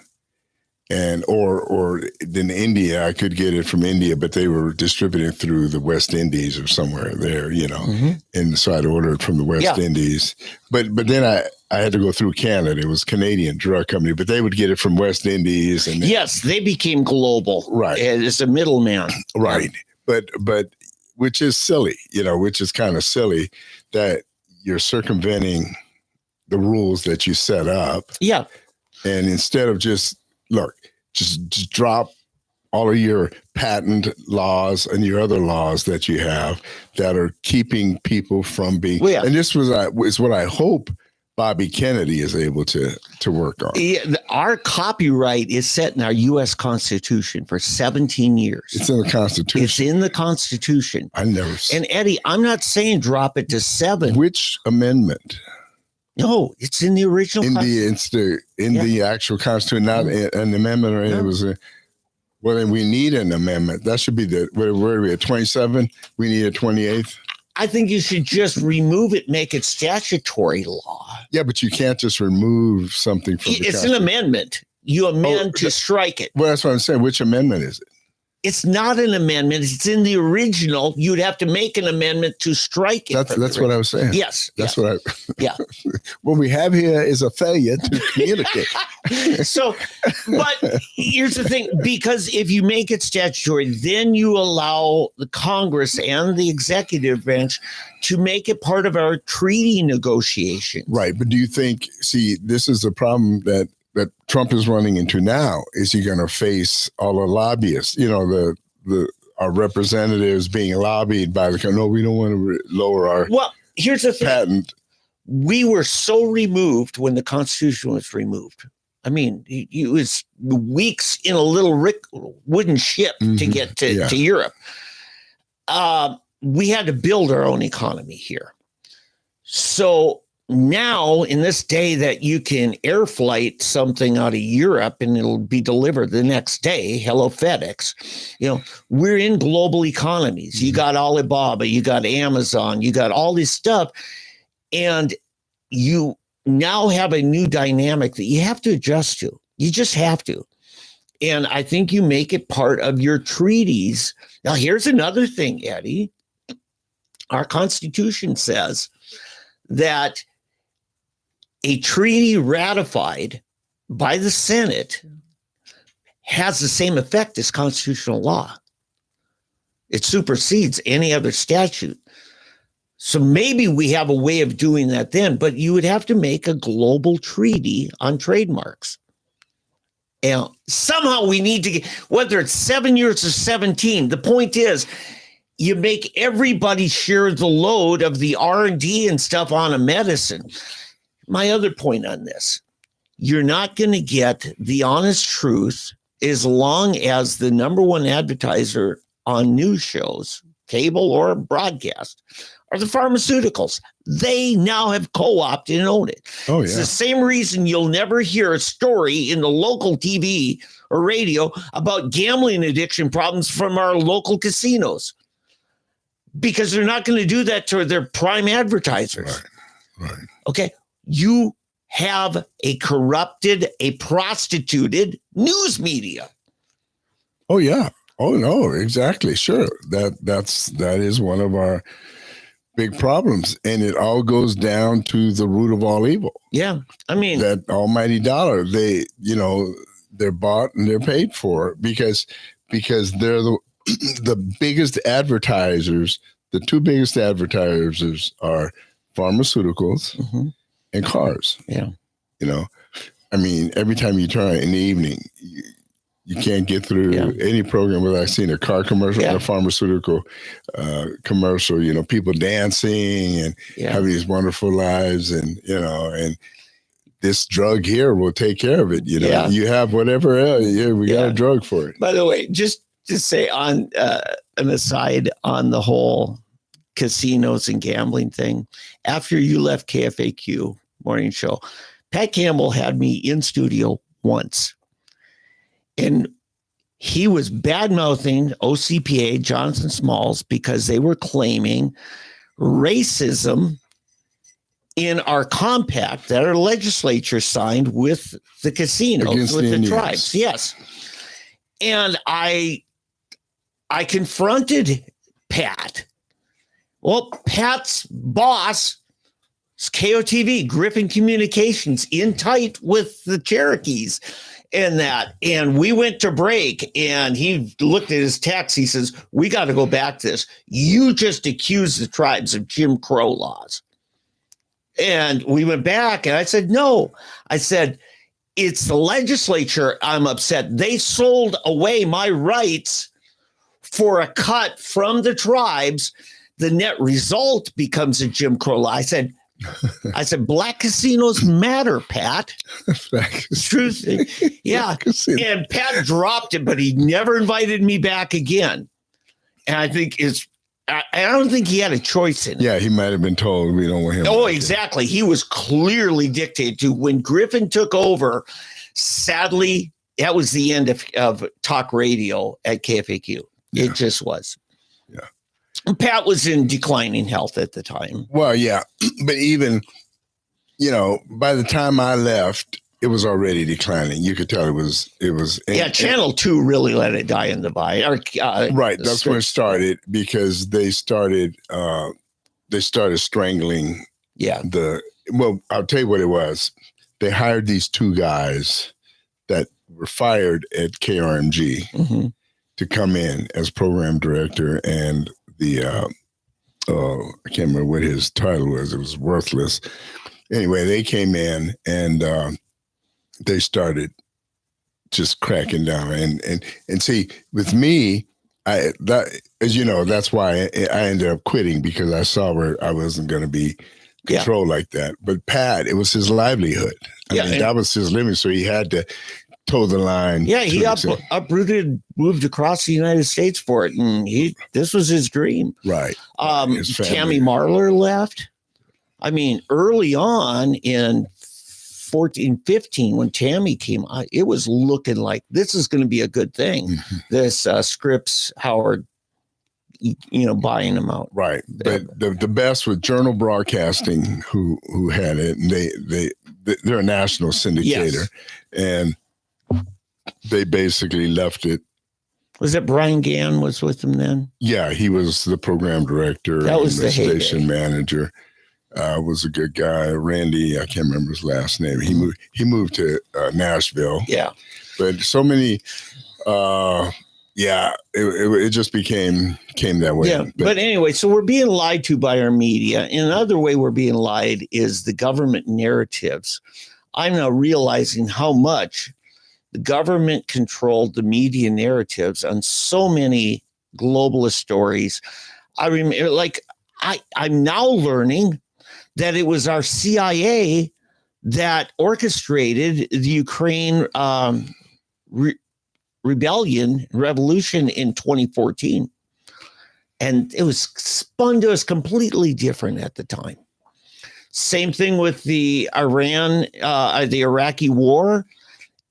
And or in India, I could get it from India, but they were distributing through the West Indies or somewhere there, you know. And so I'd order it from the West Indies. But then I had to go through Canada. It was a Canadian drug company, but they would get it from West Indies. And yes, they became global. Right. As a middleman. Right. But which is silly, you know, which is kind of silly that you're circumventing the rules that you set up. Yeah. And instead of just drop all of your patent laws and your other laws that you have that are keeping people from being. Well, yeah. And this is what I hope Bobby Kennedy is able to work on. Yeah, our copyright is set in our U.S. Constitution for 17 years. It's in the Constitution. It's in the Constitution. I never. And Eddie, I'm not saying drop it to 7. Which amendment? No, it's in the original. The actual Constitution, not an amendment, or it was Well, then we need an amendment. That should be where are we at 27? We need a 28th. I think you should just remove it, make it statutory law. Yeah, but you can't just remove something from the It's an amendment. You amend to strike it. Well, that's what I'm saying. Which amendment is it? It's not an amendment. It's in the original. You'd have to make an amendment to strike it. That's what I was saying. Yes. That's what yeah. What we have here is a failure to communicate. So, but here's the thing, because if you make it statutory, then you allow the Congress and the executive branch to make it part of our treaty negotiations. Right. But do you think, this is the problem that Trump is running into now. Is he going to face all the lobbyists? Our representatives being lobbied by no, we don't want to lower our here's the thing. Patent. We were so removed when the Constitution was removed. I mean, it was weeks in a little wooden ship to get to Europe. We had to build our own economy here. So now, in this day that you can air flight something out of Europe and it'll be delivered the next day, hello FedEx, we're in global economies. You got Alibaba, you got Amazon, you got all this stuff. And you now have a new dynamic that you have to adjust to. You just have to. And I think you make it part of your treaties. Now, here's another thing, Eddie. Our Constitution says that a treaty ratified by the Senate has the same effect as constitutional law. It supersedes any other statute. So maybe we have a way of doing that then, but you would have to make a global treaty on trademarks. And somehow we need to get, whether it's 7 years or 17, the point is you make everybody share the load of the R&D and stuff on a medicine. My other point on this, you're not going to get the honest truth as long as the number one advertiser on news shows, cable or broadcast, are the pharmaceuticals. They now have co-opted and own it. Oh, yeah. It's the same reason you'll never hear a story in the local TV or radio about gambling addiction problems from our local casinos, because they're not going to do that to their prime advertisers. Right. Okay. You have a corrupted, a prostituted news media. Oh, yeah. Oh, no, exactly. Sure. That is one of our big problems. And it all goes down to the root of all evil. Yeah. I mean, that almighty dollar, they're bought and they're paid for because they're the biggest advertisers. The two biggest advertisers are pharmaceuticals and cars. Yeah. I mean, every time you turn in the evening, you can't get through any program without seeing a car commercial and a pharmaceutical commercial, people dancing and having these wonderful lives and this drug here will take care of it. You have whatever else. We got a drug for it. By the way, just to say on an aside on the whole casinos and gambling thing, after you left KFAQ morning show, Pat Campbell had me in studio once, and he was bad-mouthing OCPA, Johnson Smalls, because they were claiming racism in our compact that our legislature signed with the casinos, with the tribes. Yes. And I confronted Pat. Well, Pat's boss, KOTV, Griffin Communications, in tight with the Cherokees and that. And we went to break, and he looked at his text. He says, we got to go back to this. You just accused the tribes of Jim Crow laws. And we went back, and I said, no. I said, it's the legislature I'm upset. They sold away my rights for a cut from the tribes. The net result becomes a Jim Crow law. I said, black casinos matter, Pat. Truth. Yeah. And Pat dropped it, but he never invited me back again. And I think I don't think he had a choice in it. Yeah, he might have been told we don't want him. Oh, exactly. He was clearly dictated to. When Griffin took over, sadly, that was the end of talk radio at KFAQ. Yeah. It just was. Yeah. And Pat was in declining health at the time. Well, yeah, but even, by the time I left, it was already declining. You could tell it was. Channel 2 really let it die in the vine. Right. That's where it started, because they started strangling. Yeah. I'll tell you what it was. They hired these two guys that were fired at KRMG to come in as program director, and the I can't remember what his title was. It was worthless. Anyway, they came in and they started just cracking down. And see, with me, as you know, that's why I ended up quitting, because I saw where I wasn't going to be controlled like that. But Pat, it was his livelihood. I mean, that was his living, so he had to toe the line. Yeah, he uprooted, moved across the United States for it, and this was his dream. Right. Tammy Marler left. I mean, early on in 14, 15, when Tammy came out, it was looking like this is going to be a good thing. Mm-hmm. This Scripps Howard, buying them out. Right. But the best was Journal Broadcasting, who had it, and they're a national syndicator, and they basically left it. Was it Brian Gann was with them then? Yeah, he was the program director. That was the station manager. Was a good guy. Randy, I can't remember his last name. He moved to Nashville. Yeah. But so many, it just became that way. Yeah. But anyway, so we're being lied to by our media. And another way we're being lied is the government narratives. I'm now realizing how much the government controlled the media narratives on so many globalist stories. I remember, I'm now learning that it was our CIA that orchestrated the Ukraine revolution in 2014. And it was spun to us completely different at the time. Same thing with the Iraqi war.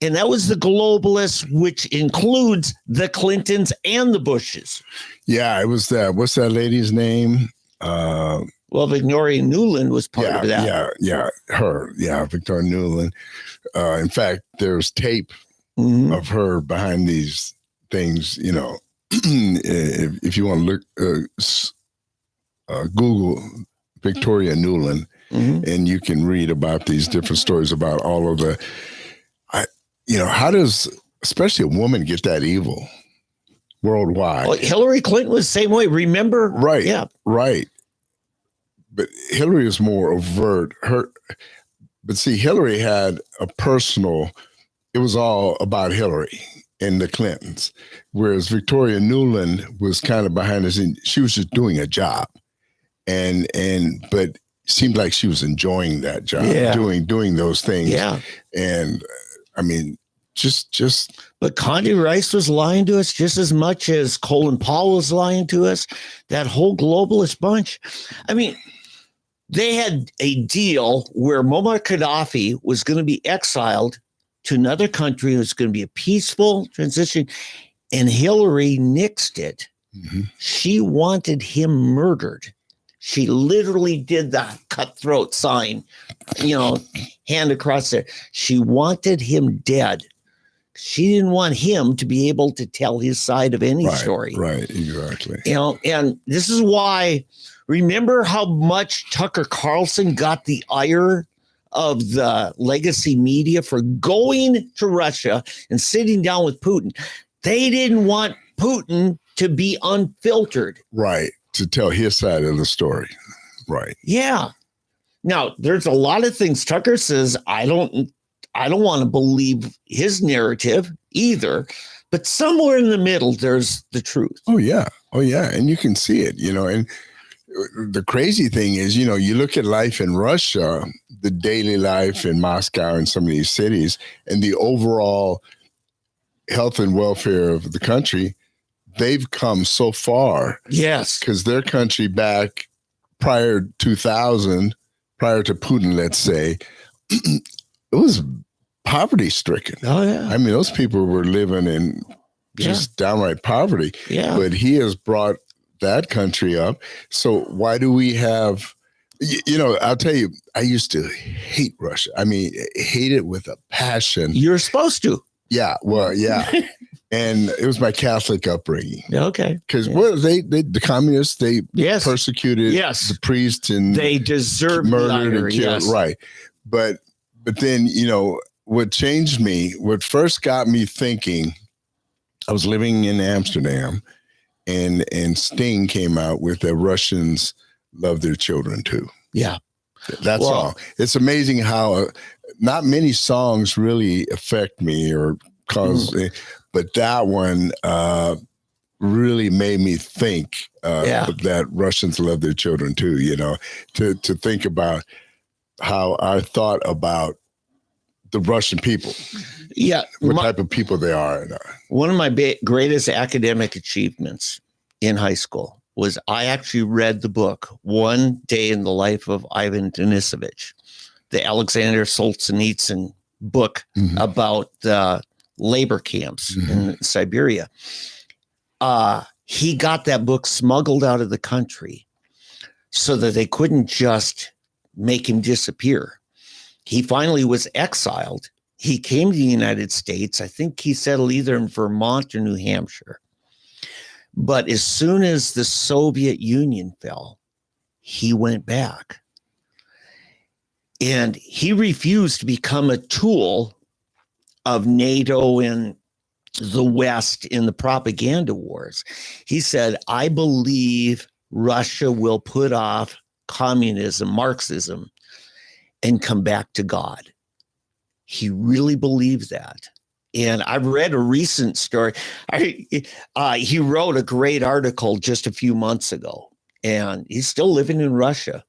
And that was the globalists, which includes the Clintons and the Bushes. Yeah, it was that. What's that lady's name? Well, Victoria Nuland was part of that. Yeah, Victoria Nuland. In fact, there's tape of her behind these things. If you want to look, Google Victoria Nuland, and you can read about these different stories about all of the. How does especially a woman get that evil worldwide? Well, Hillary Clinton was the same way. Remember? Right. Yeah. Right. But Hillary is more overt. But see, Hillary had a personal. It was all about Hillary and the Clintons, whereas Victoria Nuland was kind of behind the scenes. She was just doing a job, but seemed like she was enjoying that job, doing those things. Yeah. And I mean, just. But Condi Rice was lying to us just as much as Colin Powell was lying to us. That whole globalist bunch. I mean, they had a deal where Muammar Gaddafi was going to be exiled to another country. It was going to be a peaceful transition. And Hillary nixed it. Mm-hmm. She wanted him murdered. She literally did the cutthroat sign, hand across there. She wanted him dead. She didn't want him to be able to tell his side of any story. Right, exactly. And this is why, remember how much Tucker Carlson got the ire of the legacy media for going to Russia and sitting down with Putin? They didn't want Putin to be unfiltered. Right. To tell his side of the story. Right. Yeah. Now, there's a lot of things Tucker says, I don't want to believe his narrative either, but somewhere in the middle, there's the truth. Oh, yeah. And you can see it, and the crazy thing is, you look at life in Russia, the daily life in Moscow and some of these cities, and the overall health and welfare of the country, they've come so far. Yes. Because their country back prior to 2000, prior to Putin, let's say, it was poverty stricken. Oh yeah. I mean, those people were living in just downright poverty. Yeah. But he has brought that country up. So why do we have, I'll tell you, I used to hate Russia. I mean, hate it with a passion. You're supposed to. Yeah. Well, yeah. And it was my Catholic upbringing. Okay. Because the communists, they persecuted the priests and they deserved murdered the and killed. Right. But then, what changed me, what first got me thinking, I was living in Amsterdam and Sting came out with that Russians love their children too. Yeah. That's all. It's amazing how not many songs really affect me or cause, but that one really made me think that Russians love their children too, to think about how I thought about the Russian people. Yeah. What type of people they are. One of my greatest academic achievements in high school was I actually read the book One Day in the Life of Ivan Denisovich, the Alexander Solzhenitsyn book about the labor camps in Siberia. He got that book smuggled out of the country so that they couldn't just make him disappear. He finally was exiled. He came to the United States. I think he settled either in Vermont or New Hampshire. But as soon as the Soviet Union fell, he went back. And he refused to become a tool of NATO and the West in the propaganda wars. He said, I believe Russia will put off communism, Marxism, and come back to God. He really believed that. And I've read a recent story. He wrote a great article just a few months ago, and he's still living in Russia.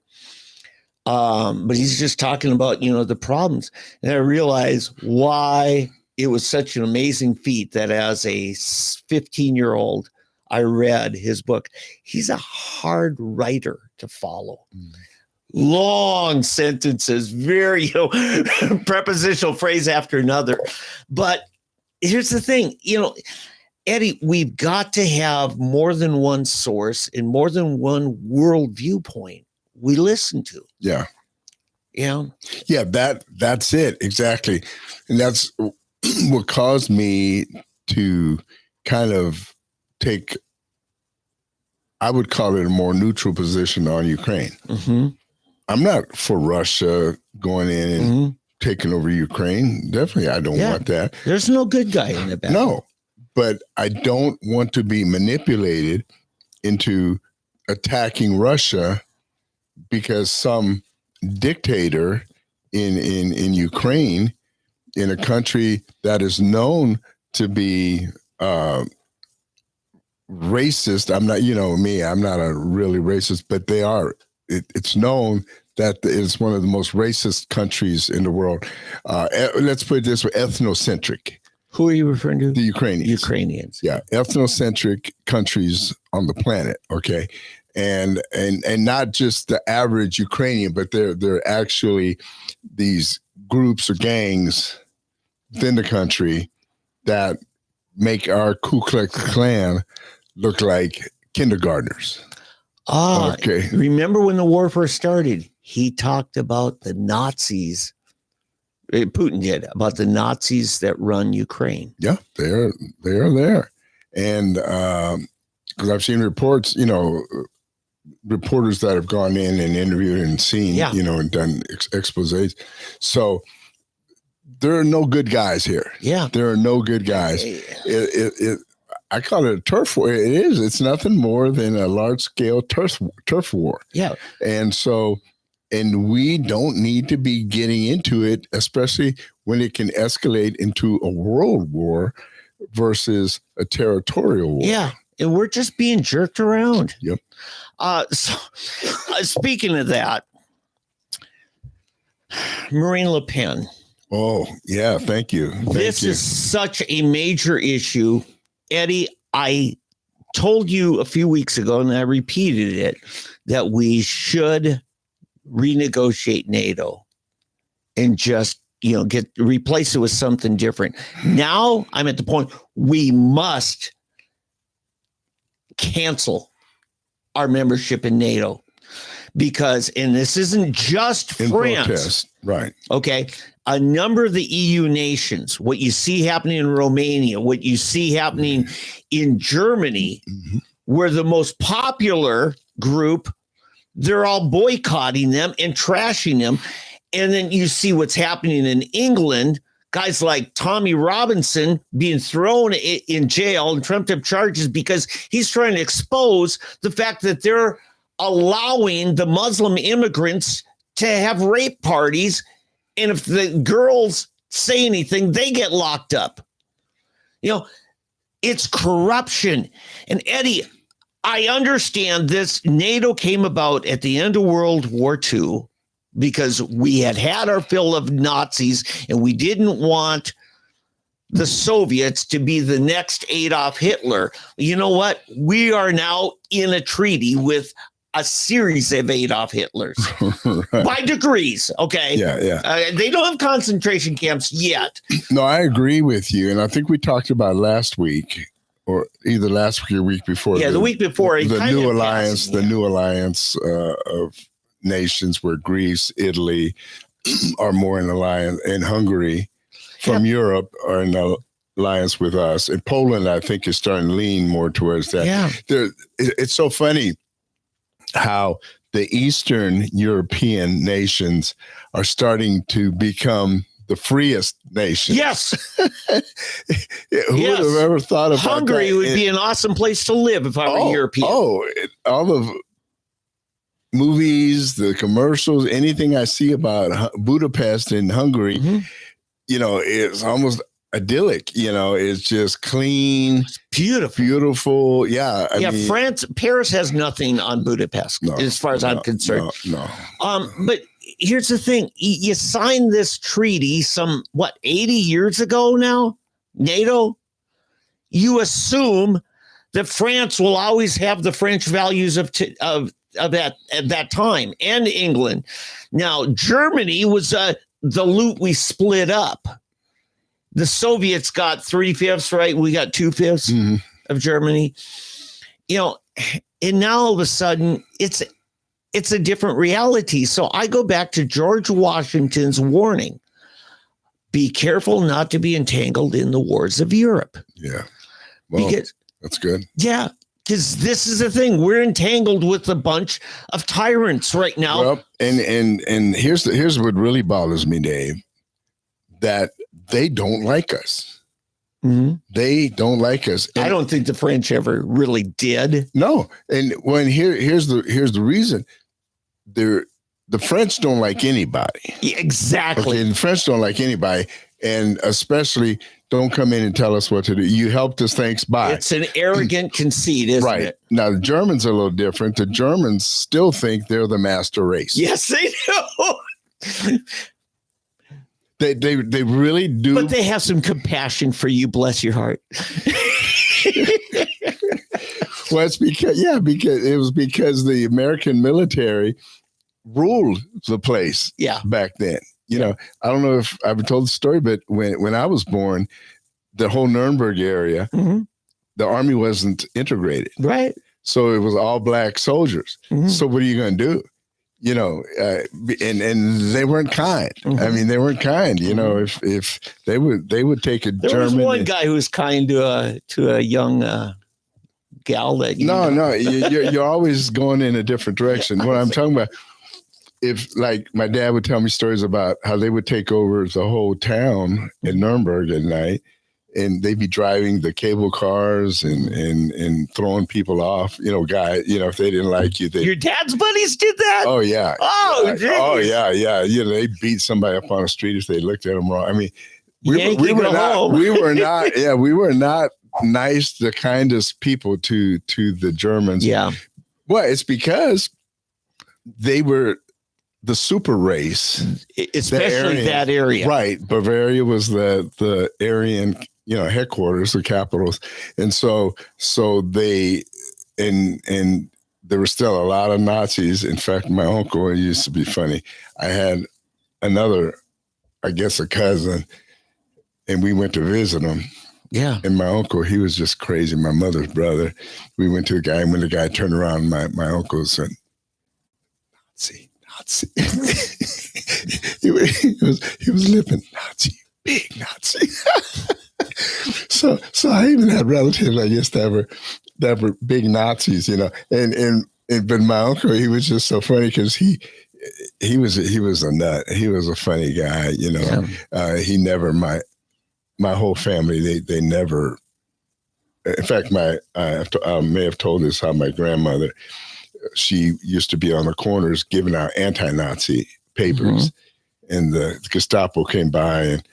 But he's just talking about, the problems. And I realized why it was such an amazing feat that as a 15-year-old, I read his book. He's a hard writer to follow. Long sentences, very prepositional phrase after another. But here's the thing, Eddie, we've got to have more than one source and more than one world viewpoint we listen to. Yeah. Yeah. Yeah, that's it. Exactly. And that's what caused me to kind of take, I would call it a more neutral position on Ukraine. I'm not for Russia going in and taking over Ukraine. Definitely, I don't want that. There's no good guy in the back. No, but I don't want to be manipulated into attacking Russia because some dictator in Ukraine, in a country that is known to be racist. I'm not, I'm not a really racist, but they are. It's known that it's one of the most racist countries in the world. Let's put it this way, ethnocentric. Who are you referring to? The Ukrainians. Ukrainians. Yeah, ethnocentric countries on the planet, okay? And not just the average Ukrainian, but they're actually these groups or gangs within the country that make our Ku Klux Klan look like kindergartners. Okay. Remember when the war first started, he talked about the Nazis. Putin did, about the Nazis that run Ukraine. Yeah, they're there. And because I've seen reports, reporters that have gone in and interviewed and seen, and done exposés. So there are no good guys here. Yeah. There are no good guys. I call it a turf war. It is. It's nothing more than a large-scale turf war. Yeah. And so, and we don't need to be getting into it, especially when it can escalate into a world war versus a territorial war. Yeah. And we're just being jerked around. Yep. Speaking of that, Marine Le Pen. Oh, yeah. Thank you. This is such a major issue. Eddie, I told you a few weeks ago, and I repeated it, that we should renegotiate NATO and just replace it with something different. Now I'm at the point we must cancel our membership in NATO because, and this isn't just In France, protest, right? okay, a number of the EU nations, what you see happening in Romania, what you see happening in Germany, where the most popular group, they're all boycotting them and trashing them. And then you see what's happening in England, guys like Tommy Robinson being thrown in jail and trumped up charges because he's trying to expose the fact that they're allowing the Muslim immigrants to have rape parties. And if the girls say anything, they get locked up. It's corruption. And Eddie, I understand this. NATO came about at the end of World War II because we had our fill of Nazis and we didn't want the Soviets to be the next Adolf Hitler. You know what? We are now in a treaty with a series of Adolf Hitlers Right. by degrees. Okay. Yeah. They don't have concentration camps yet. No, I agree with you. And I think we talked about last week or either last week or week before. Yeah, the week before. The new alliance, of nations where Greece, Italy are more in alliance, and Hungary from Europe are in alliance with us. And Poland, I think, is starting to lean more towards that. Yeah. It's so funny how the Eastern European nations are starting to become the freest nation. Yes. Who would have ever thought about Hungary that? would be an awesome place to live if I were European. All the movies, the commercials, anything I see about Budapest and Hungary, it's almost idyllic. It's just clean, It's beautiful. beautiful. Yeah. I mean, Paris has nothing on Budapest as far as I'm concerned. No. But here's the thing. You signed this treaty 80 years ago now, NATO? You assume that France will always have the French values of that time, and England. Now, Germany was the loot we split up. The Soviets got 3/5, right? We got 2/5 of Germany. And now all of a sudden it's a different reality. So I go back to George Washington's warning. Be careful not to be entangled in the wars of Europe. Yeah. Well, that's good. Yeah. Because this is the thing. We're entangled with a bunch of tyrants right now. Well, and here's what really bothers me, Dave, that they don't like us. Mm-hmm. They don't like us. I don't think the French ever really did. No. And here's the reason. The French don't like anybody. Yeah, exactly. Okay, and the French don't like anybody, and especially don't come in and tell us what to do. You helped us, thanks, bye. It's an arrogant conceit, isn't it? Now, the Germans are a little different. The Germans still think they're the master race. Yes, they do. They really do. But they have some compassion for you, bless your heart. Well, it's because the American military ruled the place back then. I don't know if I've told the story, but when I was born, the whole Nuremberg area, the army wasn't integrated. Right. So it was all black soldiers. So what are you going to do? And they weren't kind. I mean, they weren't kind. If they would take a German. There was one guy who was kind to a young gal that. You're always going in a different direction. What I'm talking about, if like my dad would tell me stories about how they would take over the whole town in Nuremberg at night, and they'd be driving the cable cars and throwing people off. If they didn't like you, your dad's buddies did that. Oh yeah. Oh, geez. Oh yeah. They beat somebody up on the street if they looked at them wrong. I mean, we were not nice, the kindest people to the Germans. Yeah. Well, it's because they were the super race, especially that area. Right. Bavaria was the Aryan, headquarters, the capitals. And so they, and there were still a lot of Nazis. In fact, my uncle, it used to be funny. I had another I guess, a cousin, and we went to visit him. Yeah. And my uncle, he was just crazy. My mother's brother. We went to the guy, and when the guy turned around, my uncle said, Nazi. he was lipping, Nazi, big Nazi. so I even had relatives, I guess, that were big Nazis, you know. And but my uncle, he was just so funny because he was a nut. He was a funny guy, you know. Yeah. He never my whole family, they never. In fact, I may have told this how my grandmother, she used to be on the corners giving out anti-Nazi papers, and the Gestapo came by and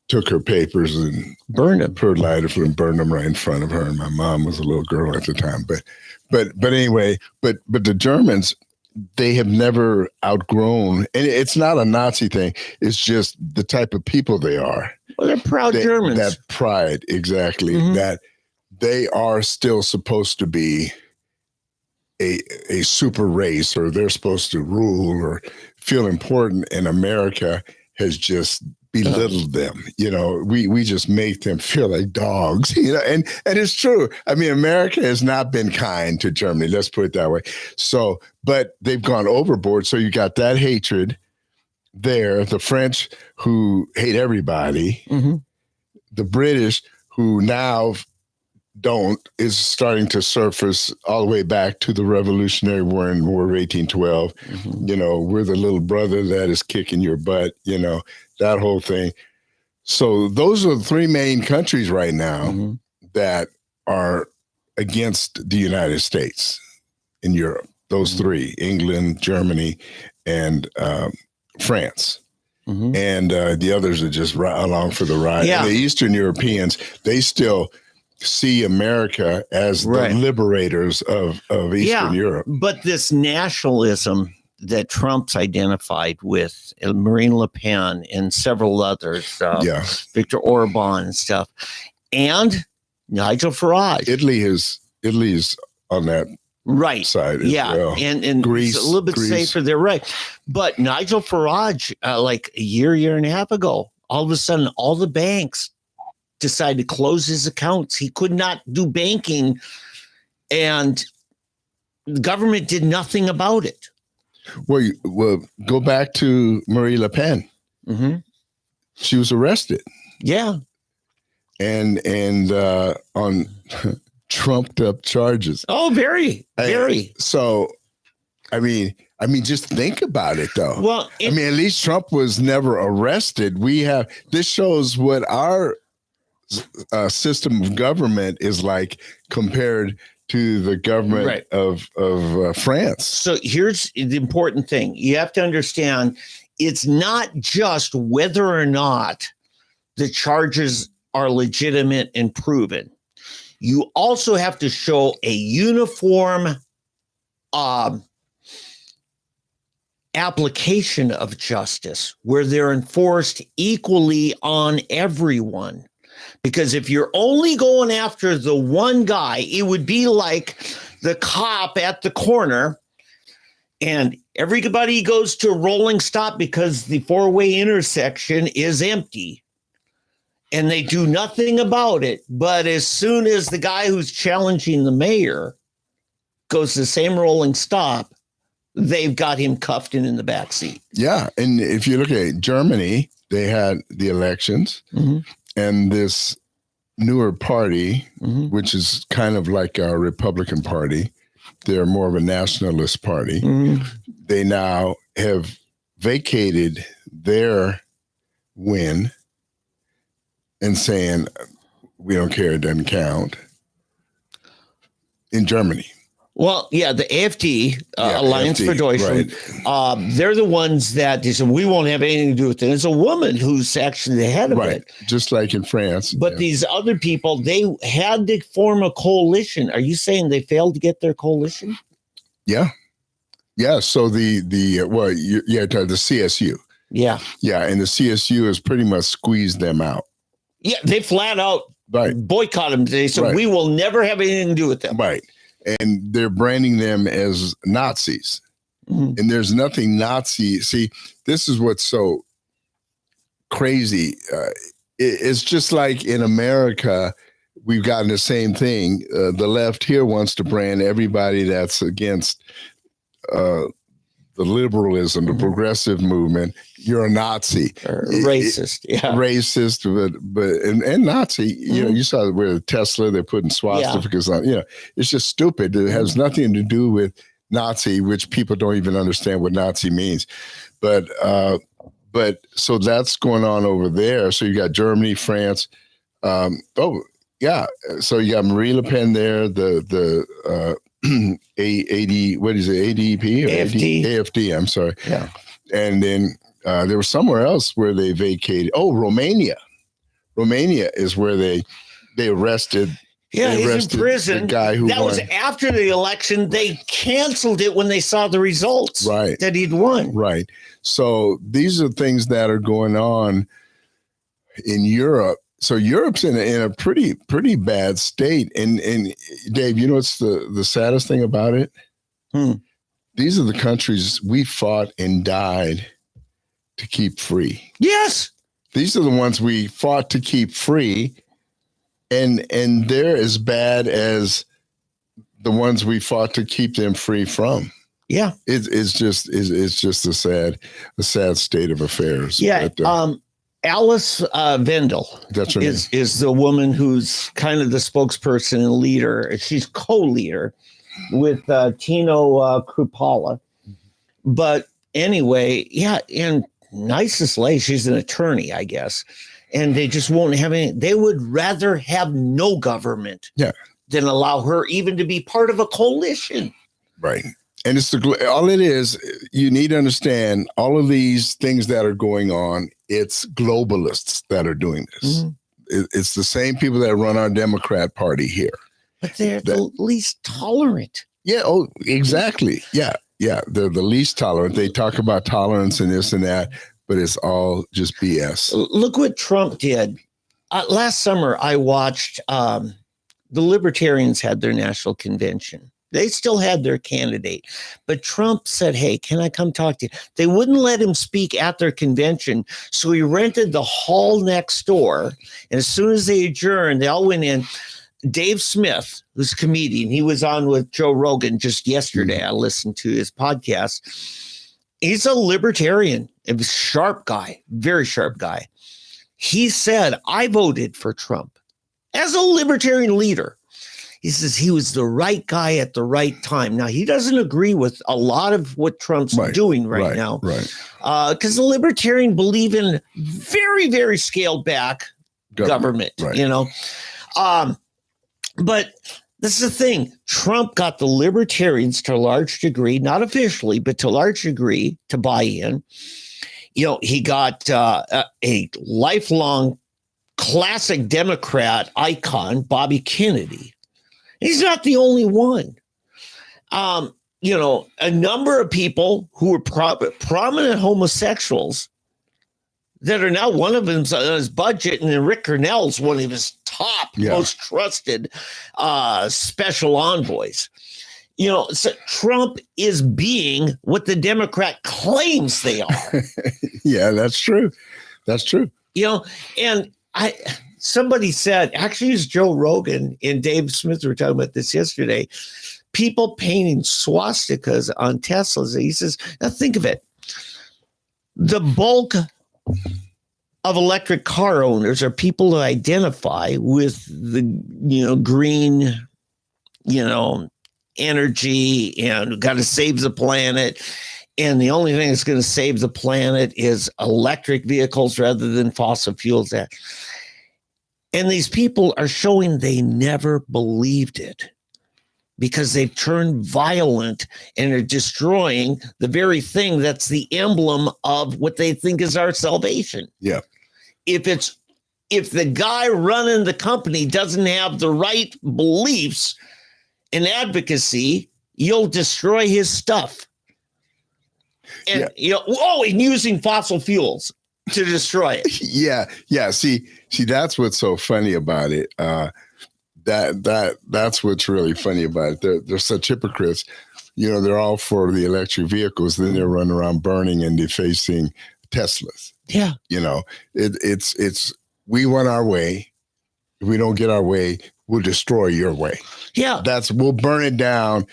took her papers and burned them, put lighter for them, burned them right in front of her. And my mom was a little girl at the time, but anyway, but the Germans, they have never outgrown, and it's not a Nazi thing. It's just the type of people they are. Well, they're proud Germans. That pride, exactly. That they are still supposed to be a super race, or they're supposed to rule or feel important, and America has just belittled them. You know, we just make them feel like dogs, you know, and it's true. I mean, America has not been kind to Germany, let's put it that way. So, but they've gone overboard. So you got that hatred there, the French who hate everybody, the British who now is starting to surface all the way back to the Revolutionary War and War of 1812. You know, we're the little brother that is kicking your butt, you know, that whole thing. So those are the three main countries right now that are against the United States in Europe. Those three: England, Germany, and France. And the others are just along for the ride. Yeah. And the Eastern Europeans, they still see America as the liberators of Eastern Europe. But this nationalism that Trump's identified with, Marine Le Pen and several others, Viktor Orban and stuff, and Nigel Farage. Italy is on that side as well. And Greece, it's a little bit safer. They're right. But Nigel Farage, like a year and a half ago, all of a sudden, all the banks decided to close his accounts. He could not do banking, and the government did nothing about it. Well, go back to Marie Le Pen. She was arrested. Yeah. And on trumped up charges. Oh, very. So, I mean, just think about it, though. Well, at least Trump was never arrested. This shows what our system of government is like compared to the government of France. So here's the important thing. You have to understand, it's not just whether or not the charges are legitimate and proven. You also have to show a uniform application of justice where they're enforced equally on everyone. Because if you're only going after the one guy, it would be like the cop at the corner and everybody goes to a rolling stop because the four-way intersection is empty and they do nothing about it. But as soon as the guy who's challenging the mayor goes to the same rolling stop, they've got him cuffed and in the back seat. Yeah. And if you look at Germany, they had the elections. And this newer party, which is kind of like our Republican Party, they're more of a nationalist party. They now have vacated their win and saying, we don't care, it doesn't count, in Germany. Well, yeah, the AfD, Alliance for Deutschland, they're the ones that they said, we won't have anything to do with it. It's a woman who's actually the head of it. Just like in France. But these other people, they had to form a coalition. Are you saying they failed to get their coalition? Yeah. Yeah. So the CSU. Yeah. Yeah. And the CSU has pretty much squeezed them out. Yeah. They flat out boycott them. They said, we will never have anything to do with them. Right. And they're branding them as Nazis. And there's nothing Nazi. See, this is what's so crazy. It's just like in America, we've gotten the same thing. The left here wants to brand everybody that's against the liberalism, the progressive movement. You're a Nazi, or racist, racist, and Nazi. You know, you saw where Tesla they're putting swastikas on. You know, it's just stupid. It has nothing to do with Nazi, which people don't even understand what Nazi means. But so that's going on over there. So you got Germany, France. So you got Marie Le Pen there. The AD, what is it? ADP or AFD? AFD. I'm sorry. Yeah. And then there was somewhere else where they vacated. Oh, Romania. Romania is where they arrested. Yeah, he's in prison. The guy who that won. was after the election. They canceled it when they saw the results. Right. That he'd won. Right. So these are things that are going on in Europe. So Europe's in a pretty bad state. And Dave, you know what's the saddest thing about it? These are the countries we fought and died to keep free. Yes. These are the ones we fought to keep free. And they're as bad as the ones we fought to keep them free from. Yeah. It's just a sad state of affairs. Yeah. But, Alice Vendel that's her name. is the woman who's kind of the spokesperson and leader. She's co-leader with Tino Krupala. But anyway, and nicest lady, she's an attorney, I guess. And they just won't have any. They would rather have no government than allow her even to be part of a coalition. Right. And it's all it is. You need to understand all of these things that are going on. It's globalists that are doing this. It's the same people that run our Democrat Party here. But they're the least tolerant. Yeah. Oh, exactly. Yeah. Yeah. They're the least tolerant. They talk about tolerance and this and that, but it's all just BS. Look what Trump did. Last summer, I watched the Libertarians had their national convention. They still had their candidate, but Trump said, "Hey, can I come talk to you?" They wouldn't let him speak at their convention. So he rented the hall next door. And as soon as they adjourned, they all went in. Dave Smith, who's a comedian, he was on with Joe Rogan just yesterday. I listened to his podcast. He's a libertarian, a sharp guy, very sharp guy. He said, "I voted for Trump as a libertarian leader." He says he was the right guy at the right time. Now, he doesn't agree with a lot of what Trump's doing right now. Right. Because the libertarian believe in very, very scaled back government, right. you know. But this is the thing. Trump got the libertarians to a large degree, not officially, but to a large degree to buy in. You know, he got a lifelong classic Democrat icon, Bobby Kennedy. He's not the only one. You know, a number of people who were prominent homosexuals that are now, one of them's on his budget, and then Rick Cornell's one of his top, most trusted special envoys. You know, so Trump is being what the Democrat claims they are. Yeah, that's true. That's true. You know, and somebody said, actually, it's Joe Rogan and Dave Smith were talking about this yesterday. People painting swastikas on Teslas. He says, now think of it. The bulk of electric car owners are people who identify with the, you know, green, you know, energy and got to save the planet. And the only thing that's going to save the planet is electric vehicles rather than fossil fuels. And these people are showing they never believed it because they've turned violent and are destroying the very thing that's the emblem of what they think is our salvation. Yeah. If the guy running the company doesn't have the right beliefs and advocacy, you'll destroy his stuff. And you know, and using fossil fuels to destroy it. Yeah. See, that's what's so funny about it. That's what's really funny about it. They're such hypocrites. You know, they're all for the electric vehicles. Then they're running around burning and defacing Teslas. Yeah. You know, it's we want our way. If we don't get our way, we'll destroy your way. Yeah. We'll burn it down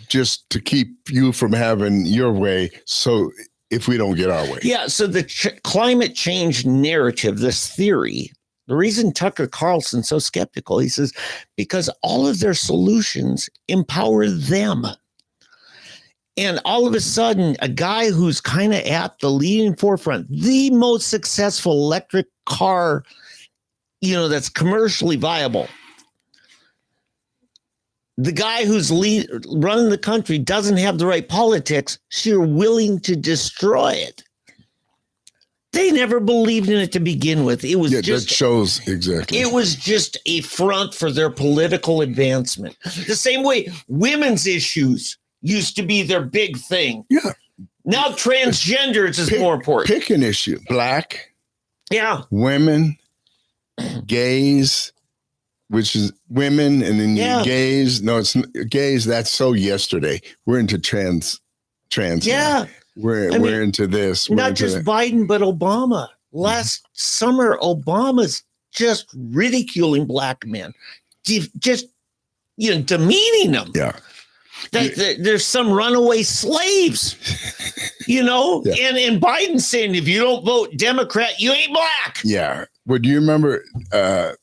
just to keep you from having your way. So if we don't get our way. Yeah. So the climate change narrative, this theory, the reason Tucker Carlson's so skeptical, he says, because all of their solutions empower them. And all of a sudden, a guy who's kind of at the leading forefront, the most successful electric car, that's commercially viable. The guy who's running the country doesn't have the right politics, so you're willing to destroy it. They never believed in it to begin with. It was just that shows exactly. It was just a front for their political advancement. The same way women's issues used to be their big thing. Yeah. Now transgenders is more important. Pick an issue. Black. Yeah. Women. Gays, which is women, and then gays. No, it's gays. That's so yesterday. We're into trans. Yeah. Now. We're into this. Not just Biden, but Obama. Last summer, Obama's just ridiculing black men, just demeaning them. Yeah. There's some runaway slaves, Yeah. And Biden saying, if you don't vote Democrat, you ain't black. Yeah. Well, do you remember? It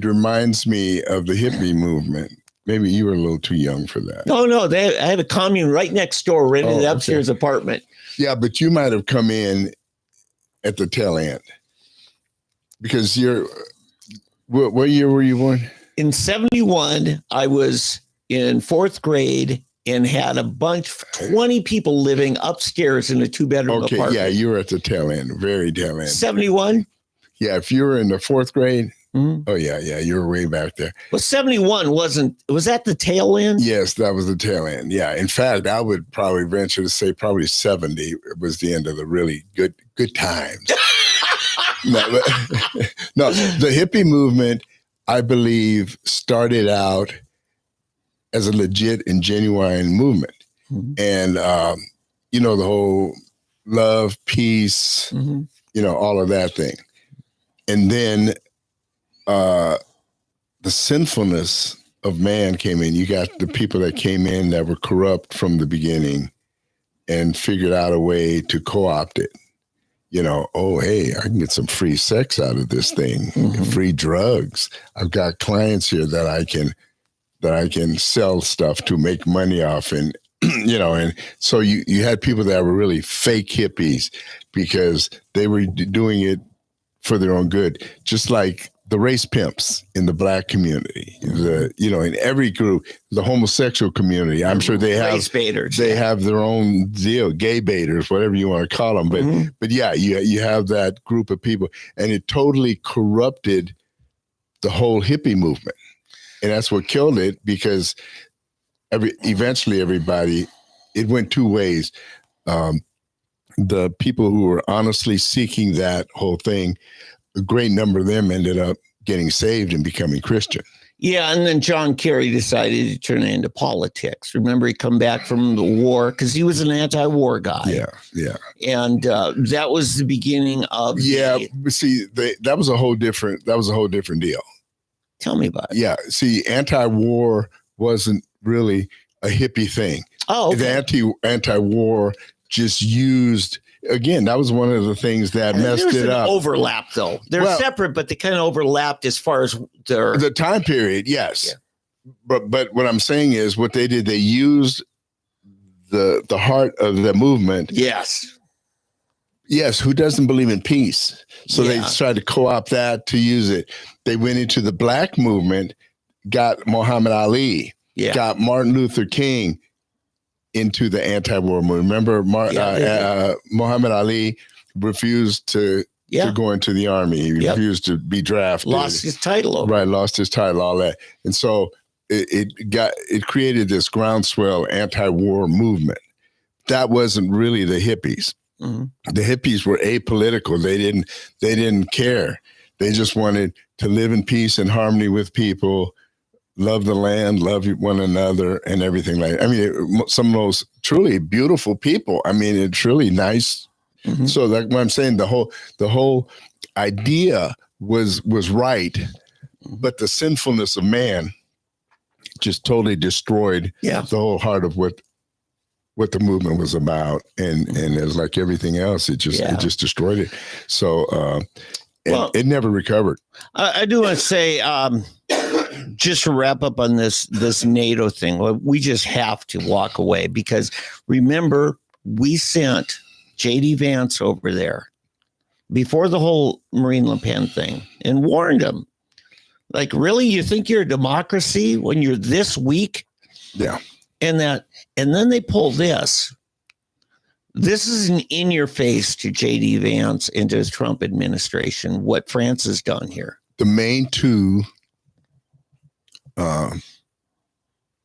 reminds me of the hippie movement. Maybe you were a little too young for that. No. I had a commune right next door, rented an upstairs apartment. Yeah, but you might have come in at the tail end because what year were you born? In 71, I was in fourth grade and had 20 people living upstairs in a 2-bedroom apartment. Yeah, you were at the tail end, very tail end. 71? Yeah, if you were in the fourth grade, mm-hmm. Oh, yeah, you were way back there. Well, 71 was that the tail end? Yes, that was the tail end. Yeah, in fact, I would probably venture to say probably 70 was the end of the really good times. No, the hippie movement, I believe, started out as a legit and genuine movement. Mm-hmm. And, the whole love, peace, mm-hmm. All of that thing. And then the sinfulness of man came in. You got the people that came in that were corrupt from the beginning and figured out a way to co-opt it. Hey, I can get some free sex out of this thing, mm-hmm. free drugs. I've got clients here that I can sell stuff to make money off. And, and so you had people that were really fake hippies because they were doing it for their own good, just like the race pimps in the black community, in every group, the homosexual community. I'm sure they have race baiters. They have their own deal, gay baiters, whatever you want to call them. But mm-hmm. but yeah, you have that group of people, and it totally corrupted the whole hippie movement, and that's what killed it because eventually everybody, it went two ways. The people who were honestly seeking that whole thing, a great number of them ended up getting saved and becoming Christian. Yeah, and then John Kerry decided to turn it into politics. Remember, he come back from the war because he was an anti-war guy. Yeah. And that was the beginning of. Yeah, but see, that was a whole different deal. Tell me about it. Yeah, see, anti-war wasn't really a hippie thing. Oh, okay. The anti-war just used. Again, that was one of the things that messed it up. Overlap, though. They're separate, but they kind of overlapped as far as the time period. Yes, yeah. But what I'm saying is, what they did, they used the heart of the movement. Yes. Who doesn't believe in peace? So they tried to co-opt that to use it. They went into the black movement, got Muhammad Ali, got Martin Luther King into the anti-war movement. Remember, Muhammad Ali refused to go into the army. He refused to be drafted. Lost his title. Right, lost his title, all that. And so it created this groundswell anti-war movement. That wasn't really the hippies. Mm-hmm. The hippies were apolitical. They didn't care. They just wanted to live in peace and harmony with people, love the land, love one another, and everything like that. I mean, some of those truly beautiful people. I mean, it's really nice Mhm. So that's what I'm saying. The whole idea was right, but the sinfulness of man just totally destroyed Yeah. the whole heart of what the movement was about, and it was like everything else. It just destroyed it. So it never recovered. I do want to say, just to wrap up on this NATO thing, we just have to walk away, because remember, we sent J.D. Vance over there before the whole Marine Le Pen thing and warned him, like, really, you think you're a democracy when you're this weak? Yeah. And then they pull this. This is an in your face to J.D. Vance and to the Trump administration, what France has done here. The main two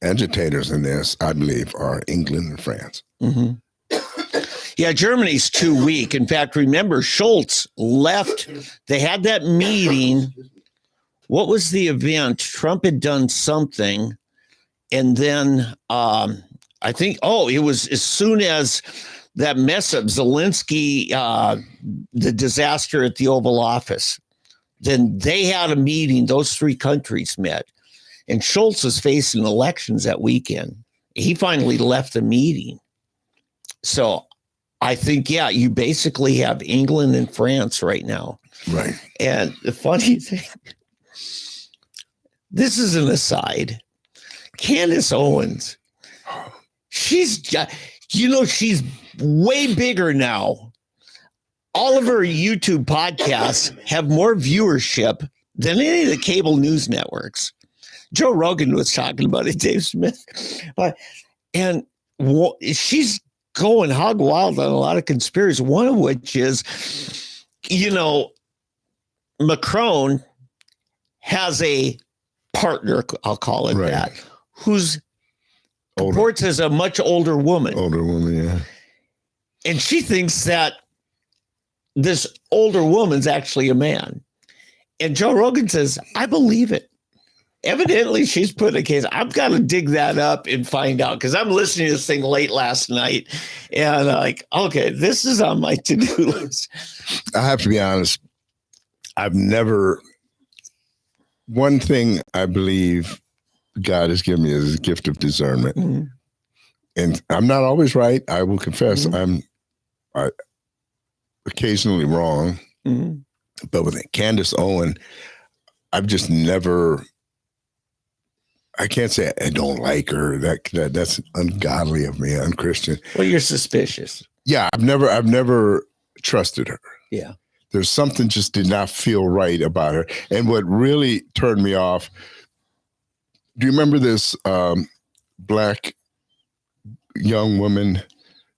agitators in this, I believe, are England and France. Mm-hmm. Yeah, Germany's too weak. In fact, remember, Schultz left. They had that meeting. What was the event? Trump had done something. And then I think, it was as soon as that mess up, Zelensky, the disaster at the Oval Office, then they had a meeting. Those three countries met. And Schultz was facing elections that weekend. He finally left the meeting. So I think, you basically have England and France right now. Right. And the funny thing, this is an aside. Candace Owens, she's way bigger now. All of her YouTube podcasts have more viewership than any of the cable news networks. Joe Rogan was talking about it, Dave Smith. And she's going hog wild on a lot of conspiracies, one of which is, Macron has a partner, I'll call it that, who's reports as a much older woman. Yeah. And she thinks that this older woman's actually a man. And Joe Rogan says, I believe it. Evidently, she's put a case. I've got to dig that up and find out, because I'm listening to this thing late last night. And okay, this is on my to-do list. I have to be honest. One thing I believe God has given me is a gift of discernment. Mm-hmm. And I'm not always right. I will confess. Mm-hmm. I'm occasionally wrong. Mm-hmm. But with Candace Owen, I've just never, I can't say I don't like her. That's ungodly of me, unchristian. Well, you're suspicious. Yeah, I've never trusted her. Yeah. There's something just did not feel right about her. And what really turned me off, do you remember this black young woman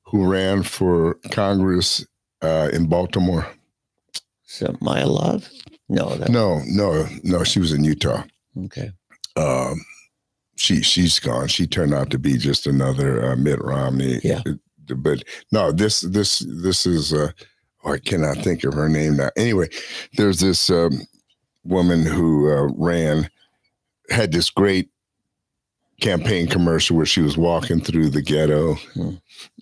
who ran for Congress in Baltimore? So Maya Love? No. No. She was in Utah. Okay. She's gone. She turned out to be just another Mitt Romney. Yeah. But no, this is I cannot think of her name now. Anyway, there's this woman who had this great campaign commercial where she was walking through the ghetto,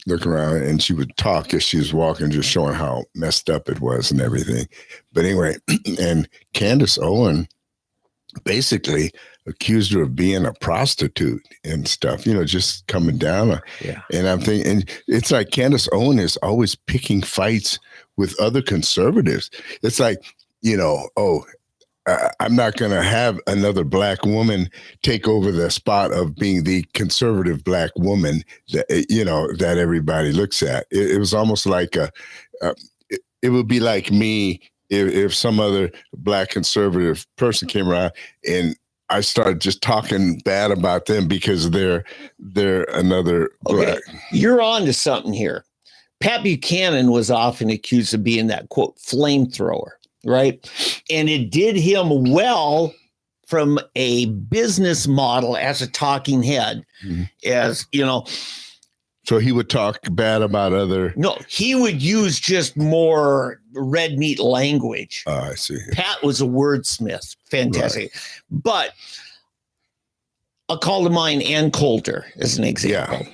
looking around, and she would talk as she was walking, just showing how messed up it was and everything. But anyway, and Candace Owen basically accused her of being a prostitute and stuff, just coming down. Yeah. And I'm thinking, and it's like Candace Owen is always picking fights with other conservatives. It's like, I'm not going to have another black woman take over the spot of being the conservative black woman that, that everybody looks at. It was almost like it would be like me if some other black conservative person came around and I started just talking bad about them because they're another black. You're on to something here. Pat Buchanan was often accused of being that, quote, flamethrower, right? And it did him well from a business model as a talking head, as, So he would talk bad about other. No, he would use just more red meat language. I see. Pat was a wordsmith. Fantastic. Right. But I'll call to mind Ann Coulter as an example. Yeah.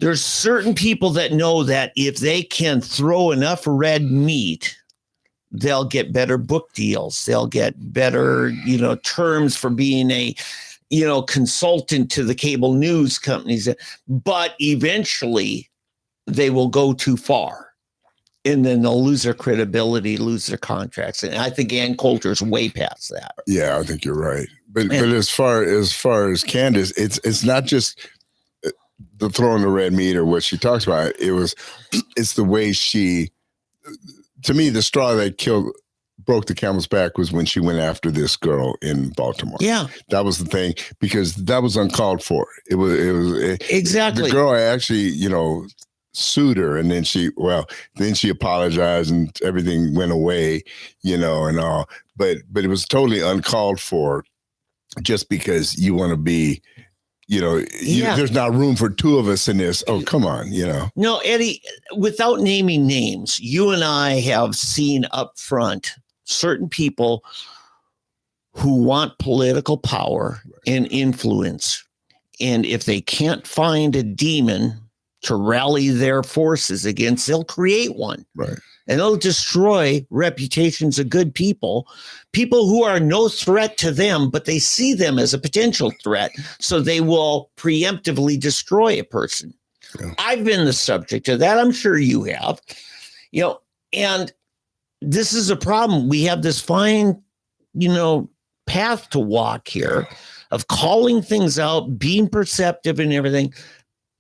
There's certain people that know that if they can throw enough red meat, they'll get better book deals. They'll get better, terms for being a, consultant to the cable news companies. But eventually they will go too far. And then they'll lose their credibility, lose their contracts. And I think Ann Coulter's way past that. Yeah, I think you're right. But as far as Candace, it's not just the throwing the red meat or what she talks about. It's the way she, to me, the straw that broke the camel's back was when she went after this girl in Baltimore. Yeah, that was the thing, because that was uncalled for. It was exactly. The girl actually, sued her, and then she apologized and everything went away, and all. But it was totally uncalled for, just because you want to be, there's not room for two of us in this. Oh, come on, No, Eddie, without naming names, you and I have seen up front certain people who want political power and influence. And if they can't find a demon to rally their forces against, they'll create one. Right. And they'll destroy reputations of good people who are no threat to them, but they see them as a potential threat. So they will preemptively destroy a person. Yeah. I've been the subject of that. I'm sure you have, and this is a problem. We have this fine, path to walk here of calling things out, being perceptive and everything,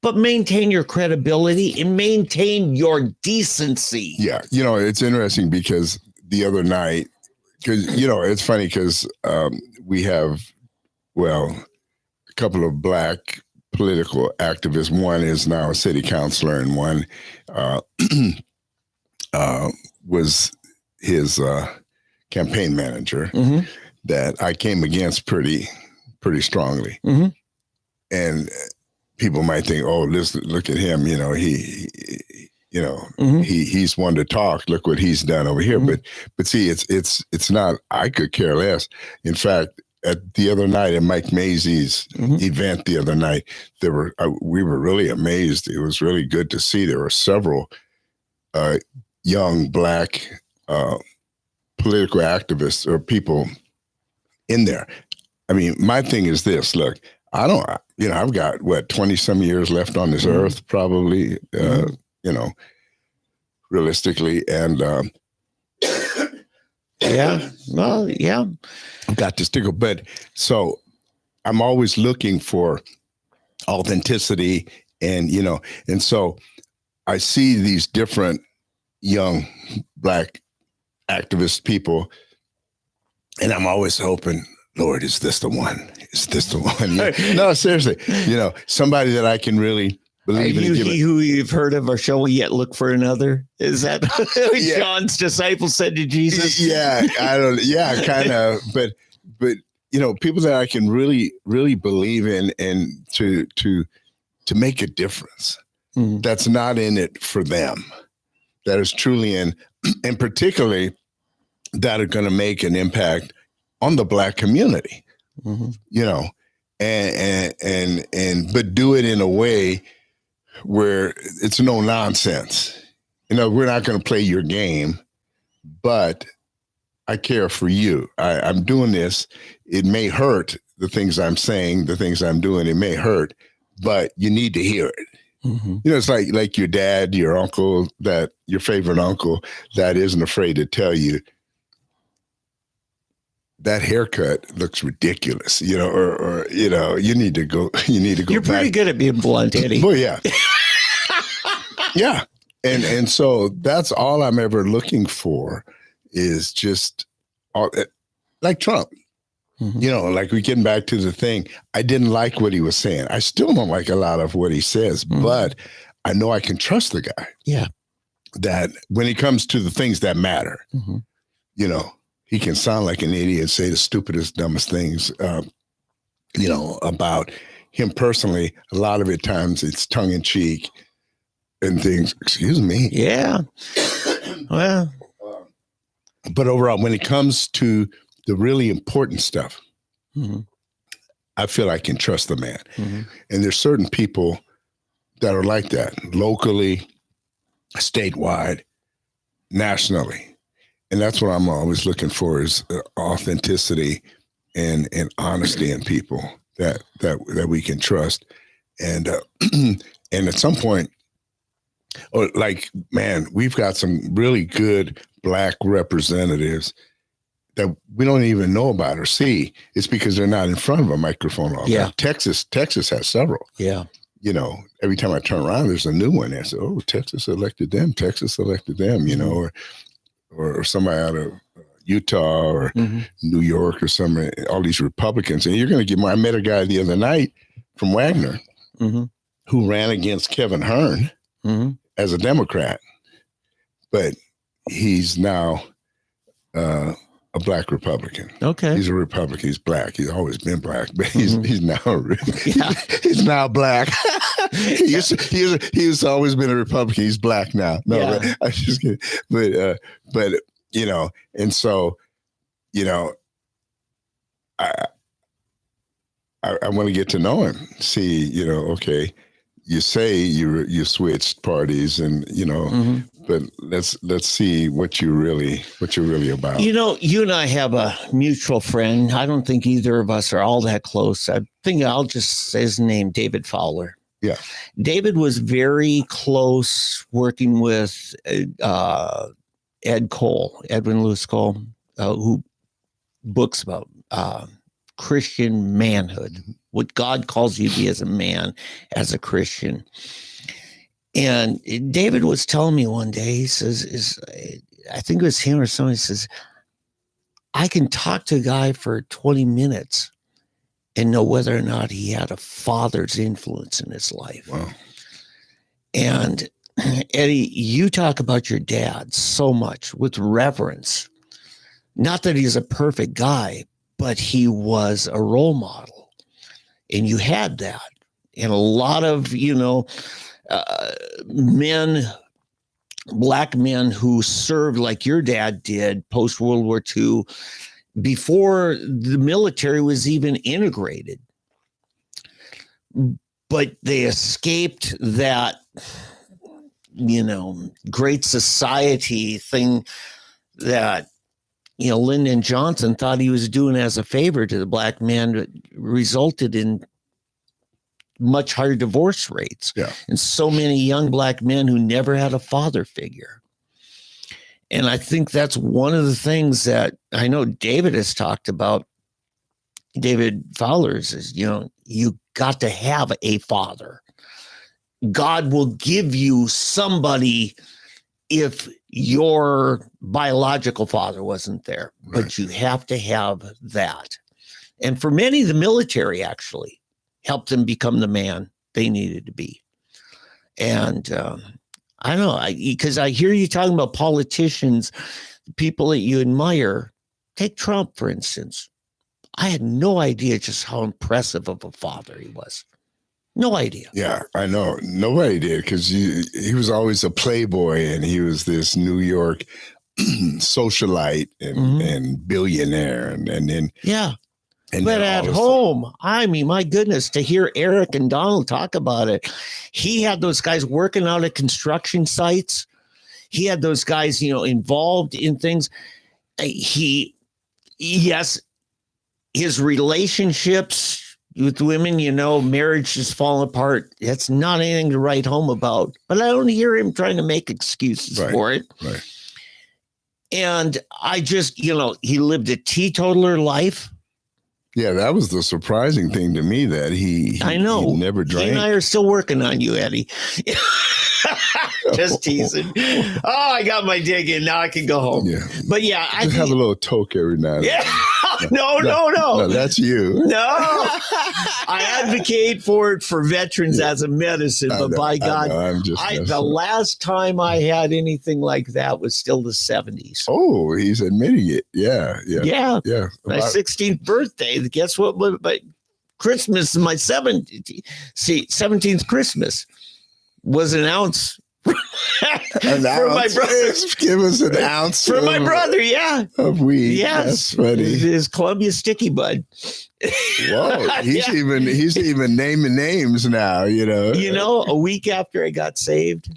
but maintain your credibility and maintain your decency. Yeah. It's interesting because the other night, it's funny because we have, a couple of Black political activists. One is now a city councilor, and one was his campaign manager that I came against pretty strongly. Mm-hmm. And people might think, oh, look at him, he's one to talk. Look what he's done over here. Mm-hmm. But see, it's not, I could care less. In fact, at the other night at Mike Mazzei's event the other night, we were really amazed. It was really good to see. There were several young Black political activists or people in there. I mean, my thing is this, look, I've got 20 some years left on this earth, probably, realistically. And yeah, well, yeah, I've got to stick up. But so I'm always looking for authenticity, and so I see these different young Black activist people, and I'm always hoping, Lord, is this the one? Is this the one? No, seriously, somebody that I can really believe in. He who you've heard of, or shall we yet look for another? Is that John's disciples said to Jesus? Yeah, kind of. But people that I can really, really believe in, and to make a difference. Mm-hmm. That's not in it for them. That is truly in, and particularly that are going to make an impact on the Black community, but do it in a way where it's no nonsense. We're not going to play your game, but I care for you. I'm doing this. It may hurt, the things I'm saying, the things I'm doing, it may hurt, but you need to hear it. Mm-hmm. It's like your dad, your uncle, your favorite uncle that isn't afraid to tell you, that haircut looks ridiculous, or you need to go. You're pretty good at being blunt, Eddie. Well, yeah, yeah, and so that's all I'm ever looking for is just like Trump. Mm-hmm. Like we getting back to the thing. I didn't like what he was saying. I still don't like a lot of what he says, but I know I can trust the guy. Yeah, that when it comes to the things that matter, he can sound like an idiot and say the stupidest, dumbest things, about him personally. A lot of it times it's tongue in cheek and things. Excuse me. Yeah. Well, but overall, when it comes to the really important stuff, I feel I can trust the man. Mm-hmm. And there's certain people that are like that, locally, statewide, nationally. And that's what I'm always looking for, is authenticity and honesty in people that we can trust. And and at some point, like, man, we've got some really good Black representatives that we don't even know about or see. It's because they're not in front of a microphone all the time. Texas has several. Yeah. You know, every time I turn around, there's a new one. I say, oh, Texas elected them, you know, or somebody out of Utah or New York or somewhere, all these Republicans. And you're going to get more. I met a guy the other night from Wagner who ran against Kevin Hearn as a Democrat, but he's now a Black Republican. Okay. He's a Republican. He's Black. He's always been Black, but he's now he's now Black. He's always been a Republican. He's Black now. No, but I'm just kidding. But you know, and so, you know, I want to get to know him. See, you know, okay, you say you switched parties, and you know, but let's see what you're really about. You know, you and I have a mutual friend. I don't think either of us are all that close. I think I'll just say his name, David Fowler. Yeah. David was very close working with Edwin Lewis Cole, who books about Christian manhood, what God calls you to be as a man, as a Christian. And David was telling me one day, he says, I think it was him or somebody, says, I can talk to a guy for 20 minutes and know whether or not he had a father's influence in his life. Wow. And Eddie, you talk about your dad so much with reverence. Not that he's a perfect guy, but he was a role model. And you had that. And a lot of, you know, men, Black men who served like your dad did post World War II, before the military was even integrated. But they escaped that, you know, great society thing that, you know, Lyndon Johnson thought he was doing as a favor to the Black man, that resulted in much higher divorce rates. Yeah. And so many young Black men who never had a father figure. And I think that's one of the things that I know David has talked about. David Fowler's is, you know, you got to have a father. God will give you somebody if your biological father wasn't there, but you have to have that. And for many, the military actually helped them become the man they needed to be. And I don't know, because I hear you talking about politicians, people that you admire. Take Trump, for instance. I had no idea just how impressive of a father he was. No idea. Yeah, I know. Nobody did, because he was always a playboy, and he was this New York socialite and billionaire. And then but at home, I mean, my goodness, to hear Eric and Donald talk about it, he had those guys working out at construction sites. He had those guys, you know, involved in things. Yes, his relationships with women, you know, marriage is falling apart. That's not anything to write home about. But I don't hear him trying to make excuses for it. Right. And I just, you know, he lived a teetotaler life. Yeah, that was the surprising thing to me, that he never drank. He and I are still working on you, Eddie. Just teasing. Oh, I got my dig in. Now I can go home. Yeah. But yeah, I just have a little toke every now and then. Yeah. No, that's you. No, I advocate for it for veterans as a medicine, but by God, the last time I had anything like that was still the 70s. Oh, he's admitting it. Yeah. My 16th birthday. Guess what? But Christmas, my 17th Christmas was an ounce An For my ounce. brother. Give us an ounce For my brother, yeah. of weed. Yes. That's funny. His Columbia Sticky Bud. Whoa, he's even naming names now, you know. You know, a week after I got saved,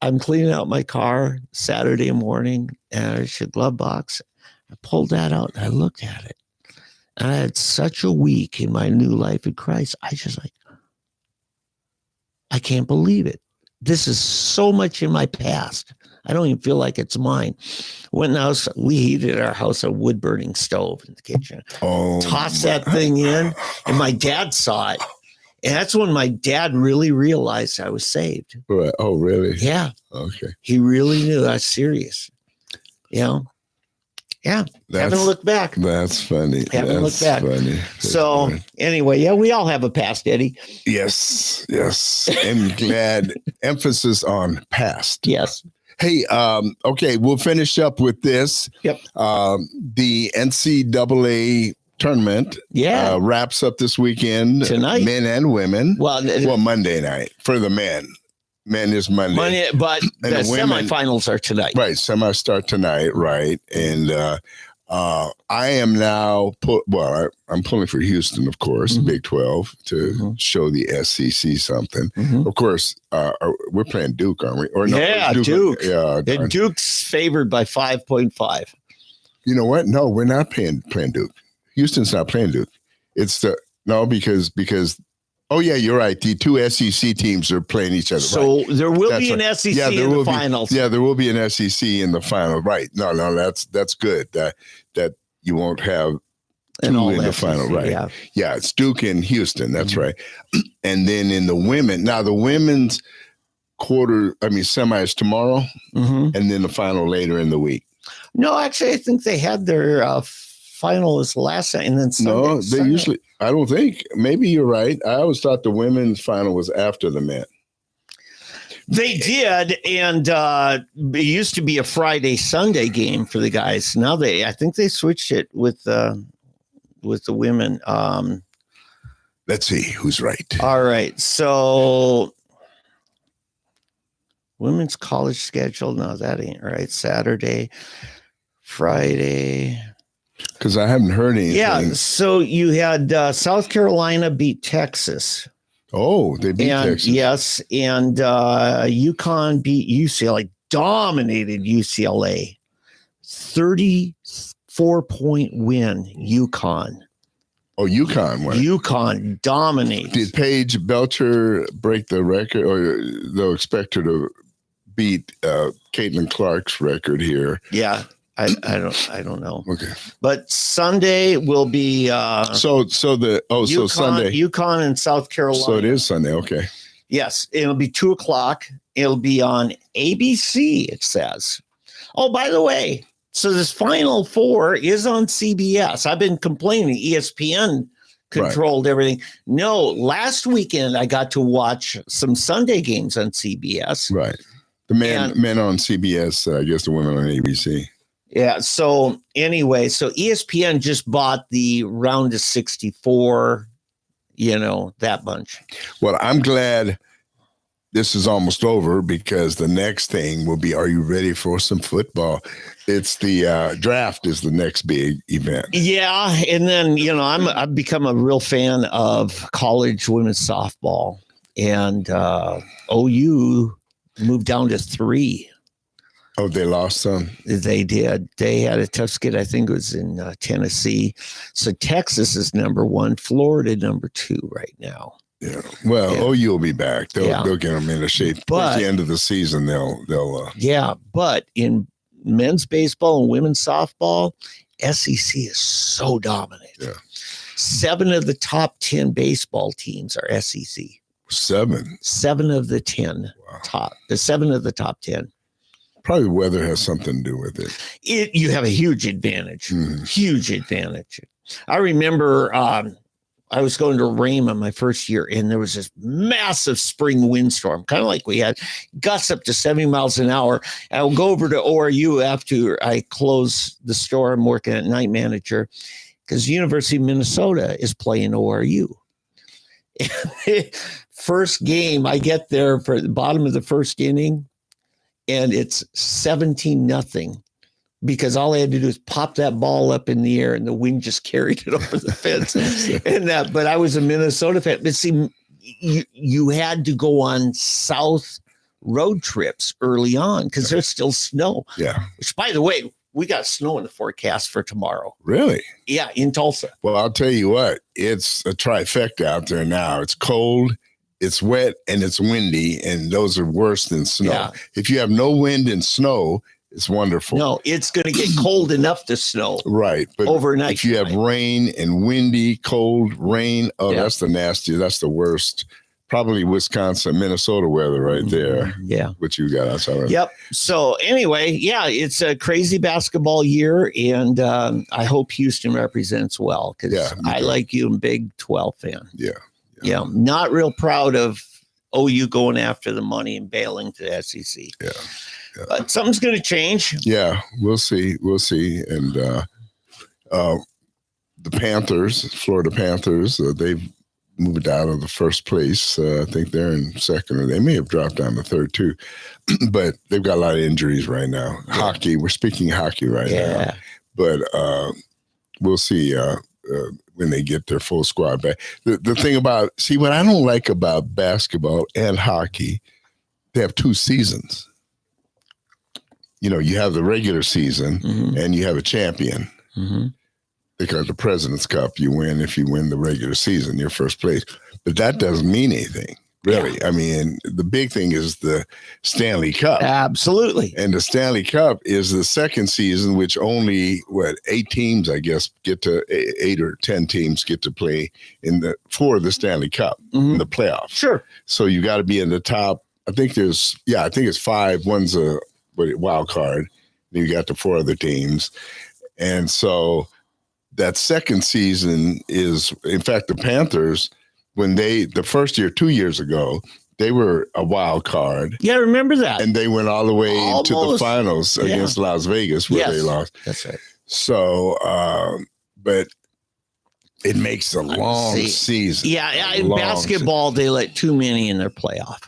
I'm cleaning out my car Saturday morning, and there's a glove box. I pulled that out and I looked at it. And I had such a week in my new life in Christ. I can't believe it. This is so much in my past. I don't even feel like it's mine. When we heated our house a wood burning stove in the kitchen. Oh, Tossed that thing in, and my dad saw it. And that's when my dad really realized I was saved. Right. Oh, really? Yeah. Okay. He really knew I was serious. You know? Yeah. Haven't looked back. That's funny. Haven't looked back. Funny. So anyway, yeah, we all have a past, Eddie. Yes. I'm glad. Emphasis on past. Yes. Hey, okay, we'll finish up with this. Yep. The NCAA tournament wraps up this weekend. Tonight. Men and women. Well, Monday night for the men. Men is Monday. But the women, semifinals are tonight. Right. Semis start tonight. Right. And I am now, I'm pulling for Houston, of course, Big 12 to show the SEC something. Of course, we're playing Duke, aren't we? Or no, yeah, Duke. Yeah, and Duke's favored by 5.5. You know what? No, we're not playing Duke. Houston's not playing Duke. It's because oh yeah, you're right. The two SEC teams are playing each other. So right. there will be an SEC in the finals. Yeah, there will be an SEC in the final. Right. No, that's good. That you won't have two in the final. Right. Yeah, it's Duke and Houston. That's right. And then in the women's semi is tomorrow, and then the final later in the week. No, actually, I think they had their final is last night, and then Sunday. Usually. I don't think. Maybe you're right. I always thought the women's final was after the men. They did, and it used to be a Friday-Sunday game for the guys. Now I think they switched it with the women. Let's see who's right. All right, so women's college schedule. No, that ain't right. Saturday, Friday. Because I haven't heard anything. Yeah, so you had South Carolina beat Texas. Oh, they beat Texas. Yes, and UConn beat UCLA, dominated UCLA. 34-point win, UConn. Oh, UConn won. UConn dominated. Did Paige Belcher break the record, or they'll expect her to beat Caitlin Clark's record here? Yeah. I don't know. Okay. But Sunday will be so Sunday. UConn and South Carolina. So it is Sunday, okay. Yes. It'll be 2:00. It'll be on ABC, it says. Oh, by the way, so this Final Four is on CBS. I've been complaining ESPN controlled everything. No, last weekend I got to watch some Sunday games on CBS. Right. The men on CBS, I guess the women on ABC. Yeah. So anyway, so ESPN just bought the round of 64, that bunch. Well, I'm glad this is almost over, because the next thing will be, are you ready for some football? It's the draft is the next big event. Yeah. And then, I've become a real fan of college women's softball, and OU moved down to 3. Oh, they lost some? They did. They had a tough skid. I think it was in Tennessee. So Texas is number 1, Florida number 2 right now. Yeah. Well, OU will be back. They'll get them into shape. But at the end of the season, they'll. Yeah, but in men's baseball and women's softball, SEC is so dominant. Yeah. 7 of the top 10 baseball teams are SEC. 7. 7 of the 10 top. The 7 of the top 10. Probably weather has something to do with it. You have a huge advantage. Huge advantage. I remember I was going to Raymond my first year, and there was this massive spring windstorm, kind of like we had, gusts up to 70 miles an hour. I'll go over to ORU after I close the store. I'm working at night manager, because the University of Minnesota is playing ORU. First game, I get there for the bottom of the first inning, and it's 17-0. Because all I had to do is pop that ball up in the air and the wind just carried it over the fence. But I was a Minnesota fan. But see, you had to go on south road trips early on because there's still snow. Yeah. Which, by the way, we got snow in the forecast for tomorrow. Really? Yeah, in Tulsa. Well, I'll tell you what, it's a trifecta out there now. It's cold, it's wet, and it's windy, and those are worse than snow. Yeah. If you have no wind and snow, it's wonderful. No, it's going to get cold enough to snow. Right. But overnight. if you have rain and windy, cold rain, Yeah. That's the nastiest. That's the worst. Probably Wisconsin, Minnesota weather right there. Yeah. What you got outside. Yep. So anyway, yeah, it's a crazy basketball year, and I hope Houston represents well because I like you, I'm a Big 12 fan. Yeah. Not real proud of OU going after the money and bailing to the SEC. Yeah. But something's going to change. Yeah, we'll see. And the Panthers, Florida Panthers, they've moved out of the first place. I think they're in second, or they may have dropped down to third too. But they've got a lot of injuries right now. Yeah. Hockey, we're speaking hockey right now. But we'll see when they get their full squad back. The thing about, what I don't like about basketball and hockey, they have 2 seasons. You have the regular season and you have a champion. Because the President's Cup, you win if you win the regular season, you're first place. But that doesn't mean anything, really. Yeah. I mean, the big thing is the Stanley Cup. Absolutely. And the Stanley Cup is the second season, which only, 8 teams, I guess, 8 or 10 teams get to play for the Stanley Cup in the playoffs. Sure. So you got to be in the top. I think it's 5. One's a wild card. Then you got the 4 other teams. And so that second season is, in fact, the Panthers, when the first year, 2 years ago, they were a wild card. Yeah, I remember that. And they went all the way to the finals against Las Vegas where they lost. That's right. So, but it makes a long season. Yeah, in basketball, they let too many in their playoff.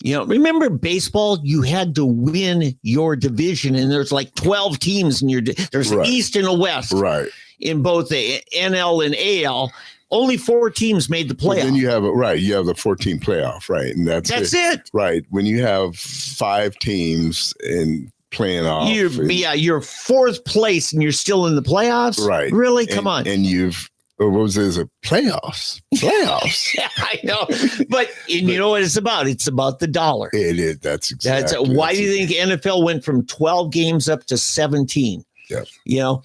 Remember baseball, you had to win your division, and there's like 12 teams in your there's an East and a West. Right. In both the NL and AL, only 4 teams made the playoff. Then you have the 14 playoff, right? And that's it. Right. When you have 5 teams in playing off. You're 4th place and you're still in the playoffs. Right. Really? Come on. And playoffs. Yeah, I know. But you know what it's about? It's about the dollar. It is. That's exactly. Why do you think NFL went from 12 games up to 17? Yeah. Yeah.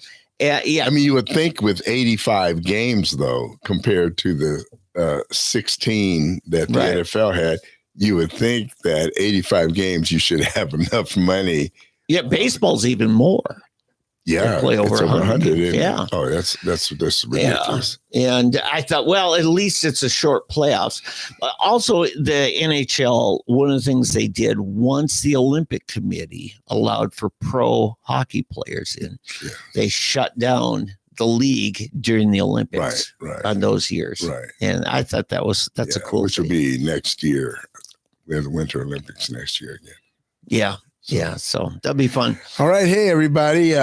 I mean, you would think with 85 games, though, compared to the 16 that the NFL had, you would think that 85 games, you should have enough money. Yeah, baseball's even more. Yeah, play over 100. Yeah. Oh, that's ridiculous. Yeah. And I thought, well, at least it's a short playoffs. Also, the NHL, one of the things they did once the Olympic Committee allowed for pro hockey players in, they shut down the league during the Olympics on those years. Right. And I thought that's a cool which thing. will be next year. We have the Winter Olympics next year again. Yeah. Yeah, so that'll be fun. All right. Hey, everybody.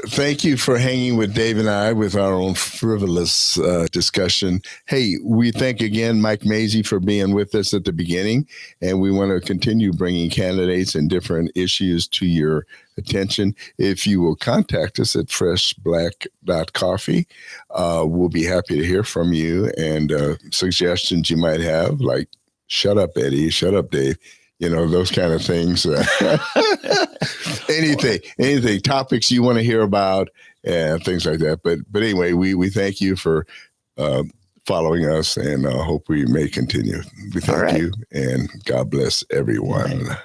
Thank you for hanging with Dave and I with our own frivolous discussion. Hey, we thank again Mike Mazzei for being with us at the beginning, and we want to continue bringing candidates and different issues to your attention. If you will contact us at freshblack.coffee, we'll be happy to hear from you and suggestions you might have, like shut up, Eddie, shut up, Dave. Those kind of things. Anything, topics you want to hear about, and things like that. But anyway, we thank you for following us, and hope we may continue. We thank you, and God bless everyone.